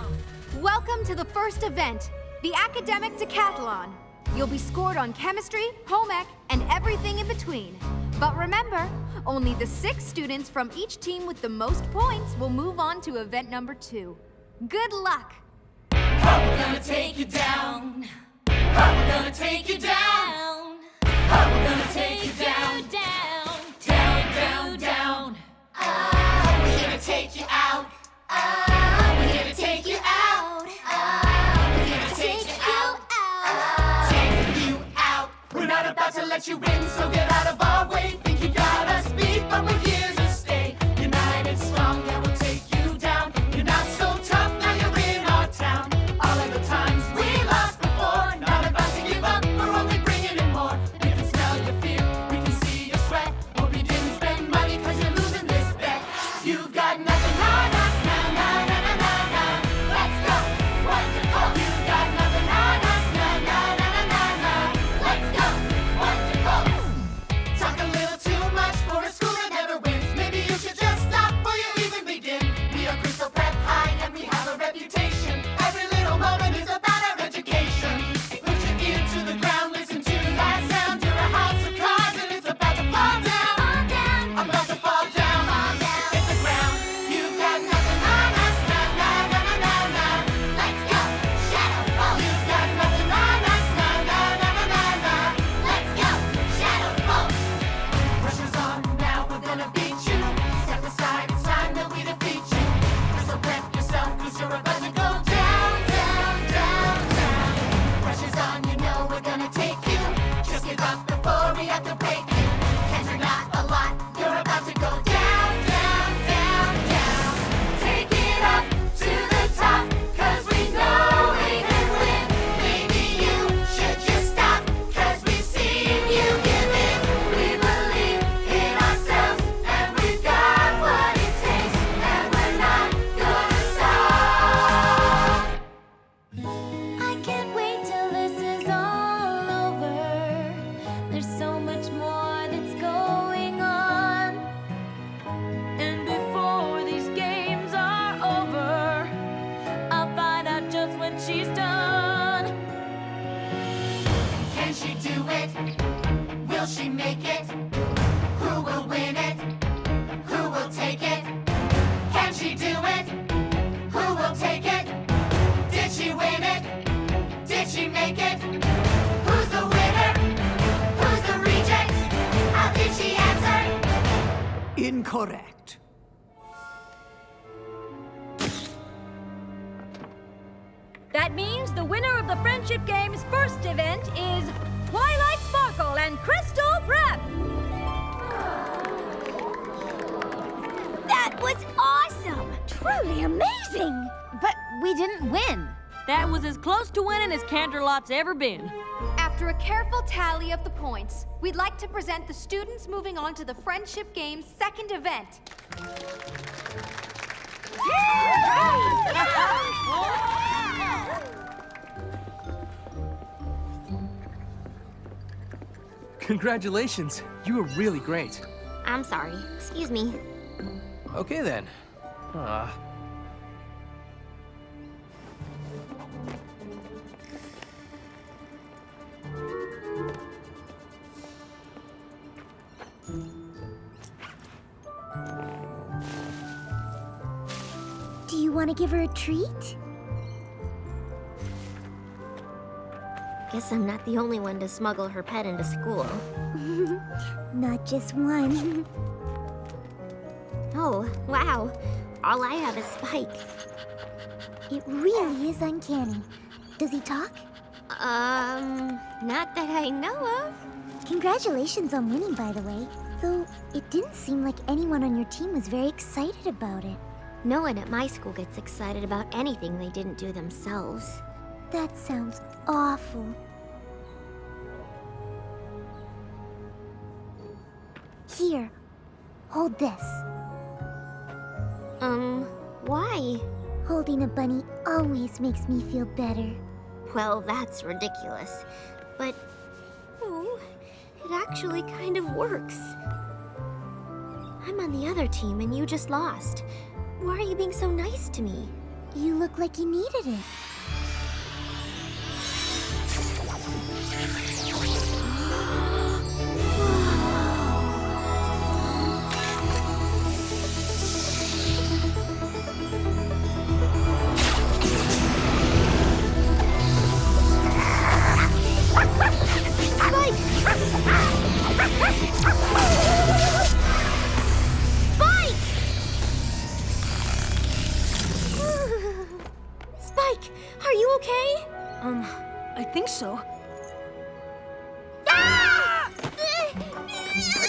Welcome to the first event, the Academic Decathlon. You'll be scored on chemistry, home ec, and everything in between. But remember, only the 6 students from each team with the most points will move on to event number 2. Good luck! We're gonna take you down. We're gonna take you down. We're gonna take you down, down, down, down, down. We're here to take you out. We're here to take you out. We're here to take you out. Take you out. We're not about to let you in, so get out of our way. Think you got us beat, but we're here to stay. United, strong, yeah, we'll take you down. You're not so tough, now you're in our town. All of the times we lost before, not about to give up, we're only bringing in more. We can smell your fear, we can see your sweat. Hope you didn't spend money cause you're losing this bet. You've got nothing on us, na na na na na na. Let's go, wonderful. You've got nothing on us, na na na na na na. Let's go, wonderful. up before we have to break it. And you're not a lot, you're about to go down, down, down, down. Take it up to the top, 'cause we know we can win. Maybe you should just stop, 'cause we've seen you give in. We believe in ourselves, and we've got what it takes, and we're not gonna stop. I can't wait till this is all over. There's so much more that's going on. And before these games are over, I'll find out just what she's done. Can she do it? Will she make it? Who will win it? Who will take it? Can she do it? Who will take it? Did she win it? Did she make it? Who's the winner? Who's the reject? How did she answer? Incorrect. That means the winner of the Friendship Games' first event is Twilight Sparkle and Crystal Prep! That was awesome! Truly amazing! But we didn't win. That was as close to winning as Canterlot's ever been. After a careful tally of the points, we'd like to present the students moving on to the Friendship Games' second event. Congratulations. You were really great. I'm sorry. Excuse me. Okay then. Do you want to give her a treat? Guess I'm not the only one to smuggle her pet into school. Not just one. Oh, wow. All I have is Spike. It really is uncanny. Does he talk? Not that I know of. Congratulations on winning, by the way. Though it didn't seem like anyone on your team was very excited about it. No one at my school gets excited about anything they didn't do themselves. That sounds awful. Here, hold this. Why? Holding a bunny always makes me feel better. Well, that's ridiculous. But, oh, it actually kind of works. I'm on the other team and you just lost. Why are you being so nice to me? You look like you needed it. Spike, are you okay? I think so. Ah!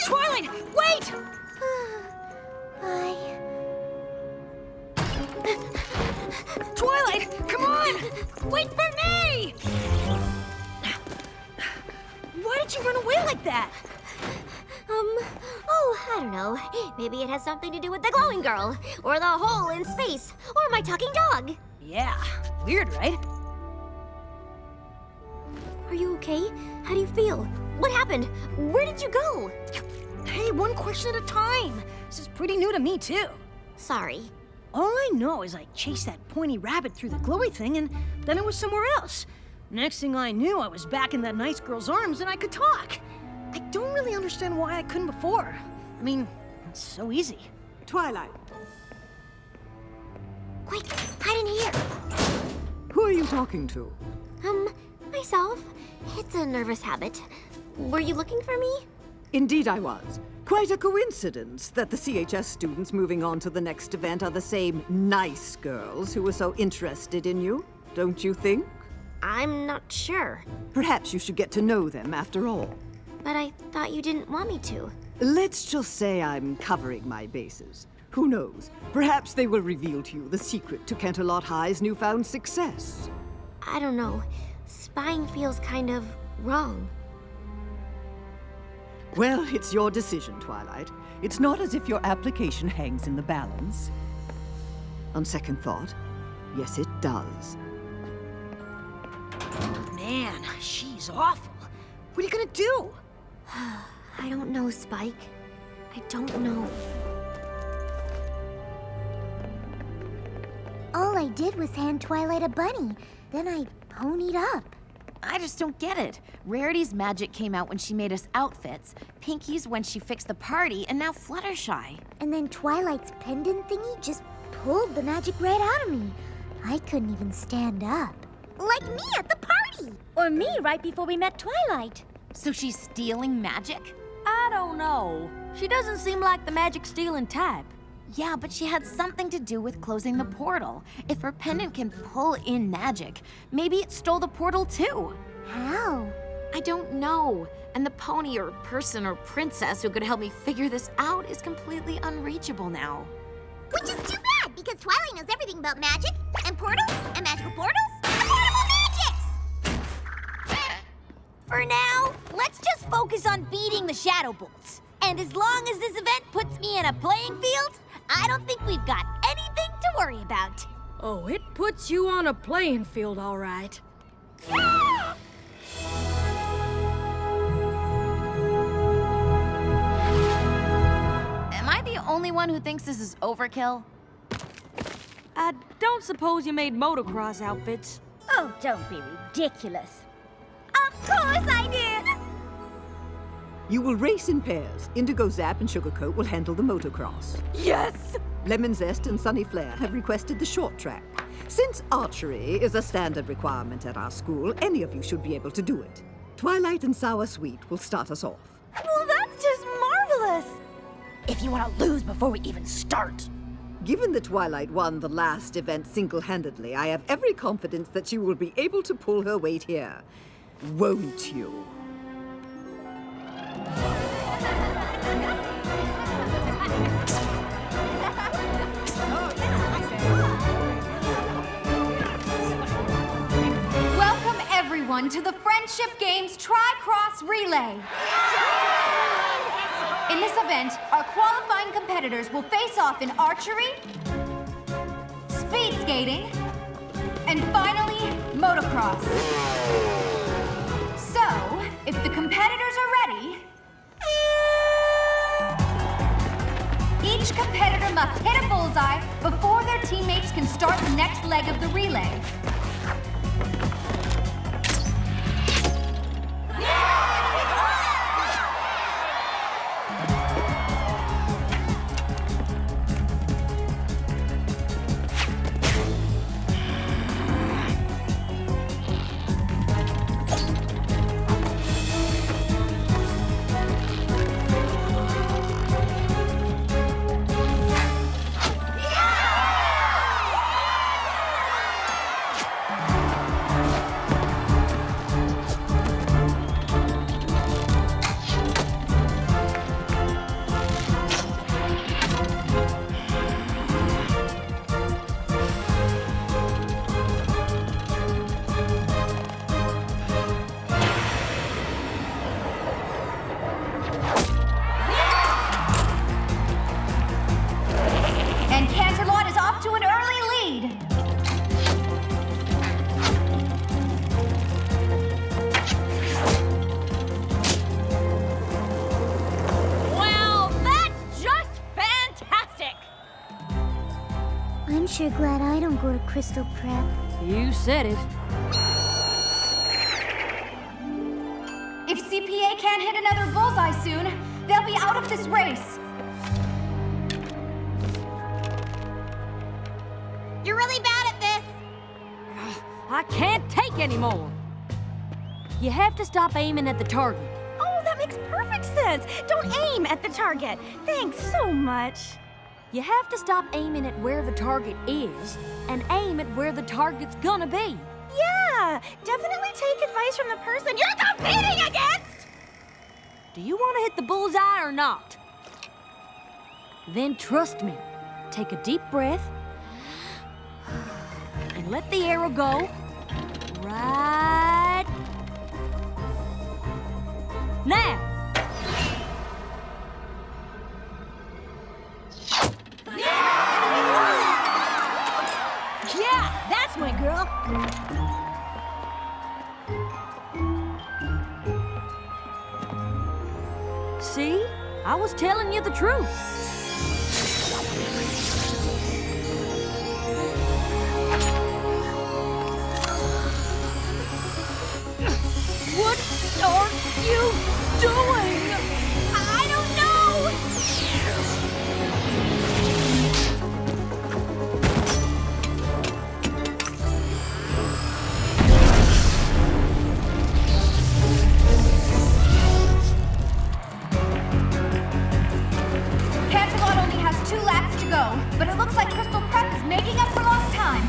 Twilight, wait! Twilight, come on! Wait for me! Why did you run away like that? Oh, I don't know. Maybe it has something to do with the glowing girl, or the hole in space, or my talking dog. Yeah, weird, right? Are you okay? How do you feel? What happened? Where did you go? Hey, one question at a time. This is pretty new to me, too. Sorry. All I know is I chased that pointy rabbit through the glowy thing, and then I was somewhere else. Next thing I knew, I was back in that nice girl's arms, and I could talk. I don't really understand why I couldn't before. I mean, it's so easy. Twilight, Quick, hide in here. who are you talking to? Myself. It's a nervous habit. Were you looking for me? Indeed I was. Quite a coincidence that the CHS students moving on to the next event are the same nice girls who were so interested in you, don't you think? I'm not sure. Perhaps you should get to know them after all. But I thought you didn't want me to. Let's just say I'm covering my bases. Who knows? Perhaps they will reveal to you the secret to Canterlot High's newfound success. I don't know. Spying feels kind of wrong. Well, it's your decision, Twilight. It's not as if your application hangs in the balance. On second thought, yes, it does. Man, she's awful. What are you gonna do? I don't know, Spike. I don't know. All I did was hand Twilight a bunny. Then I ponied up. I just don't get it. Rarity's magic came out when she made us outfits, Pinkie's when she fixed the party, and now Fluttershy. And then Twilight's pendant thingy just pulled the magic right out of me. I couldn't even stand up. Like me at the party! Or me right before we met Twilight. So she's stealing magic? I don't know. She doesn't seem like the magic stealing type. Yeah, but she had something to do with closing the portal. If her pendant can pull in magic, maybe it stole the portal too. How? I don't know. And the pony or person or princess who could help me figure this out is completely unreachable now. Which is too bad, because Twilight knows everything about magic, and portals, and magical portals, and portable magics! For now, let's just focus on beating the Shadow Bolts. And as long as this event puts me in a playing field, I don't think we've got anything to worry about. Oh, it puts you on a playing field, all right. Am I the only one who thinks this is overkill? I don't suppose you made motocross outfits. Oh, don't be ridiculous. Of course I did! You will race in pairs. Indigo Zap and Sugarcoat will handle the motocross. Yes! Lemon Zest and Sunny Flare have requested the short track. Since archery is a standard requirement at our school, any of you should be able to do it. Twilight and Sour Sweet will start us off. Well, that's just marvelous! If you want to lose before we even start. Given that Twilight won the last event single-handedly, I have every confidence that she will be able to pull her weight here. Won't you? Welcome everyone to the Friendship Games Tri-Cross Relay. In this event, our qualifying competitors will face off in archery, speed skating, and finally, motocross. So, if the competitors are ready, each competitor must hit a bullseye before their teammates can start the next leg of the relay. I'm sure glad I don't go to Crystal Prep. You said it. If CPA can't hit another bullseye soon, they'll be out of this race. You're really bad at this. I can't take anymore. You have to stop aiming at the target. Oh, that makes perfect sense. Don't aim at the target. Thanks so much. You have to stop aiming at where the target is and aim at where the target's gonna be. Yeah, definitely take advice from the person you're competing against. Do you want to hit the bullseye or not? Then trust me. Take a deep breath and let the arrow go right now. Yeah, that's my girl. See? I was telling you the truth. What are you doing? I don't know! Canterlot only has 2 laps to go, but it looks like Crystal Prep is making up for lost time.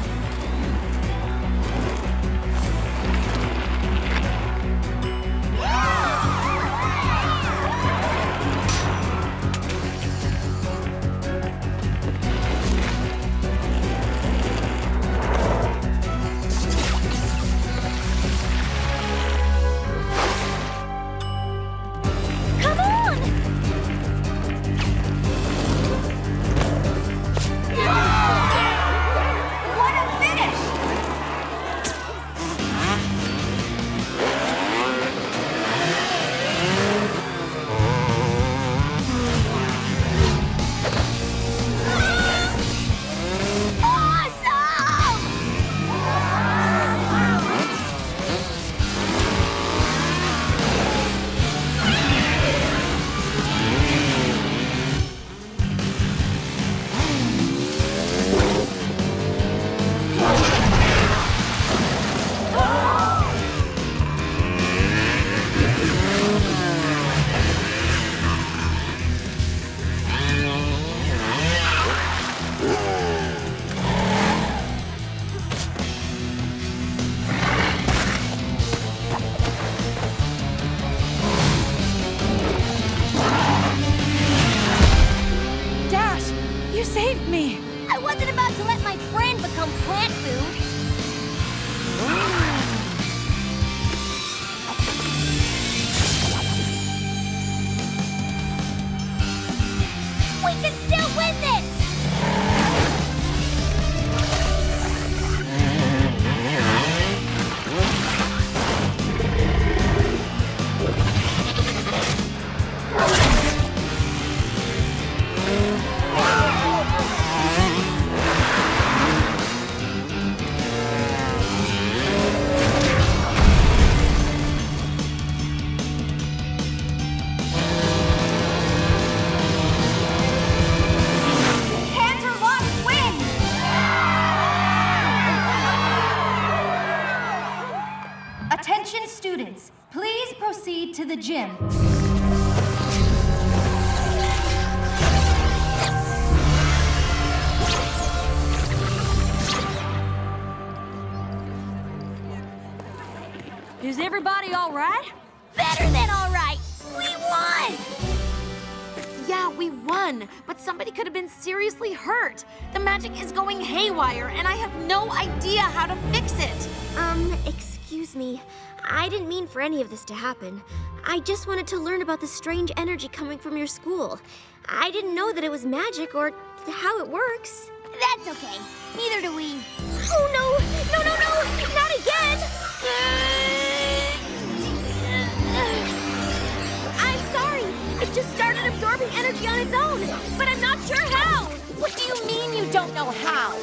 Come on! What a finish! Dash, you saved me. I wasn't about to let my friend become plant food. We can still win this! Canterlot wins! Attention students, please proceed to the gym. Is everybody all right? Better than all right! We won! Yeah, we won, but somebody could have been seriously hurt. The magic is going haywire, and I have no idea how to fix it. Excuse me. I didn't mean for any of this to happen. I just wanted to learn about the strange energy coming from your school. I didn't know that it was magic or how it works. That's okay. Neither do we. Oh no! No, no, no! Not again! I'm sorry. It just started absorbing energy on its own, but I'm not sure how. What do you mean you don't know how?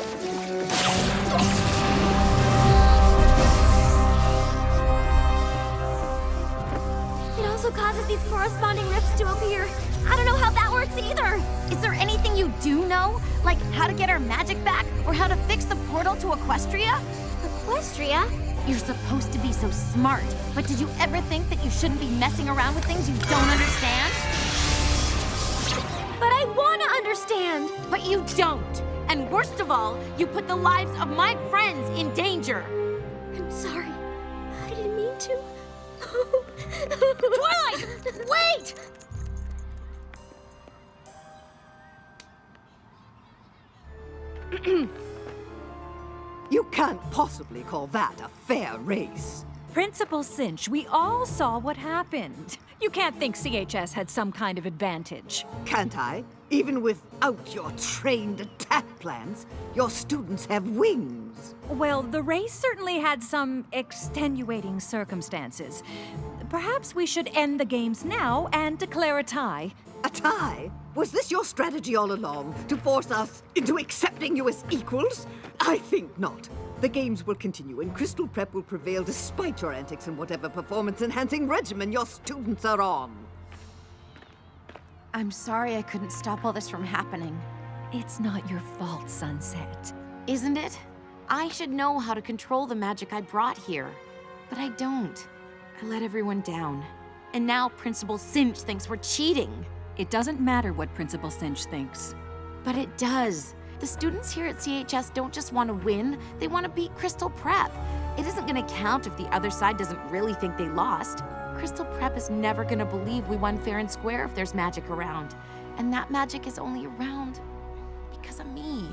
It also causes these corresponding rifts to appear. I don't know how that works either. Is there anything you do know? Like how to get our magic back? Or how to fix the portal to Equestria? Equestria? You're supposed to be so smart, but did you ever think that you shouldn't be messing around with things you don't understand? But I want to understand. But you don't. And worst of all, you put the lives of my friends in danger. I'm sorry. I didn't mean to. Twilight! Wait! You can't possibly call that a fair race. Principal Cinch, we all saw what happened. You can't think CHS had some kind of advantage. Can't I? Even without your trained attack plans, your students have wings. Well, the race certainly had some extenuating circumstances. Perhaps we should end the games now and declare a tie. A tie? Was this your strategy all along, to force us into accepting you as equals? I think not. The games will continue and Crystal Prep will prevail despite your antics and whatever performance-enhancing regimen your students are on. I'm sorry I couldn't stop all this from happening. It's not your fault, Sunset. Isn't it? I should know how to control the magic I brought here. But I don't. I let everyone down. And now Principal Cinch thinks we're cheating. It doesn't matter what Principal Cinch thinks. But it does. The students here at CHS don't just want to win, they want to beat Crystal Prep. It isn't going to count if the other side doesn't really think they lost. Crystal Prep is never going to believe we won fair and square if there's magic around. And that magic is only around because of me.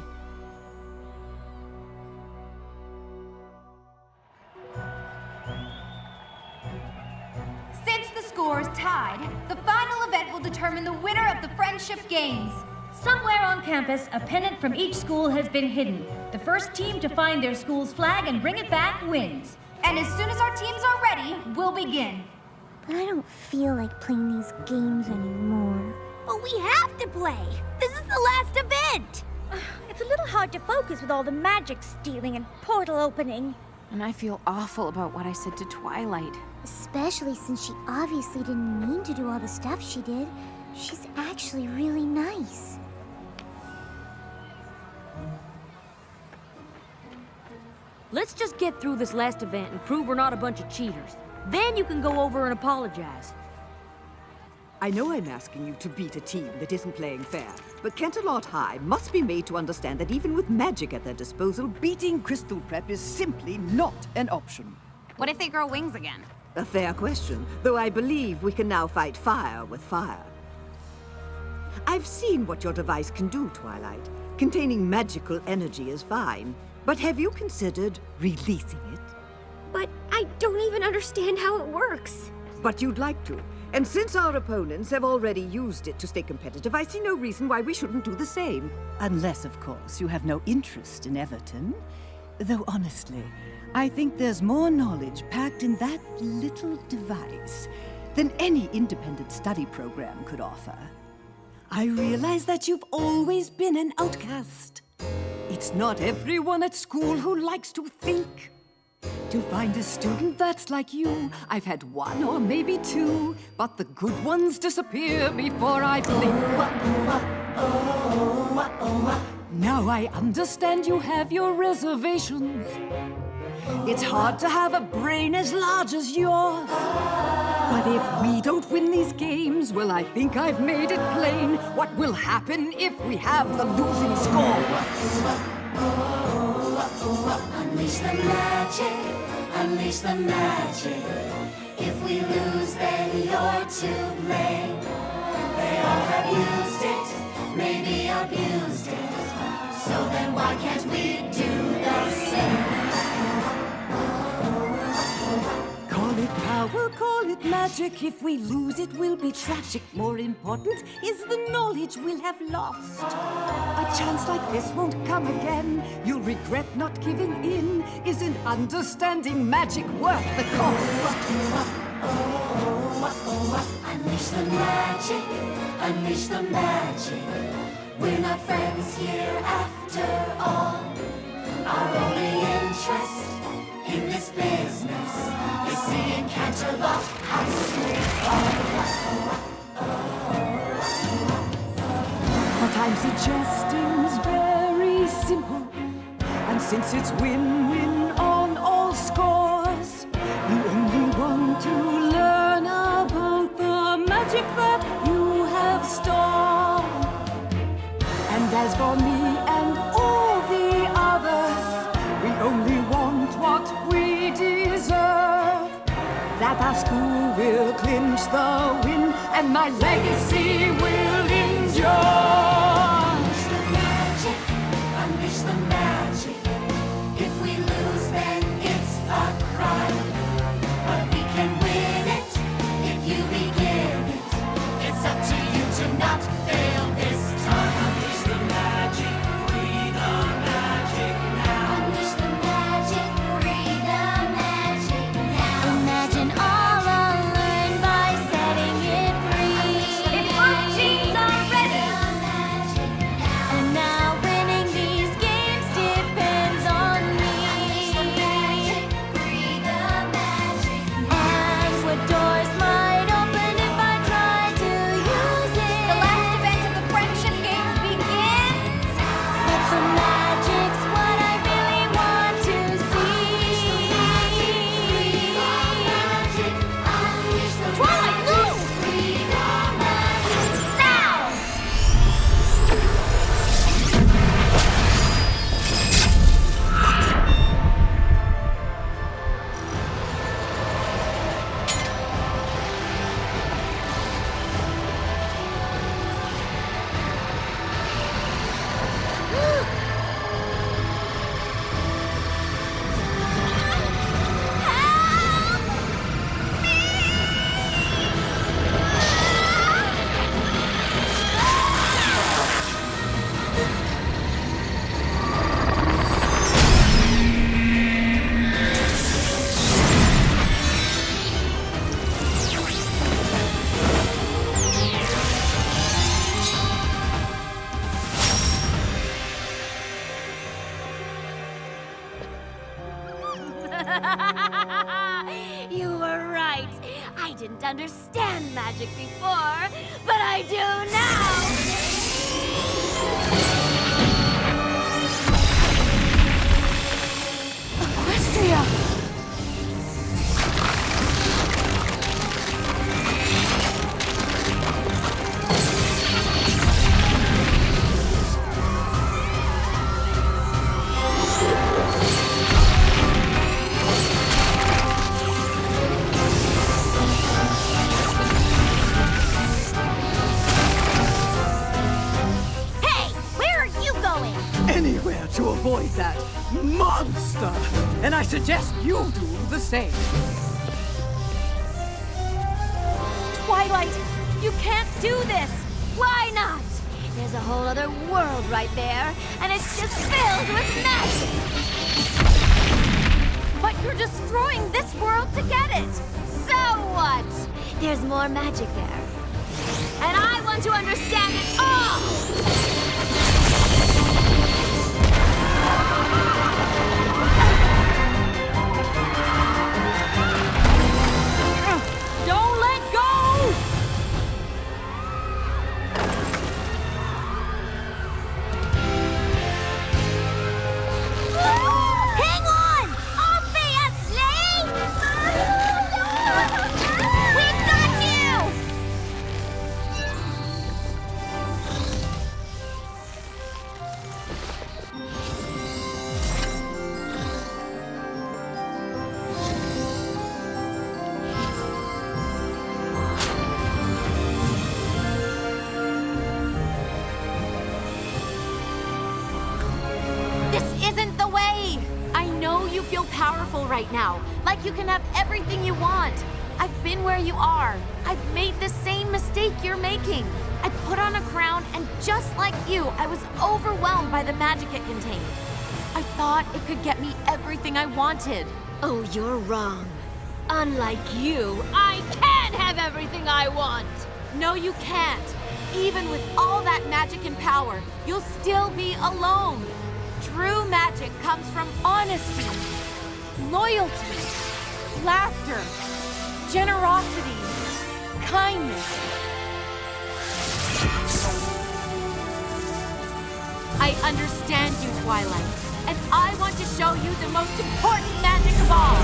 Since the score is tied, the final event will determine the winner of the Friendship Games. Somewhere on campus, a pennant from each school has been hidden. The first team to find their school's flag and bring it back wins. And as soon as our teams are ready, we'll begin. But I don't feel like playing these games anymore. But we have to play. This is the last event. It's a little hard to focus with all the magic stealing and portal opening. And I feel awful about what I said to Twilight. Especially since she obviously didn't mean to do all the stuff she did. She's actually really nice. Let's just get through this last event and prove we're not a bunch of cheaters. Then you can go over and apologize. I know I'm asking you to beat a team that isn't playing fair, but Canterlot High must be made to understand that even with magic at their disposal, beating Crystal Prep is simply not an option. What if they grow wings again? A fair question, though I believe we can now fight fire with fire. I've seen what your device can do, Twilight. Containing magical energy is fine, but have you considered releasing it? But I don't even understand how it works. But you'd like to. And since our opponents have already used it to stay competitive, I see no reason why we shouldn't do the same. Unless, of course, you have no interest in Everton. Though honestly, I think there's more knowledge packed in that little device than any independent study program could offer. I realize that you've always been an outcast. It's not everyone at school who likes to think. To find a student that's like you, I've had one or maybe two, but the good ones disappear before I blink. Now I understand you have your reservations. It's hard to have a brain as large as yours. But if we don't win these games, well, I think I've made it plain what will happen if we have the losing score. Unleash the magic, unleash the magic. If we lose, then you're to blame. They all have used it, maybe abused it. So then why can't we do the same? Call it power, call it magic. If we lose, it will be tragic. More important is the knowledge we'll have lost. A chance like this won't come again. You'll regret not giving in. Isn't understanding magic worth the cost? Unleash the magic, unleash the magic. We're not friends here after all. Our only interest in this business is seeing Canterlot High School fall. What I'm suggesting is very simple. And since it's win-win on all scores, you only want to learn about the magic that you have stored. And as for me and all the others, we only want what we deserve. that our school will clinch the win, and my legacy will endure. Unleash the magic, unleash the magic. If we lose, then it's a crime. But we can win it if you begin it. It's up to you to not fail this time. Unleash the magic, free the magic now. Unleash the magic, free the magic now. Imagine all unlearned by setting it free. If our teams are ready. And now winning these games depends on me. And what doors might open if I try to use it. The last event of the Friendship Games begins. But the magic's what I really want to see. Twilight, move! Now! You were right. I didn't understand magic before, but I do now. Equestria! Hey, where are you going? Anywhere to avoid that monster. And I suggest you do the same. Twilight, you can't do this! Why not? There's a whole other world right there, and it's just filled with magic. But you're destroying this world to get it! So what? There's more magic there. And I want to understand it all! Don't let go! Hang on! Obviously! We've got you! This isn't the way! I know you feel powerful right now, like you can have everything you want. I've been where you are. I've made the same mistake you're making. I put on a crown, and just like you, I was overwhelmed by the magic it contained. I thought it could get me everything I wanted. Oh, you're wrong. Unlike you, I can have everything I want! No, you can't. Even with all that magic and power, you'll still be alone. True magic comes from honesty, loyalty, laughter, generosity, kindness. I understand you, Twilight, and I want to show you the most important magic of all.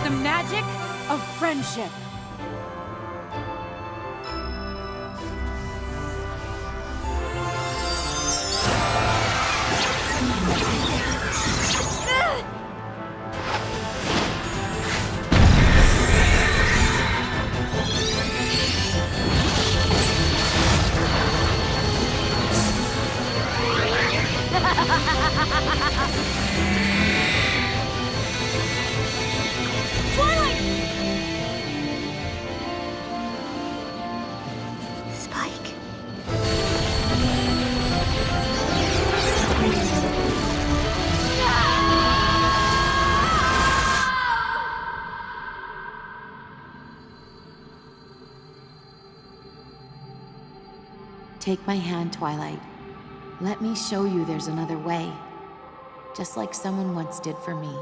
The magic of friendship. Twilight! Spike. Take my hand, Twilight. Let me show you there's another way. Just like someone once did for me.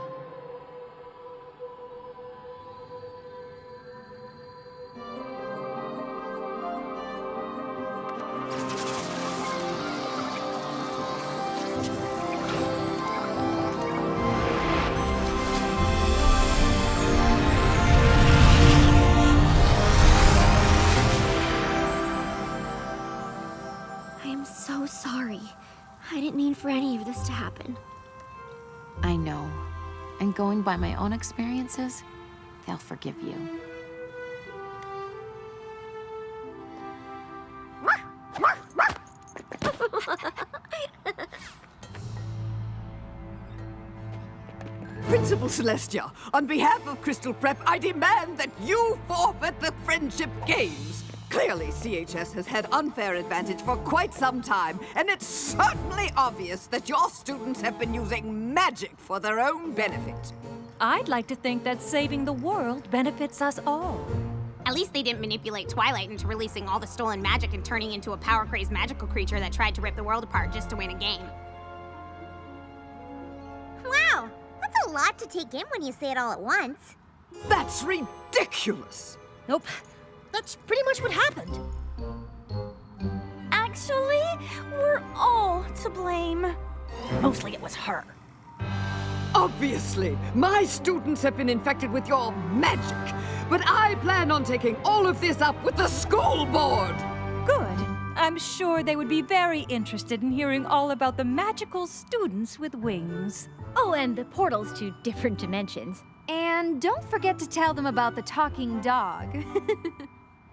I am so sorry. I didn't mean for any of this to happen. I know. And going by my own experiences, they'll forgive you. Principal Celestia, on behalf of Crystal Prep, I demand that you forfeit the Friendship Games. Clearly, CHS has had unfair advantage for quite some time, and it's certainly obvious that your students have been using magic for their own benefit. I'd like to think that saving the world benefits us all. At least they didn't manipulate Twilight into releasing all the stolen magic and turning into a power-crazed magical creature that tried to rip the world apart just to win a game. Wow, that's a lot to take in when you say it all at once. That's ridiculous! Nope. That's pretty much what happened. Actually, we're all to blame. Mostly it was her. Obviously, my students have been infected with your magic, but I plan on taking all of this up with the school board. Good. I'm sure they would be very interested in hearing all about the magical students with wings. Oh, and the portals to different dimensions. And don't forget to tell them about the talking dog.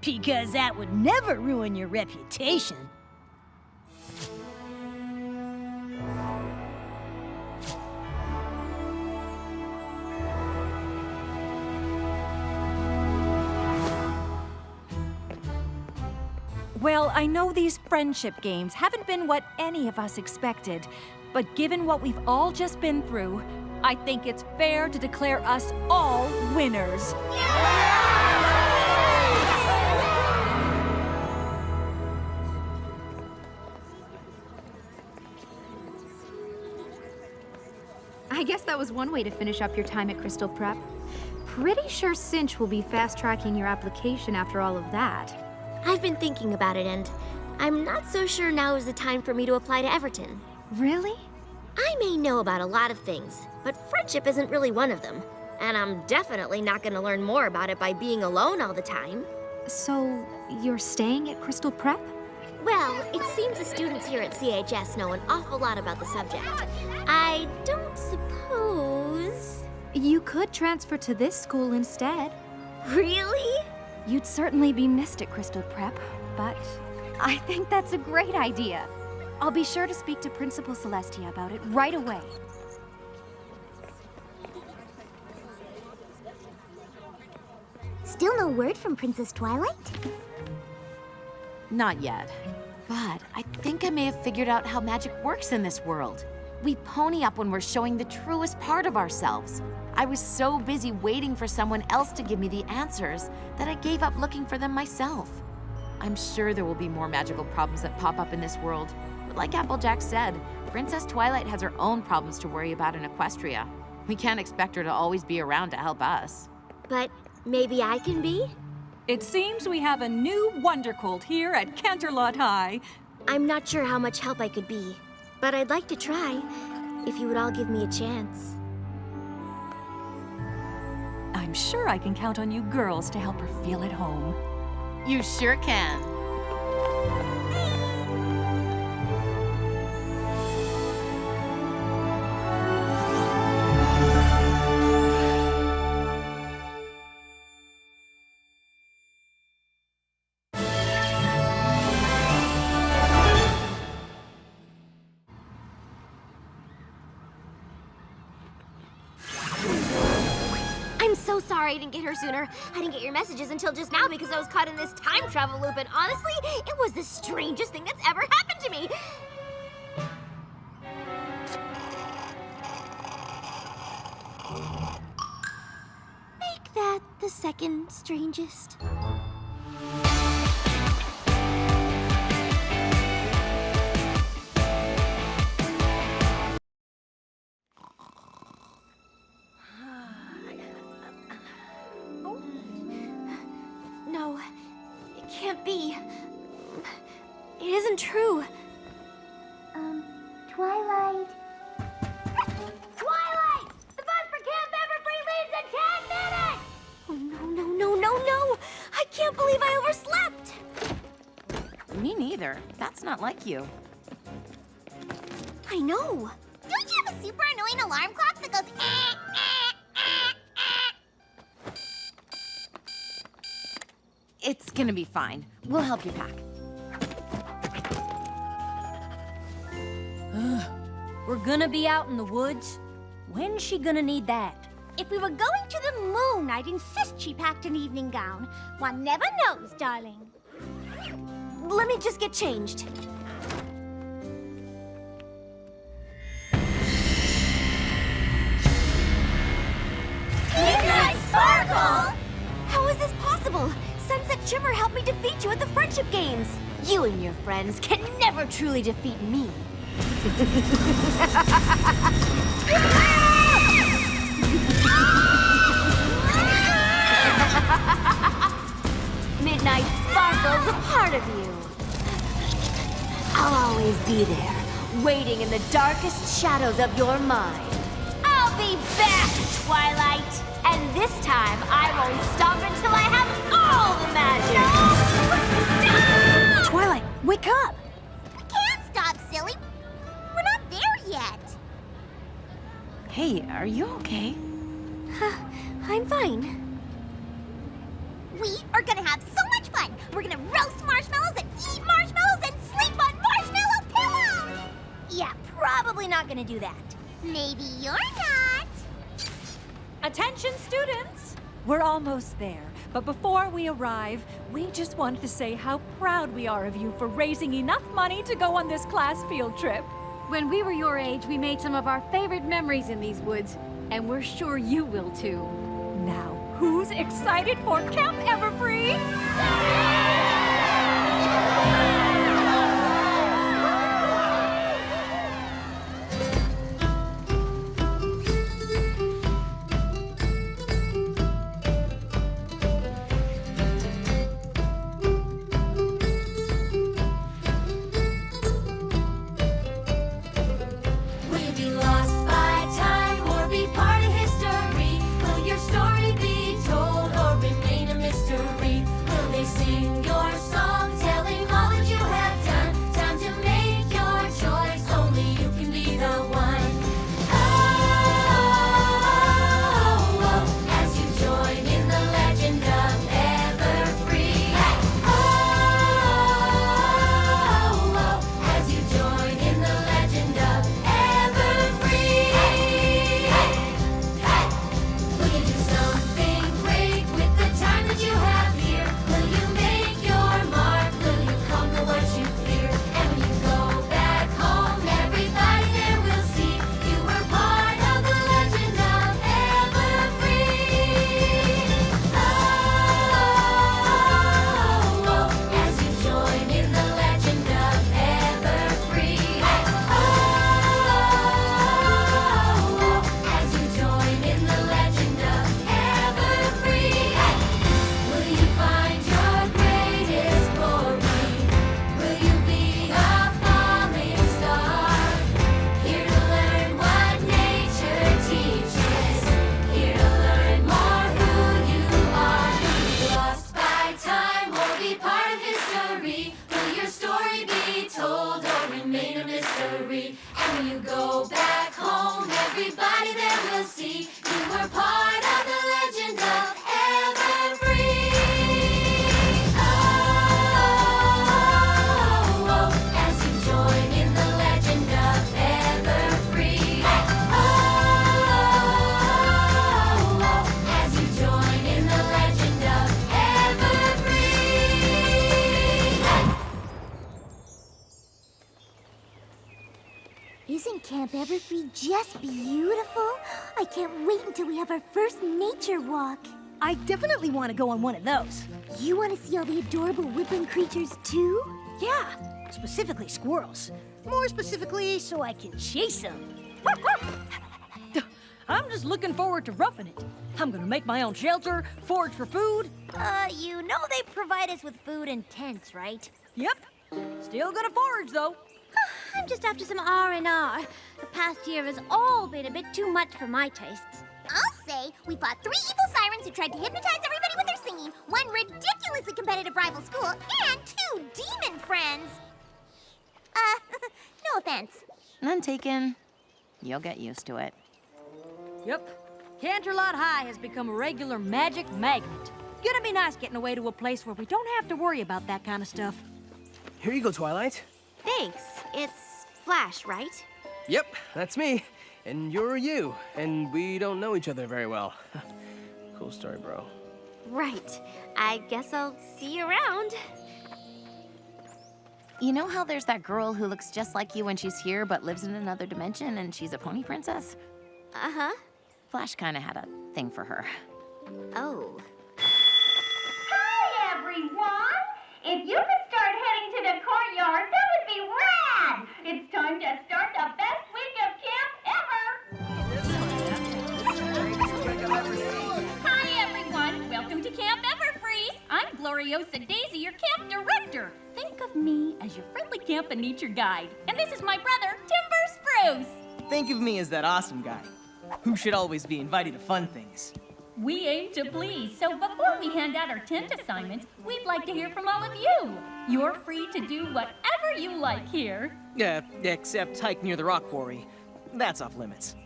Because that would never ruin your reputation. Well, I know these friendship games haven't been what any of us expected, but given what we've all just been through, I think it's fair to declare us all winners. I guess that was one way to finish up your time at Crystal Prep. Pretty sure Cinch will be fast-tracking your application after all of that. I've been thinking about it, and I'm not so sure now is the time for me to apply to Everton. Really? I may know about a lot of things, but friendship isn't really one of them. And I'm definitely not going to learn more about it by being alone all the time. So, you're staying at Crystal Prep? Well, it seems the students here at CHS know an awful lot about the subject. I don't suppose... You could transfer to this school instead. Really? You'd certainly be missed at Crystal Prep, but I think that's a great idea. I'll be sure to speak to Principal Celestia about it right away. Still no word from Princess Twilight? Not yet. But I think I may have figured out how magic works in this world. We pony up when we're showing the truest part of ourselves. I was so busy waiting for someone else to give me the answers that I gave up looking for them myself. I'm sure there will be more magical problems that pop up in this world. But like Applejack said, Princess Twilight has her own problems to worry about in Equestria. We can't expect her to always be around to help us. But maybe I can be? It seems we have a new Wondercolt here at Canterlot High. I'm not sure how much help I could be, but I'd like to try, if you would all give me a chance. I'm sure I can count on you girls to help her feel at home. You sure can. so sorry I didn't get here sooner. I didn't get your messages until just now because I was caught in this time travel loop, and honestly, it was the strangest thing that's ever happened to me. Make that the second strangest. No, it can't be. It isn't true. Twilight. Twilight! The bus for Camp Everfree leaves in 10 minutes! Oh, no. I can't believe I overslept. Me neither. That's not like you. I know. Don't you have a super annoying alarm clock that goes It's gonna be fine. We'll help you pack. We're gonna be out in the woods. When's she gonna need that? If we were going to the moon, I'd insist she packed an evening gown. One never knows, darling. Let me just get changed. Twilight Sparkle! How is this possible? Sunset Shimmer helped me defeat you at the Friendship Games. You and your friends can never truly defeat me. Midnight Sparkle's a part of you. I'll always be there, waiting in the darkest shadows of your mind. I'll be back, Twilight! And this time, I won't stop until I have all the magic! No! Twilight, wake up! We can't stop, silly. We're not there yet. Hey, are you okay? I'm fine. We are gonna have so much fun. We're gonna roast marshmallows and eat marshmallows and sleep on marshmallow pillows. Yeah, probably not gonna do that. Maybe you're not. Attention, students! We're almost there, but before we arrive, we just wanted to say how proud we are of you for raising enough money to go on this class field trip. When we were your age, we made some of our favorite memories in these woods, and we're sure you will too. Now, who's excited for Camp Everfree? Will you be lost by time or be part of history? Will your story be told or remain a mystery? Will they sing your song, telling all that you have done? Time to make your choice, only you can be the one. Oh, as you join in the legend of Everfree. Oh, as you join in the legend of Everfree. Will you do something great with the time that you have here? Will you make your mark? Will you conquer what you fear? And when you go back home, everybody there will see you were part of the legend of Everfree. Oh, as you join in the legend of Everfree. Oh, as you join in the legend of Everfree. Will you find your greatest glory? Will you be a falling star? Here to learn what nature teaches. Here to learn more who you are. Will you be lost by time or be part of history? Will your story be told or remain a mystery? And when you go back home, everybody there will see you were part of the legend of Everfree. Oh, as you join in the legend of Everfree. Oh, as you join Isn't Camp Everfree just beautiful? I can't wait until we have our first nature walk. I definitely want to go on one of those. You want to see all the adorable woodland creatures too? Yeah, specifically squirrels. More specifically, so I can chase them. I'm just looking forward to roughing it. I'm gonna make my own shelter, forage for food. You know they provide us with food and tents, right? Yep. Still gonna forage, though. I'm just after some R&R. The past year has all been a bit too much for my tastes. I'll say we fought 3 evil sirens who tried to hypnotize everybody with their singing, 1 ridiculously competitive rival school, and 2 demon friends. No offense. None taken. You'll get used to it. Yep. Canterlot High has become a regular magic magnet. Gonna be nice getting away to a place where we don't have to worry about that kind of stuff. Here you go, Twilight. Thanks. It's Flash, right? Yep, that's me. And you're you. And we don't know each other very well. Cool story, bro. Right. I guess I'll see you around. You know how there's that girl who looks just like you when she's here but lives in another dimension and she's a pony princess? Uh-huh. Flash kind of had a thing for her. Oh. Hi, everyone! If you could start heading to the courtyard, that would be rad! It's time to start the best week of camp ever! Hi, everyone. Welcome to Camp Everfree. I'm Gloriosa Daisy, your camp director. Think of me as your friendly camp and nature guide. And this is my brother, Timber Spruce. Think of me as that awesome guy who should always be invited to fun things. We aim to please, so before we hand out our tent assignments, we'd like to hear from all of you. You're free to do whatever you like here. Except hike near the rock quarry. That's off limits.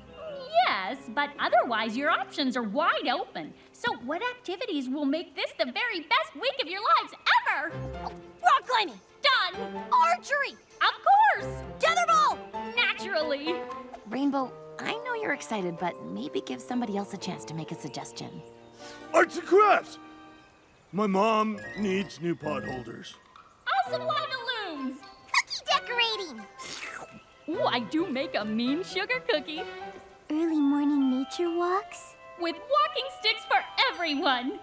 Yes, but otherwise your options are wide open. So what activities will make this the very best week of your lives ever? Rock climbing! Done! Archery! Of course! Tetherball! Naturally! Rainbow, I know you're excited, but maybe give somebody else a chance to make a suggestion. Arts and crafts! My mom needs new pot holders. I'll supply balloons! Cookie decorating! Ooh, I do make a mean sugar cookie. Early morning nature walks? With walking sticks for everyone!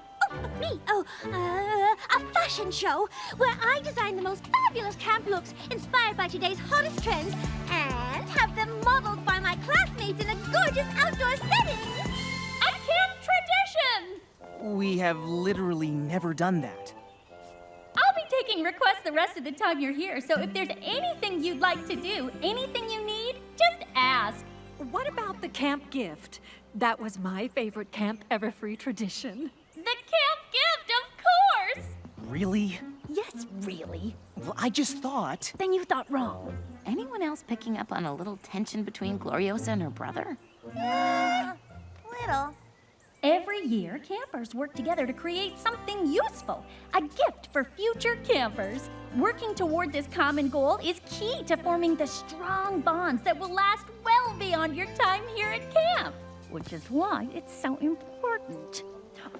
Me? A fashion show where I design the most fabulous camp looks inspired by today's hottest trends and have them modeled by my classmates in a gorgeous outdoor setting. A camp tradition! We have literally never done that. I'll be taking requests the rest of the time you're here, so if there's anything you'd like to do, anything you need, just ask. What about the camp gift? That was my favorite Camp Everfree tradition. The camp gift, of course! Really? Yes, really. Well, I just thought... Then you thought wrong. Anyone else picking up on a little tension between Gloriosa and her brother? Little. Every year, campers work together to create something useful, a gift for future campers. Working toward this common goal is key to forming the strong bonds that will last well beyond your time here at camp, which is why it's so important.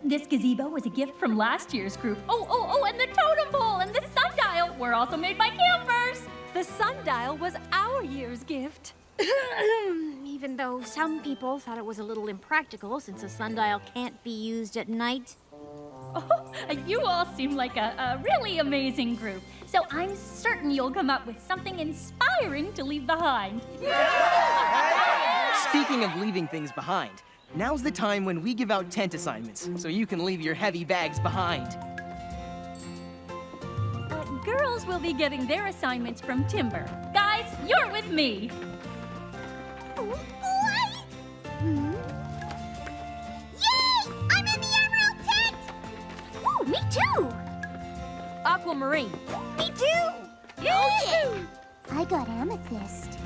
This gazebo was a gift from last year's group. Oh, and the totem pole and the sundial were also made by campers. The sundial was our year's gift. Even though some people thought it was a little impractical since a sundial can't be used at night. Oh, you all seem like a really amazing group. So I'm certain you'll come up with something inspiring to leave behind. Speaking of leaving things behind, now's the time when we give out tent assignments, so you can leave your heavy bags behind. Girls will be getting their assignments from Timber. Guys, you're with me. Yay! I'm in the emerald tent! Ooh, me too! Aquamarine. Me too! Yay! I got amethyst.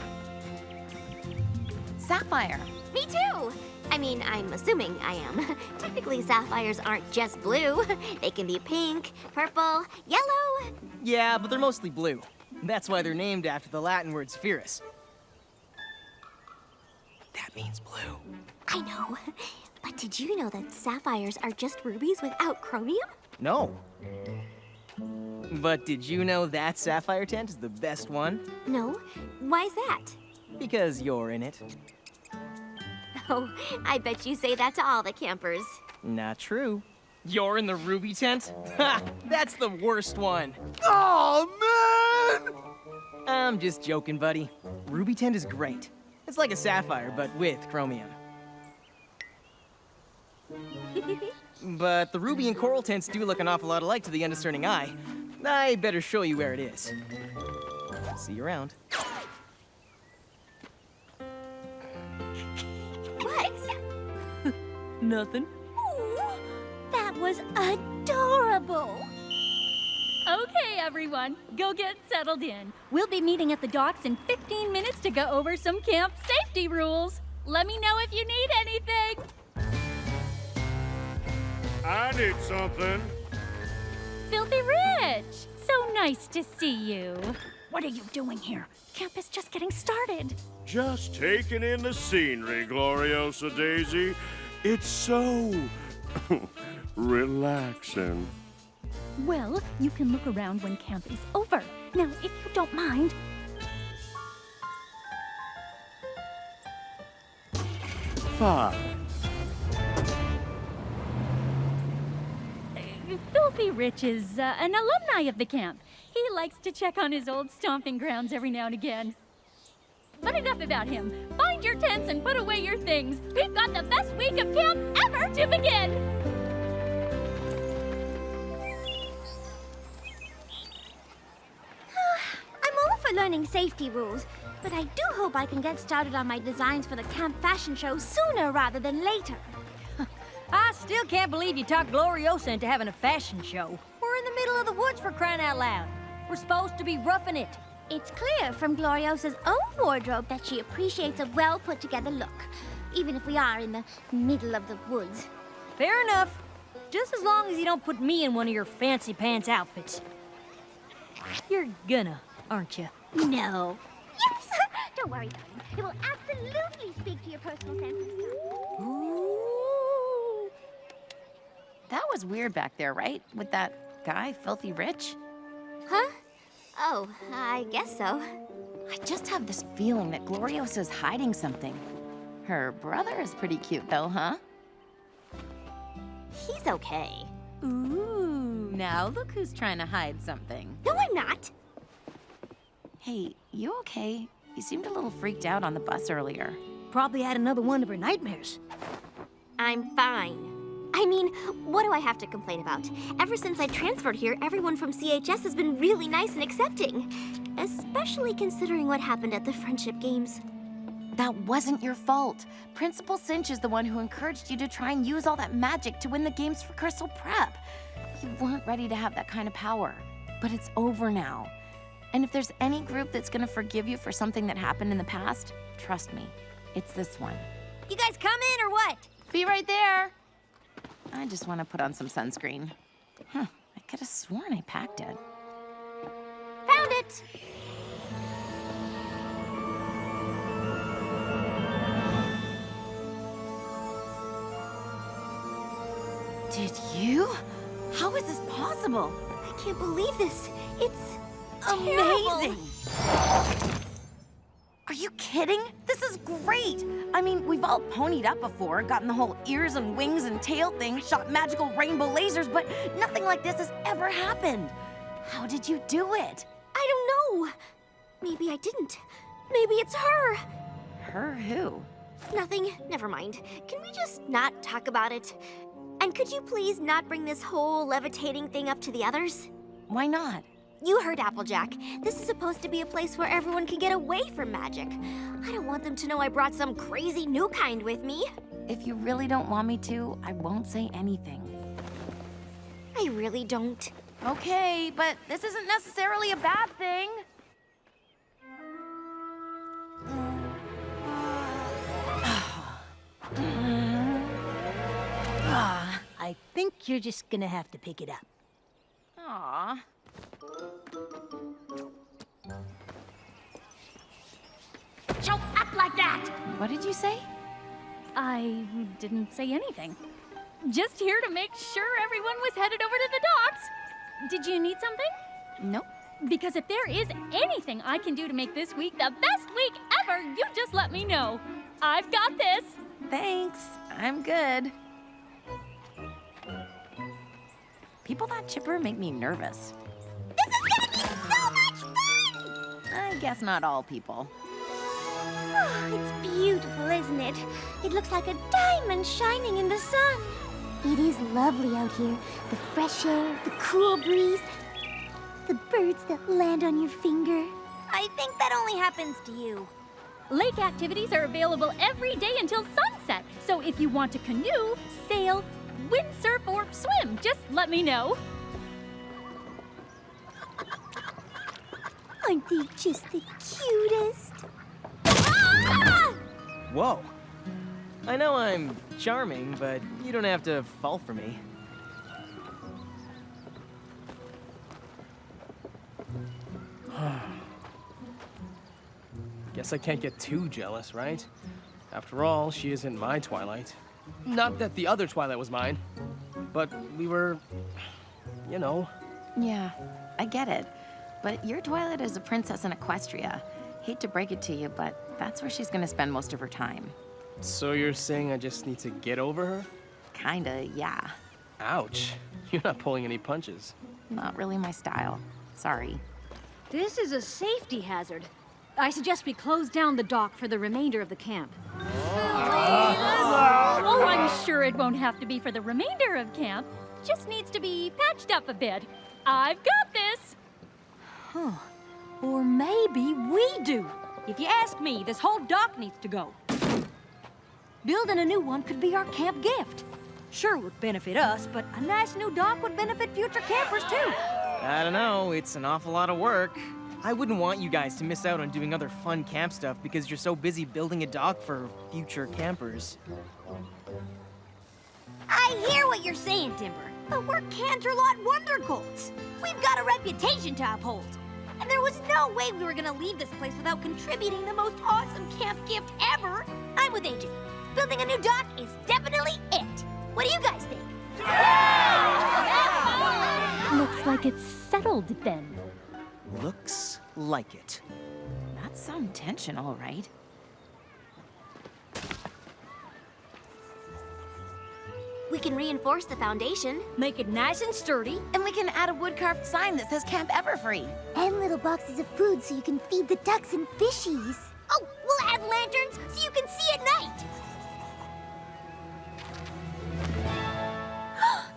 Sapphire. Me too! I mean, I'm assuming I am. Technically, sapphires aren't just blue. They can be pink, purple, yellow. Yeah, but they're mostly blue. That's why they're named after the Latin word spherus. That means blue. I know. But did you know that sapphires are just rubies without chromium? No. But did you know that sapphire tent is the best one? No. Why's that? Because you're in it. Oh, I bet you say that to all the campers. Not true. You're in the Ruby tent? Ha! That's the worst one. Oh, man! I'm just joking, buddy. Ruby tent is great. It's like a sapphire, but with chromium. But the ruby and coral tents do look an awful lot alike to the undiscerning eye. I better show you where it is. See you around. What? Nothing. That was adorable. Okay, everyone, go get settled in. We'll be meeting at the docks in 15 minutes to go over some camp safety rules. Let me know if you need anything. I need something. Filthy Rich! So nice to see you. What are you doing here? Camp is just getting started. Just taking in the scenery, Gloriosa Daisy. It's so relaxing. Well, you can look around when camp is over. Now, if you don't mind. Fine. Filthy Rich is an alumni of the camp. He likes to check on his old stomping grounds every now and again. But enough about him. Find your tents and put away your things. We've got the best week of camp ever to begin. I'm all for learning safety rules, but I do hope I can get started on my designs for the camp fashion show sooner rather than later. I still can't believe you talked Gloriosa into having a fashion show. We're in the middle of the woods, for crying out loud. We're supposed to be roughing it. It's clear from Gloriosa's own wardrobe that she appreciates a well-put-together look, even if we are in the middle of the woods. Fair enough. Just as long as you don't put me in one of your fancy pants outfits. You're gonna, aren't you? No. Yes! Don't worry, darling. It will absolutely speak to your personal sense of style. That was weird back there, right? With that guy, Filthy Rich? Huh? Oh, I guess so. I just have this feeling that Gloriosa's hiding something. Her brother is pretty cute, though, huh? He's okay. Ooh, now look who's trying to hide something. No, I'm not. Hey, you okay? You seemed a little freaked out on the bus earlier. Probably had another one of her nightmares. I'm fine. I mean, what do I have to complain about? Ever since I transferred here, everyone from CHS has been really nice and accepting. Especially considering what happened at the Friendship Games. That wasn't your fault. Principal Cinch is the one who encouraged you to try and use all that magic to win the games for Crystal Prep. You weren't ready to have that kind of power. But it's over now. And if there's any group that's gonna forgive you for something that happened in the past, trust me, it's this one. You guys come in or what? Be right there. I just want to put on some sunscreen. Huh, I could have sworn I packed it. Found it! Did you? How is this possible? I can't believe this. It's amazing. Are you kidding? This is great! I mean, we've all ponied up before, gotten the whole ears and wings and tail thing, shot magical rainbow lasers, but nothing like this has ever happened. How did you do it? I don't know. Maybe I didn't. Maybe it's her. Her who? Nothing. Never mind. Can we just not talk about it? And could you please not bring this whole levitating thing up to the others? Why not? You heard Applejack. This is supposed to be a place where everyone can get away from magic. I don't want them to know I brought some crazy new kind with me. If you really don't want me to, I won't say anything. I really don't. Okay, but this isn't necessarily a bad thing. I think you're just gonna have to pick it up. Aw. Don't act like that! What did you say? I didn't say anything. Just here to make sure everyone was headed over to the docks. Did you need something? Nope. Because if there is anything I can do to make this week the best week ever, you just let me know. I've got this. Thanks. I'm good. People that chipper make me nervous. This is gonna be so much fun! I guess not all people. Oh, it's beautiful, isn't it? It looks like a diamond shining in the sun. It is lovely out here. The fresh air, the cool breeze, the birds that land on your finger. I think that only happens to you. Lake activities are available every day until sunset. So if you want to canoe, sail, windsurf, or swim, just let me know. Aren't they just the cutest? Whoa. I know I'm charming, but you don't have to fall for me. Guess I can't get too jealous, right? After all, she isn't my Twilight. Not that the other Twilight was mine, but we were, you know. Yeah, I get it. But your Twilight is a princess in Equestria. Hate to break it to you, but that's where she's gonna spend most of her time. So you're saying I just need to get over her? Kinda, yeah. Ouch. You're not pulling any punches. Not really my style. Sorry. This is a safety hazard. I suggest we close down the dock for the remainder of the camp. Oh, I'm sure it won't have to be for the remainder of camp. Just needs to be patched up a bit. I've got this. Huh. Or maybe we do. If you ask me, this whole dock needs to go. Building a new one could be our camp gift. Sure would benefit us, but a nice new dock would benefit future campers too. I don't know, it's an awful lot of work. I wouldn't want you guys to miss out on doing other fun camp stuff because you're so busy building a dock for future campers. I hear what you're saying, Timber, but we're Canterlot Wondercolts. We've got a reputation to uphold. And there was no way we were gonna leave this place without contributing the most awesome camp gift ever. I'm with Agent. Building a new dock is definitely it. What do you guys think? Looks like it's settled then. Looks like it. That's some tension, all right. We can reinforce the foundation. Make it nice and sturdy. And we can add a wood-carved sign that says Camp Everfree. And little boxes of food so you can feed the ducks and fishies. Oh, we'll add lanterns so you can see at night.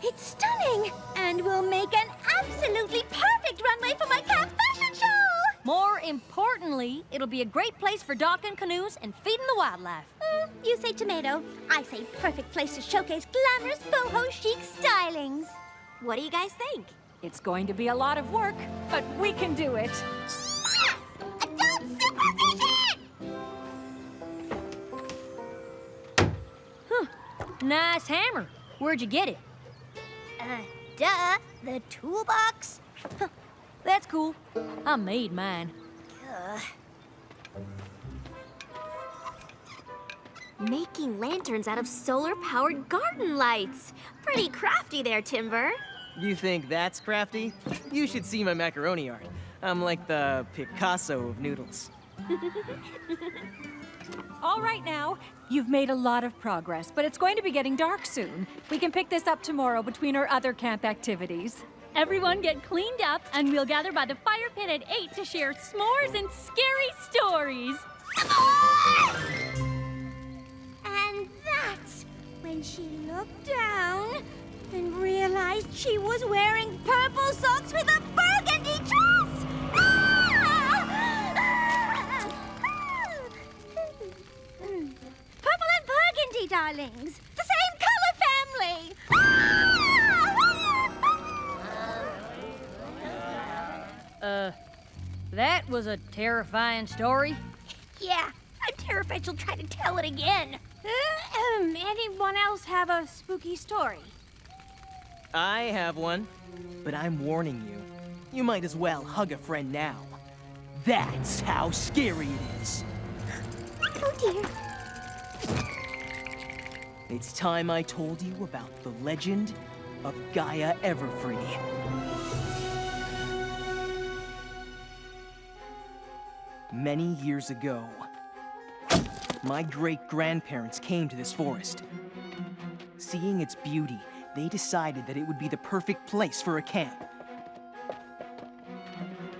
It's stunning! And we'll make an absolutely perfect runway for my camp fashion show! More importantly, it'll be a great place for docking canoes and feeding the wildlife. You say tomato. I say perfect place to showcase glamorous boho chic stylings. What do you guys think? It's going to be a lot of work, but we can do it. Yes! Adult supervision! Huh. Nice hammer. Where'd you get it? Duh. The toolbox. That's cool. I made mine. Making lanterns out of solar-powered garden lights. Pretty crafty there, Timber. You think that's crafty? You should see my macaroni art. I'm like the Picasso of noodles. All right now, you've made a lot of progress, but it's going to be getting dark soon. We can pick this up tomorrow between our other camp activities. Everyone get cleaned up, and we'll gather by the fire pit at 8 to share s'mores and scary stories. And that's when she looked down and realized she was wearing purple socks with a burgundy dress! Purple and burgundy, darlings. The same color family. That was a terrifying story. Yeah, I'm terrified she'll try to tell it again. Anyone else have a spooky story? I have one, but I'm warning you. You might as well hug a friend now. That's how scary it is. Oh dear. It's time I told you about the legend of Gaia Everfree. Many years ago, my great-grandparents came to this forest. Seeing its beauty, they decided that it would be the perfect place for a camp.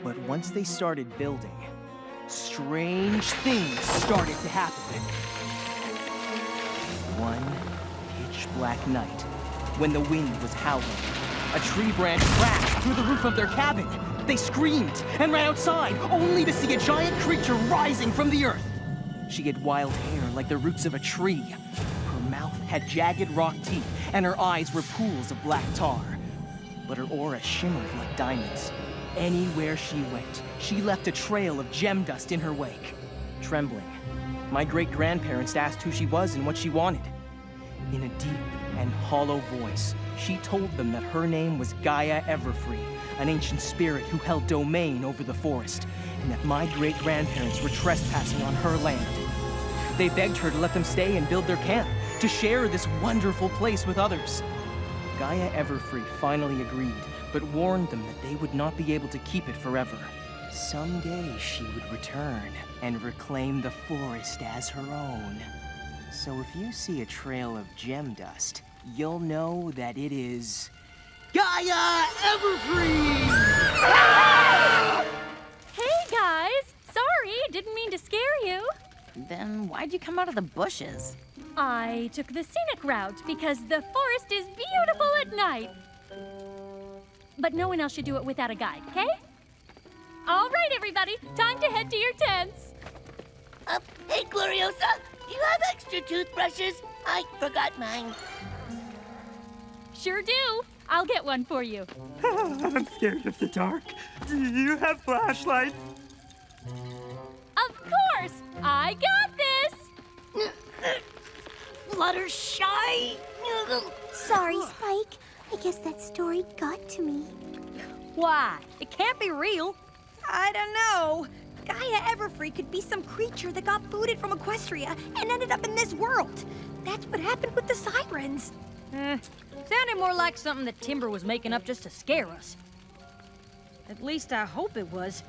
But once they started building, strange things started to happen. One pitch-black night, when the wind was howling, a tree branch crashed through the roof of their cabin. They screamed and ran outside, only to see a giant creature rising from the earth. She had wild hair like the roots of a tree. Her mouth had jagged rock teeth, and her eyes were pools of black tar. But her aura shimmered like diamonds. Anywhere she went, she left a trail of gem dust in her wake. Trembling, my great-grandparents asked who she was and what she wanted. In a deep and hollow voice, she told them that her name was Gaia Everfree, an ancient spirit who held domain over the forest, and that my great-grandparents were trespassing on her land. They begged her to let them stay and build their camp, to share this wonderful place with others. Gaia Everfree finally agreed, but warned them that they would not be able to keep it forever. Someday she would return and reclaim the forest as her own. So if you see a trail of gem dust, you'll know that it is Gaia Everfree! Hey, guys! Sorry, didn't mean to scare you. Then why'd you come out of the bushes? I took the scenic route because the forest is beautiful at night. But no one else should do it without a guide, okay? All right, everybody, time to head to your tents. Hey, Gloriosa, do you have extra toothbrushes? I forgot mine. Sure do. I'll get one for you. I'm scared of the dark. Do you have flashlights? Of course! I got this! Fluttershy! Sorry, Spike. I guess that story got to me. Why? It can't be real. I don't know. Gaia Everfree could be some creature that got booted from Equestria and ended up in this world. That's what happened with the sirens. Sounded more like something that Timber was making up just to scare us. At least I hope it was.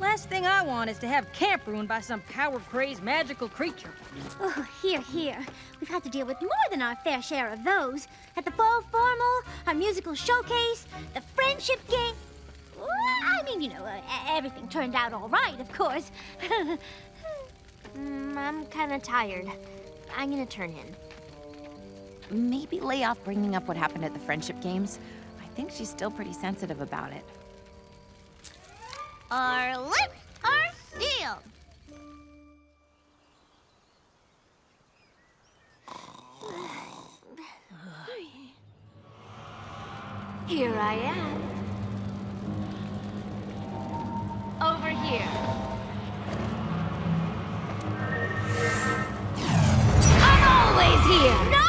Last thing I want is to have camp ruined by some power-crazed magical creature. Oh, here. We've had to deal with more than our fair share of those. At the fall formal, our musical showcase, the friendship game. Well, I mean, everything turned out all right, of course. I'm kind of tired. I'm gonna turn in. Maybe lay off bringing up what happened at the friendship games. I think she's still pretty sensitive about it. Our lips are sealed. Here I am. Over here. I'm always here! No!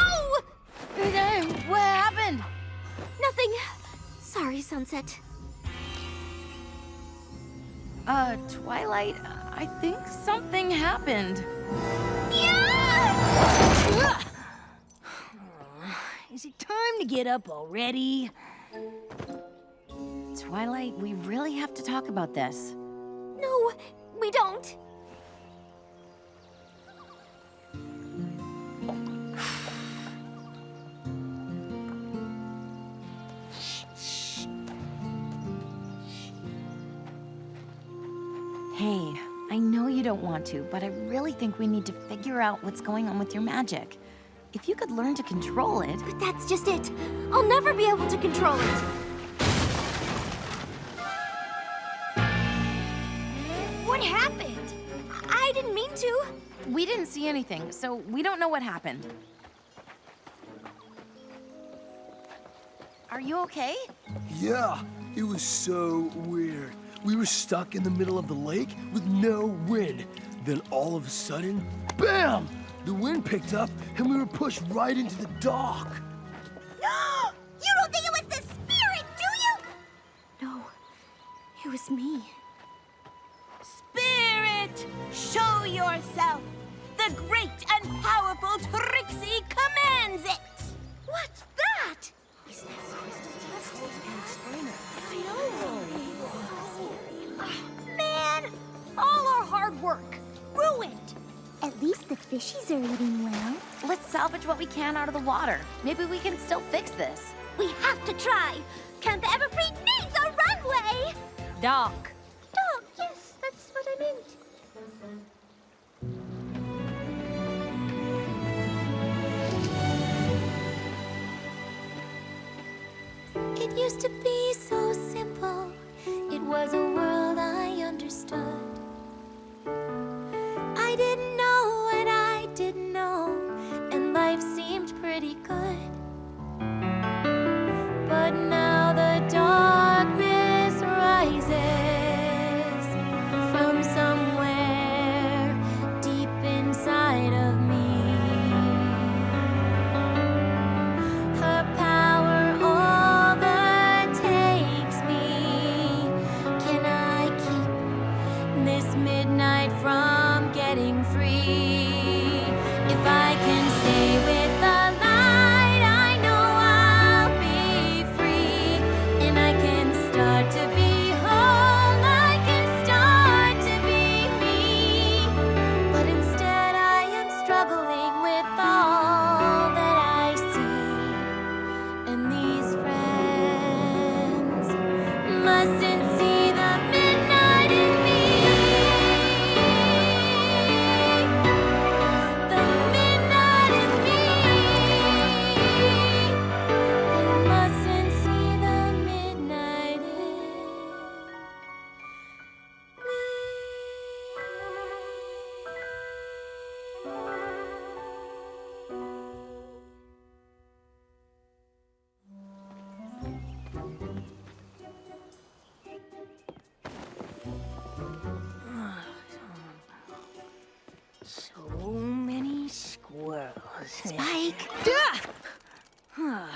What happened? Nothing. Sorry, Sunset. Twilight, I think something happened. Is it time to get up already? Twilight, we really have to talk about this. No, we don't. Hey, I know you don't want to, but I really think we need to figure out what's going on with your magic. If you could learn to control it... But that's just it. I'll never be able to control it. What happened? I didn't mean to. We didn't see anything, so we don't know what happened. Are you okay? Yeah, it was so weird. We were stuck in the middle of the lake with no wind. Then all of a sudden, bam! The wind picked up and we were pushed right into the dock. You don't think it was the spirit, do you? No, it was me. Spirit, show yourself. The great and powerful Trixie commands it. What's that? Man, all our hard work ruined. At least the fishies are eating well. Let's salvage what we can out of the water. Maybe we can still fix this. We have to try. Camp Everfree needs a runway. Dock. Dock, yes, that's what I meant. It used to be so simple. It was a world I understood. I didn't know what I didn't know, and life seemed pretty good. But now the darkness rises from somewhere deep inside of me. Her power overtakes me. Can I keep this midnight from getting free? If I can stay with the light, I know I'll be free. And I can start to be whole, I can start to be me. But instead I am struggling with all that I see. And these friends mustn't see the midnight in me. The midnight in me. They mustn't see the midnight in me. So many squirrels. Spike! Oh,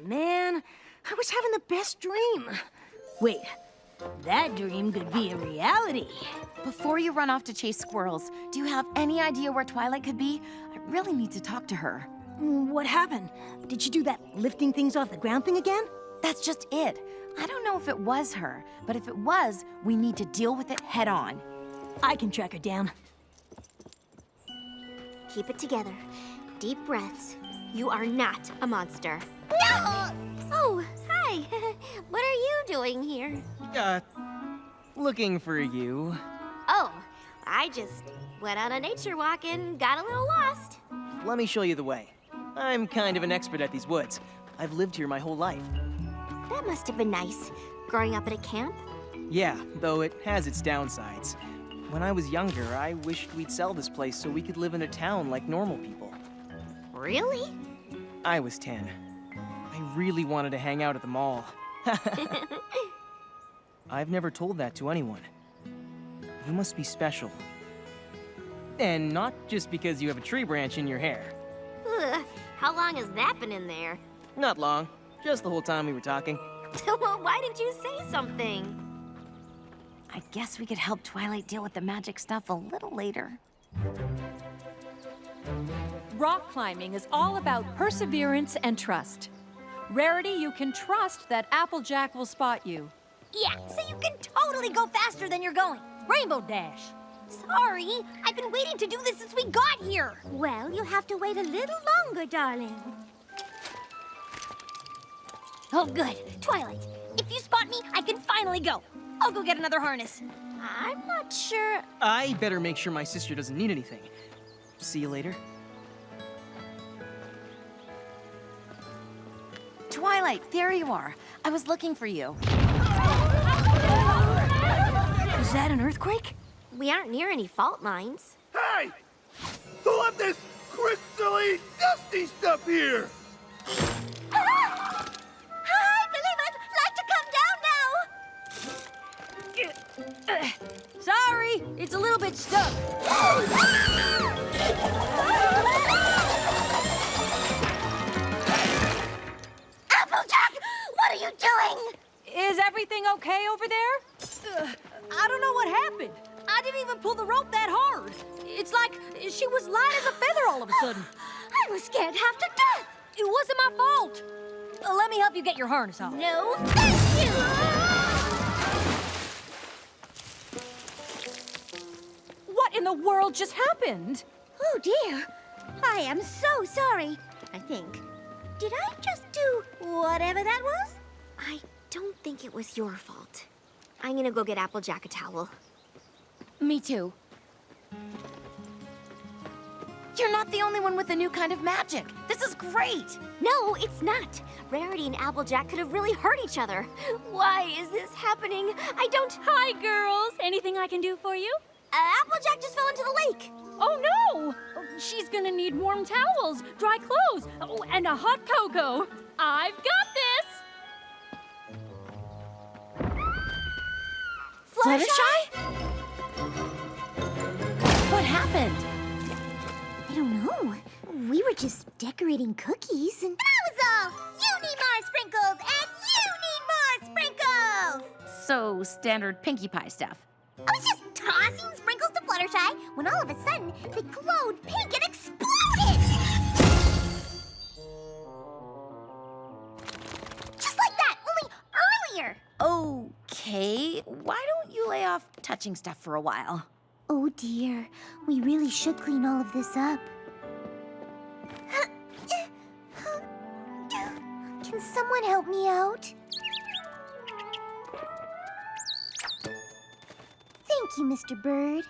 man, I was having the best dream. Wait, that dream could be a reality. Before you run off to chase squirrels, do you have any idea where Twilight could be? I really need to talk to her. What happened? Did she do that lifting things off the ground thing again? That's just it. I don't know if it was her, but if it was, we need to deal with it head on. I can track her down. Keep it together. Deep breaths. You are not a monster. Oh, hi. What are you doing here? Looking for you. Oh, I just went on a nature walk and got a little lost. Let me show you the way. I'm kind of an expert at these woods. I've lived here my whole life. That must have been nice, growing up at a camp. Yeah, though it has its downsides. When I was younger, I wished we'd sell this place so we could live in a town like normal people. Really? I was 10. I really wanted to hang out at the mall. I've never told that to anyone. You must be special. And not just because you have a tree branch in your hair. Ugh, how long has that been in there? Not long. Just the whole time we were talking. Well, why didn't you say something? I guess we could help Twilight deal with the magic stuff a little later. Rock climbing is all about perseverance and trust. Rarity, you can trust that Applejack will spot you. Yeah, so you can totally go faster than you're going. Rainbow Dash. Sorry, I've been waiting to do this since we got here. Well, you'll have to wait a little longer, darling. Oh, good. Twilight, if you spot me, I can finally go. I'll go get another harness. I'm not sure. I better make sure my sister doesn't need anything. See you later. Twilight, there you are. I was looking for you. Is that an earthquake? We aren't near any fault lines. Hey! Who left this crystally dusty stuff here? Hi, believe I'd like to come down now. Sorry, it's a little bit stuck. Applejack, what are you doing? Is everything okay over there? I don't know what happened. I didn't even pull the rope that hard. It's like she was light as a feather all of a sudden. I was scared half to death. It wasn't my fault. Let me help you get your harness off. No, thank you. What in the world just happened? Oh dear. I am so sorry, I think. Did I just do whatever that was? I don't think it was your fault. I'm gonna go get Applejack a towel. Me too. You're not the only one with a new kind of magic. This is great. No, it's not. Rarity and Applejack could have really hurt each other. Why is this happening? I don't... Hi, girls. Anything I can do for you? Applejack just fell into the lake. Oh, no! She's gonna need warm towels, dry clothes, and a hot cocoa. I've got this! Fluttershy? What happened? I don't know. We were just decorating cookies and... That was all! You need more sprinkles and you need more sprinkles! So, standard Pinkie Pie stuff. I was just tossing sprinkles to Fluttershy when all of a sudden they glowed pink and exploded! Just like that, only earlier! Okay, why don't you lay off touching stuff for a while? Oh dear, we really should clean all of this up. Can someone help me out? Thank you, Mr. Bird.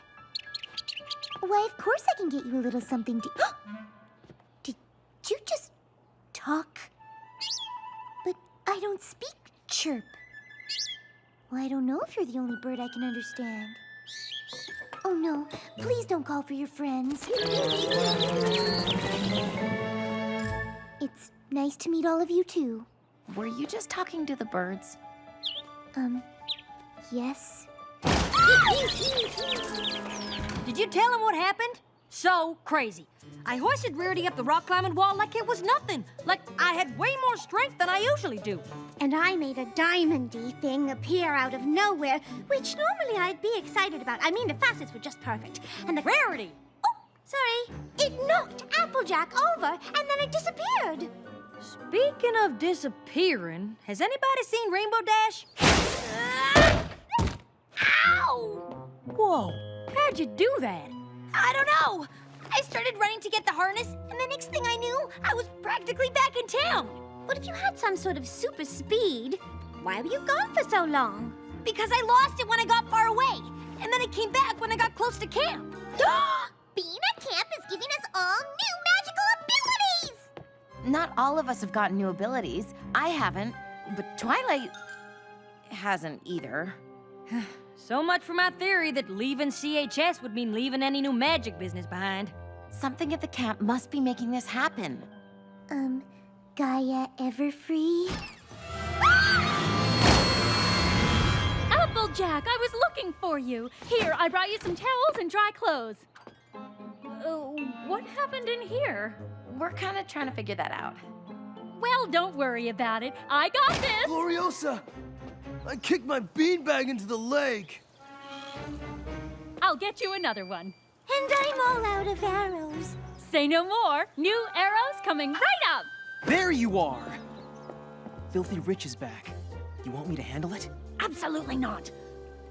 Why, of course I can get you a little something to... Did you just talk? But I don't speak chirp. Well, I don't know if you're the only bird I can understand. Oh no, please don't call for your friends. It's nice to meet all of you too. Were you just talking to the birds? Yes. Did you tell him what happened? So crazy. I hoisted Rarity up the rock climbing wall like it was nothing. Like I had way more strength than I usually do. And I made a diamondy thing appear out of nowhere, which normally I'd be excited about. I mean, the facets were just perfect. And the... Rarity! Oh, sorry. It knocked Applejack over, and then it disappeared. Speaking of disappearing, has anybody seen Rainbow Dash? Ow! Whoa, how'd you do that? I don't know. I started running to get the harness, and the next thing I knew, I was practically back in town. But if you had some sort of super speed, why were you gone for so long? Because I lost it when I got far away, and then it came back when I got close to camp. Being at camp is giving us all new magical abilities! Not all of us have gotten new abilities. I haven't, but Twilight hasn't either. So much for my theory that leaving CHS would mean leaving any new magic business behind. Something at the camp must be making this happen. Gaia Everfree? Applejack, I was looking for you. Here, I brought you some towels and dry clothes. What happened in here? We're kind of trying to figure that out. Well, don't worry about it. I got this! Gloriosa! I kicked my beanbag into the lake. I'll get you another one. And I'm all out of arrows. Say no more. New arrows coming right up. There you are! Filthy Rich is back. You want me to handle it? Absolutely not.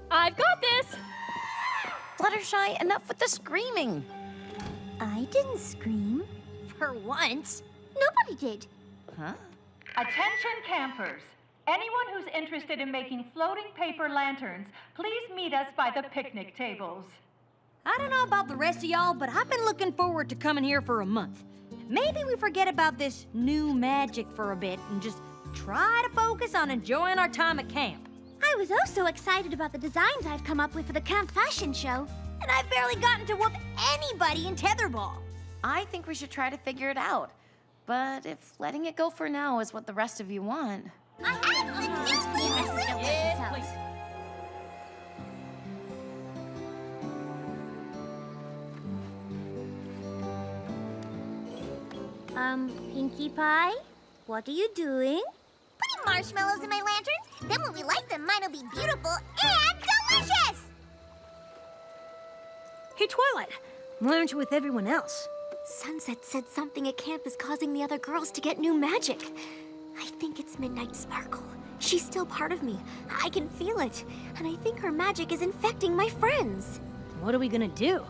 I've got this. Fluttershy, enough with the screaming. I didn't scream. For once. Nobody did. Huh? Attention campers. Anyone who's interested in making floating paper lanterns, please meet us by the picnic tables. I don't know about the rest of y'all, but I've been looking forward to coming here for a month. Maybe we forget about this new magic for a bit and just try to focus on enjoying our time at camp. I was also excited about the designs I've come up with for the camp fashion show. And I've barely gotten to whoop anybody in tetherball. I think we should try to figure it out. But if letting it go for now is what the rest of you want... I absolutely Pinkie Pie, what are you doing? Putting marshmallows in my lanterns. Then when we light them, mine'll be beautiful and delicious! Hey, Twilight, why aren't you with everyone else? Sunset said something at camp is causing the other girls to get new magic. I think it's Midnight Sparkle. She's still part of me. I can feel it. And I think her magic is infecting my friends. What are we gonna do?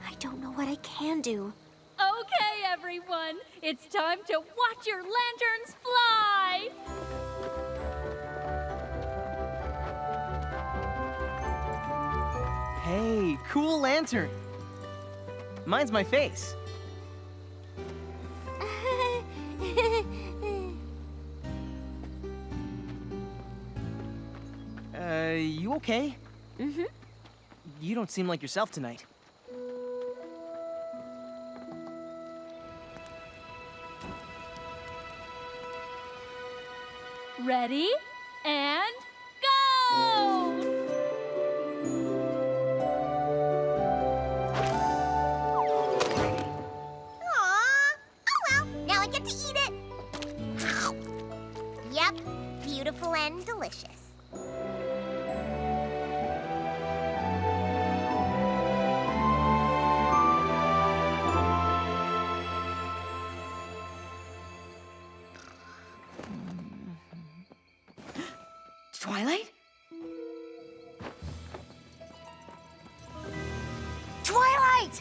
I don't know what I can do. Okay, everyone, it's time to watch your lanterns fly! Hey, cool lantern. Mine's my face. You okay? Mm-hmm. You don't seem like yourself tonight. Ready, and go! Aww. Oh well, now I get to eat it. Yep, beautiful and delicious. Twilight? Twilight!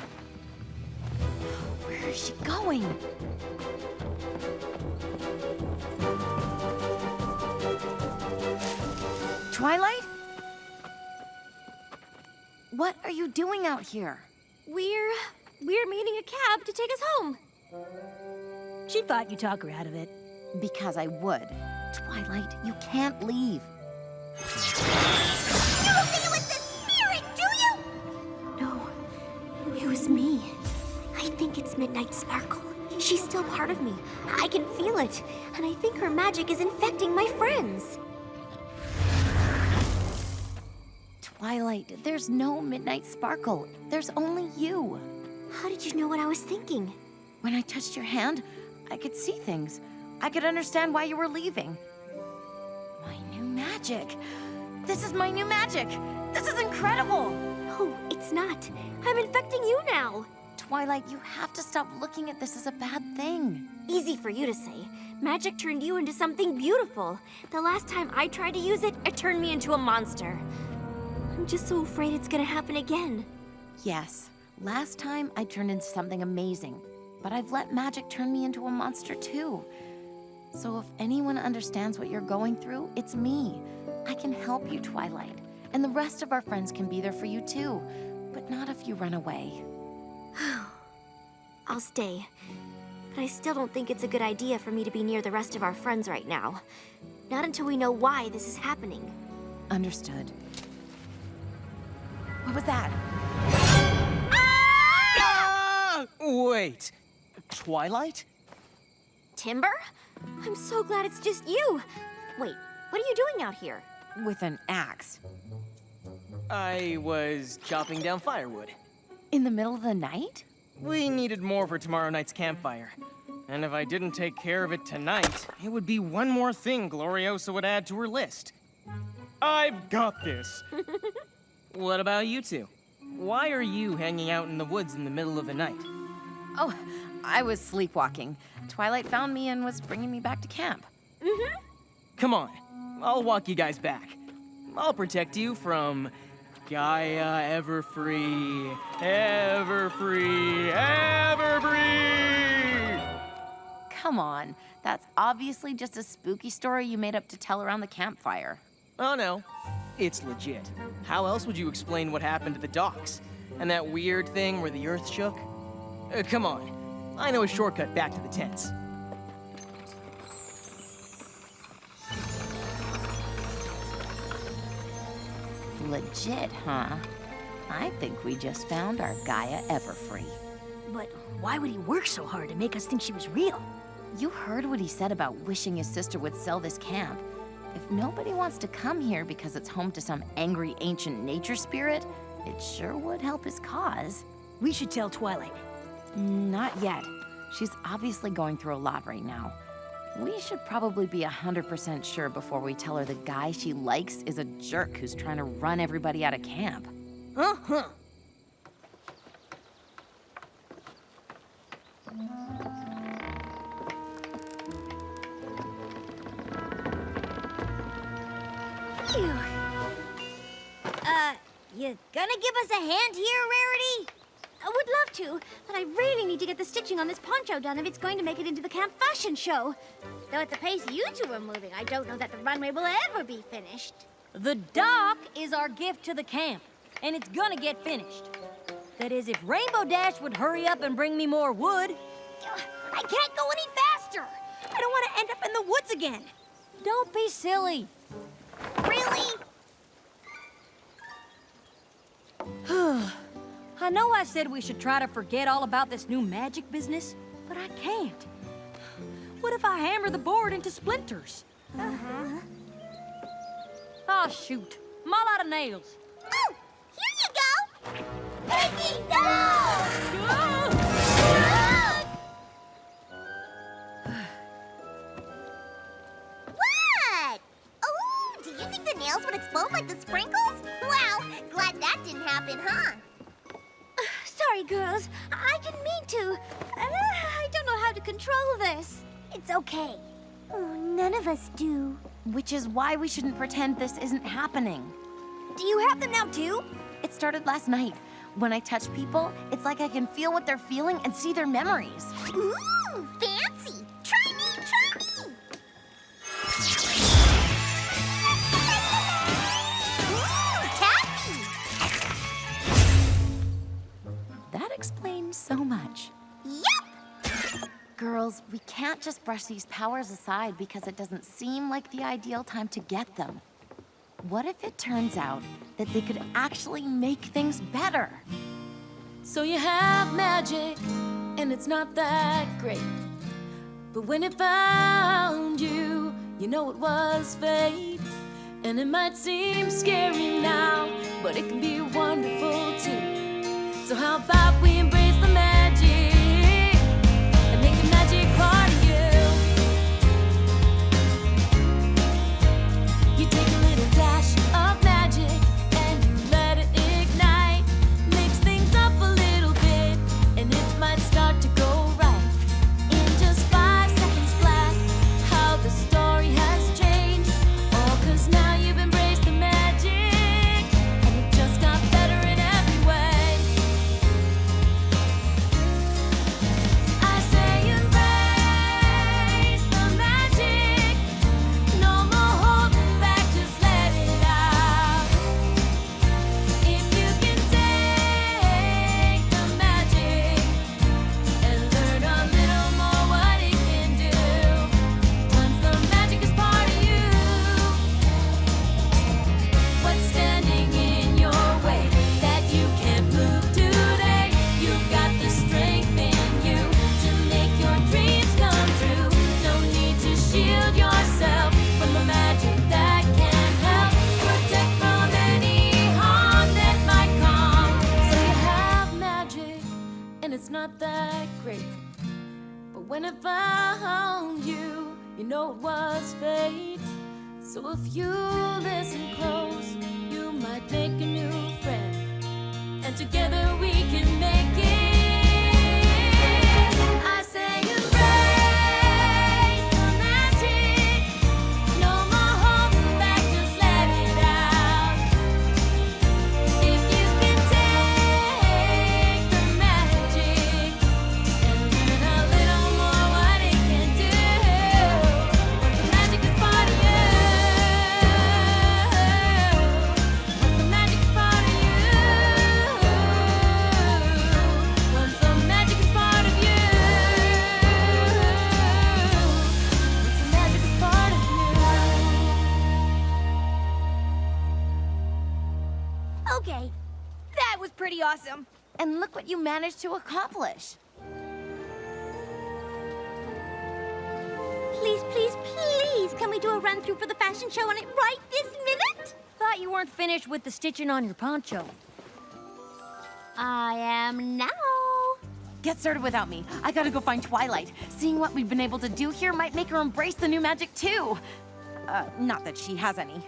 Where is she going? Twilight? What are you doing out here? We're meeting a cab to take us home. She thought you'd talk her out of it. Because I would. Twilight, you can't leave. You don't think it was the spirit, do you? No, it was me. I think it's Midnight Sparkle. She's still part of me. I can feel it. And I think her magic is infecting my friends. Twilight, there's no Midnight Sparkle. There's only you. How did you know what I was thinking? When I touched your hand, I could see things. I could understand why you were leaving. My new magic. This is my new magic. This is incredible. No, it's not. I'm infecting you now. Twilight, you have to stop looking at this as a bad thing. Easy for you to say. Magic turned you into something beautiful. The last time I tried to use it, it turned me into a monster. I'm just so afraid it's gonna happen again. Yes, last time I turned into something amazing. But I've let magic turn me into a monster too. So if anyone understands what you're going through, it's me. I can help you, Twilight. And the rest of our friends can be there for you too. But not if you run away. I'll stay. But I still don't think it's a good idea for me to be near the rest of our friends right now. Not until we know why this is happening. Understood. What was that? Ah! Wait. Twilight? Timber? I'm so glad it's just you. Wait, what are you doing out here? With an axe. I was chopping down firewood. In the middle of the night? We needed more for tomorrow night's campfire. And if I didn't take care of it tonight, it would be one more thing Gloriosa would add to her list. I've got this. What about you two? Why are you hanging out in the woods in the middle of the night? Oh, I was sleepwalking. Twilight found me and was bringing me back to camp. Mm-hmm. Come on, I'll walk you guys back. I'll protect you from Gaia Everfree, Everfree, Everfree! Come on, that's obviously just a spooky story you made up to tell around the campfire. Oh no, it's legit. How else would you explain what happened to the docks? And that weird thing where the earth shook? Come on, I know a shortcut back to the tents. Legit, huh? I think we just found our Gaia Everfree. But why would he work so hard to make us think she was real? You heard what he said about wishing his sister would sell this camp. If nobody wants to come here because it's home to some angry ancient nature spirit, it sure would help his cause. We should tell Twilight. Not yet. She's obviously going through a lot right now. We should probably be 100% sure before we tell her the guy she likes is a jerk who's trying to run everybody out of camp. Uh-huh. Phew. You gonna give us a hand here, Rarity? would love to, but I really need to get the stitching on this poncho done if it's going to make it into the camp fashion show. Though at the pace you two are moving, I don't know that the runway will ever be finished. The dock is our gift to the camp, and it's gonna get finished. That is, if Rainbow Dash would hurry up and bring me more wood. I can't go any faster. I don't want to end up in the woods again. Don't be silly. Really? I know I said we should try to forget all about this new magic business, but I can't. What if I hammer the board into splinters? Oh, shoot. I'm all out of nails. Oh, here you go. Pinkie, no! What? Oh, do you think the nails would explode like the sprinkles? Wow, glad that didn't happen, huh? Sorry, girls. I didn't mean to. I don't know how to control this. It's okay. Oh, none of us do. Which is why we shouldn't pretend this isn't happening. Do you have them now, too? It started last night. When I touch people, it's like I can feel what they're feeling and see their memories. Ooh, fancy. Try me, try me. Ooh, taffy. That explains so much. Yep. Girls, we can't just brush these powers aside because it doesn't seem like the ideal time to get them. What if it turns out that they could actually make things better? So you have magic, and it's not that great. But when it found you, you know it was fate. And it might seem scary now, but it can be wonderful too. So how about we embrace the magic and make the magic part of you. You take a little dash of magic and you let it ignite. Mix things up a little bit and it might start to go right. In just 5 seconds flat, how the story has changed. All 'cause now you've embraced the magic and it just got better in every way. I say embrace the magic. No more holding back, just let it out. If you can take the magic and learn a little more what it can do. Once the magic is part of you, what's standing in your way that you can't move today? You've got the strength in you to make your dreams come true. No need to shield yourself from the magic that can help protect from any harm that might come. So you have magic, and it's not that great. But when I found you, you know it was fate. So if you listen close, you might make a new friend. And together we can make it. I say embrace the magic. No more holding back, just let it out. If you can take the magic and learn a little more what it can do. Once the magic is part of you. Once the magic is part of you. Once the magic is part of you. Once the magic is part of you. Okay, that was pretty awesome. And look what you managed to accomplish. Please, please, please, can we do a run-through for the fashion show on it right this minute? Thought you weren't finished with the stitching on your poncho. I am now. Get started without me. I gotta go find Twilight. Seeing what we've been able to do here might make her embrace the new magic too. Not that she has any.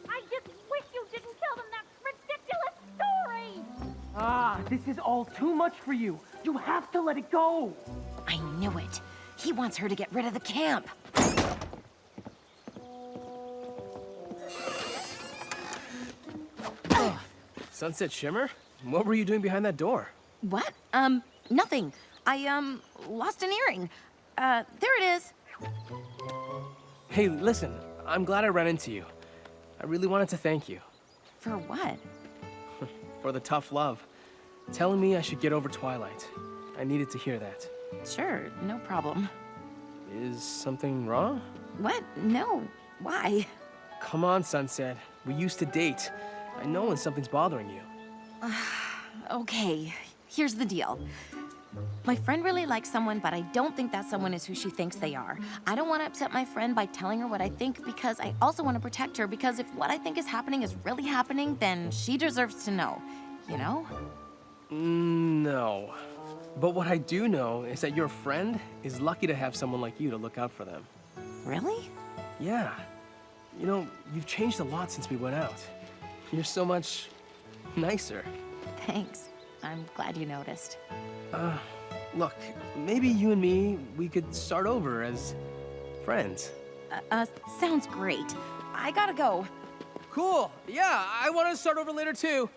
I just wish you didn't tell them that ridiculous story. Ah, this is all too much for you. You have to let it go. I knew it. He wants her to get rid of the camp. Sunset Shimmer? What were you doing behind that door? What? Nothing. I, lost an earring. There it is. Hey, listen, I'm glad I ran into you. I really wanted to thank you. For what? For the tough love. Telling me I should get over Twilight. I needed to hear that. Sure, no problem. Is something wrong? What? No. Why? Come on, Sunset. We used to date. I know when something's bothering you. Okay, here's the deal. My friend really likes someone, but I don't think that someone is who she thinks they are. I don't want to upset my friend by telling her what I think because I also want to protect her because if what I think is happening is really happening, then she deserves to know, you know? No. But what I do know is that your friend is lucky to have someone like you to look out for them. Really? Yeah. You know, you've changed a lot since we went out. You're so much nicer. Thanks. I'm glad you noticed. Look, maybe you and me, we could start over as friends. Sounds great. I gotta go. Cool. Yeah, I want to start over later too.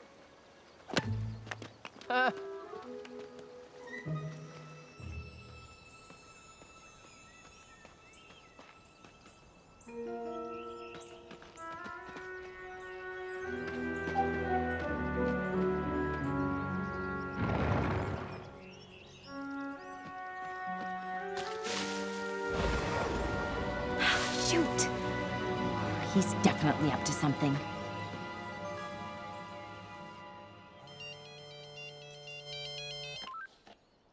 Shoot! He's definitely up to something.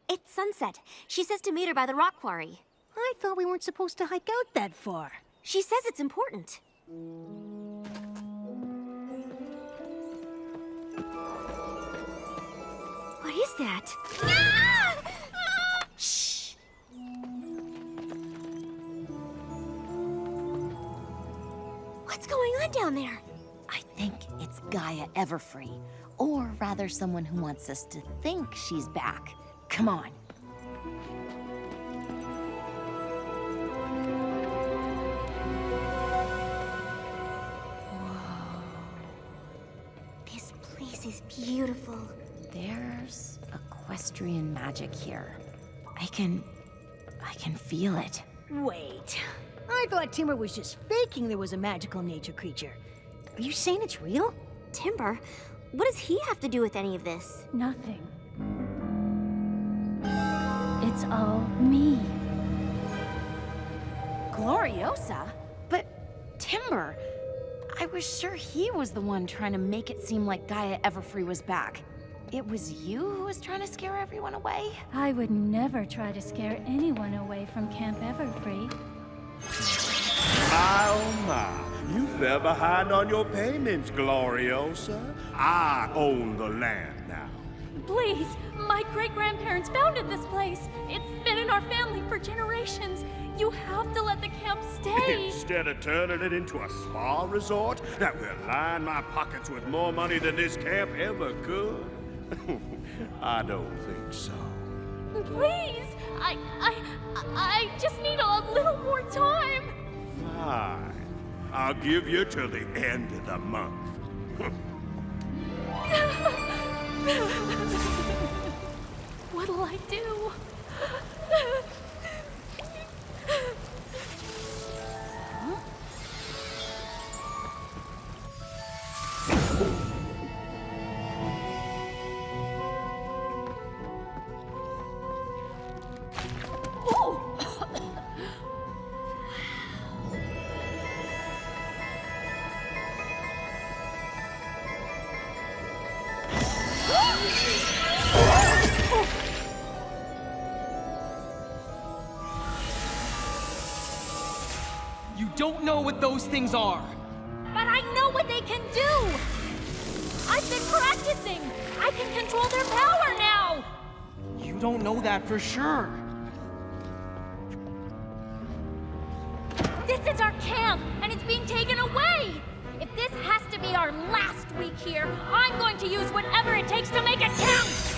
It's Sunset. She says to meet her by the rock quarry. I thought we weren't supposed to hike out that far. She says it's important. What is that? Shh! What's going on down there? I think it's Gaia Everfree. Or rather, someone who wants us to think she's back. Come on. Whoa. This place is beautiful. There's equestrian magic here. I can feel it. Wait. I thought Timber was just faking there was a magical nature creature. Are you saying it's real? Timber? What does he have to do with any of this? Nothing. It's all me. Gloriosa? But Timber, I was sure he was the one trying to make it seem like Gaia Everfree was back. It was you who was trying to scare everyone away? I would never try to scare anyone away from Camp Everfree. My, oh my, you fell behind on your payments, Gloriosa. I own the land now. Please, my great-grandparents founded this place. It's been in our family for generations. You have to let the camp stay. Instead of turning it into a spa resort that will line my pockets with more money than this camp ever could? I don't think so. Please, I just need a little more time. Fine. I'll give you till the end of the month. What'll I do? You don't know what those things are. But I know what they can do! I've been practicing! I can control their power now! You don't know that for sure. This is our camp, and it's being taken away! If this has to be our last week here, I'm going to use whatever it takes to make it count!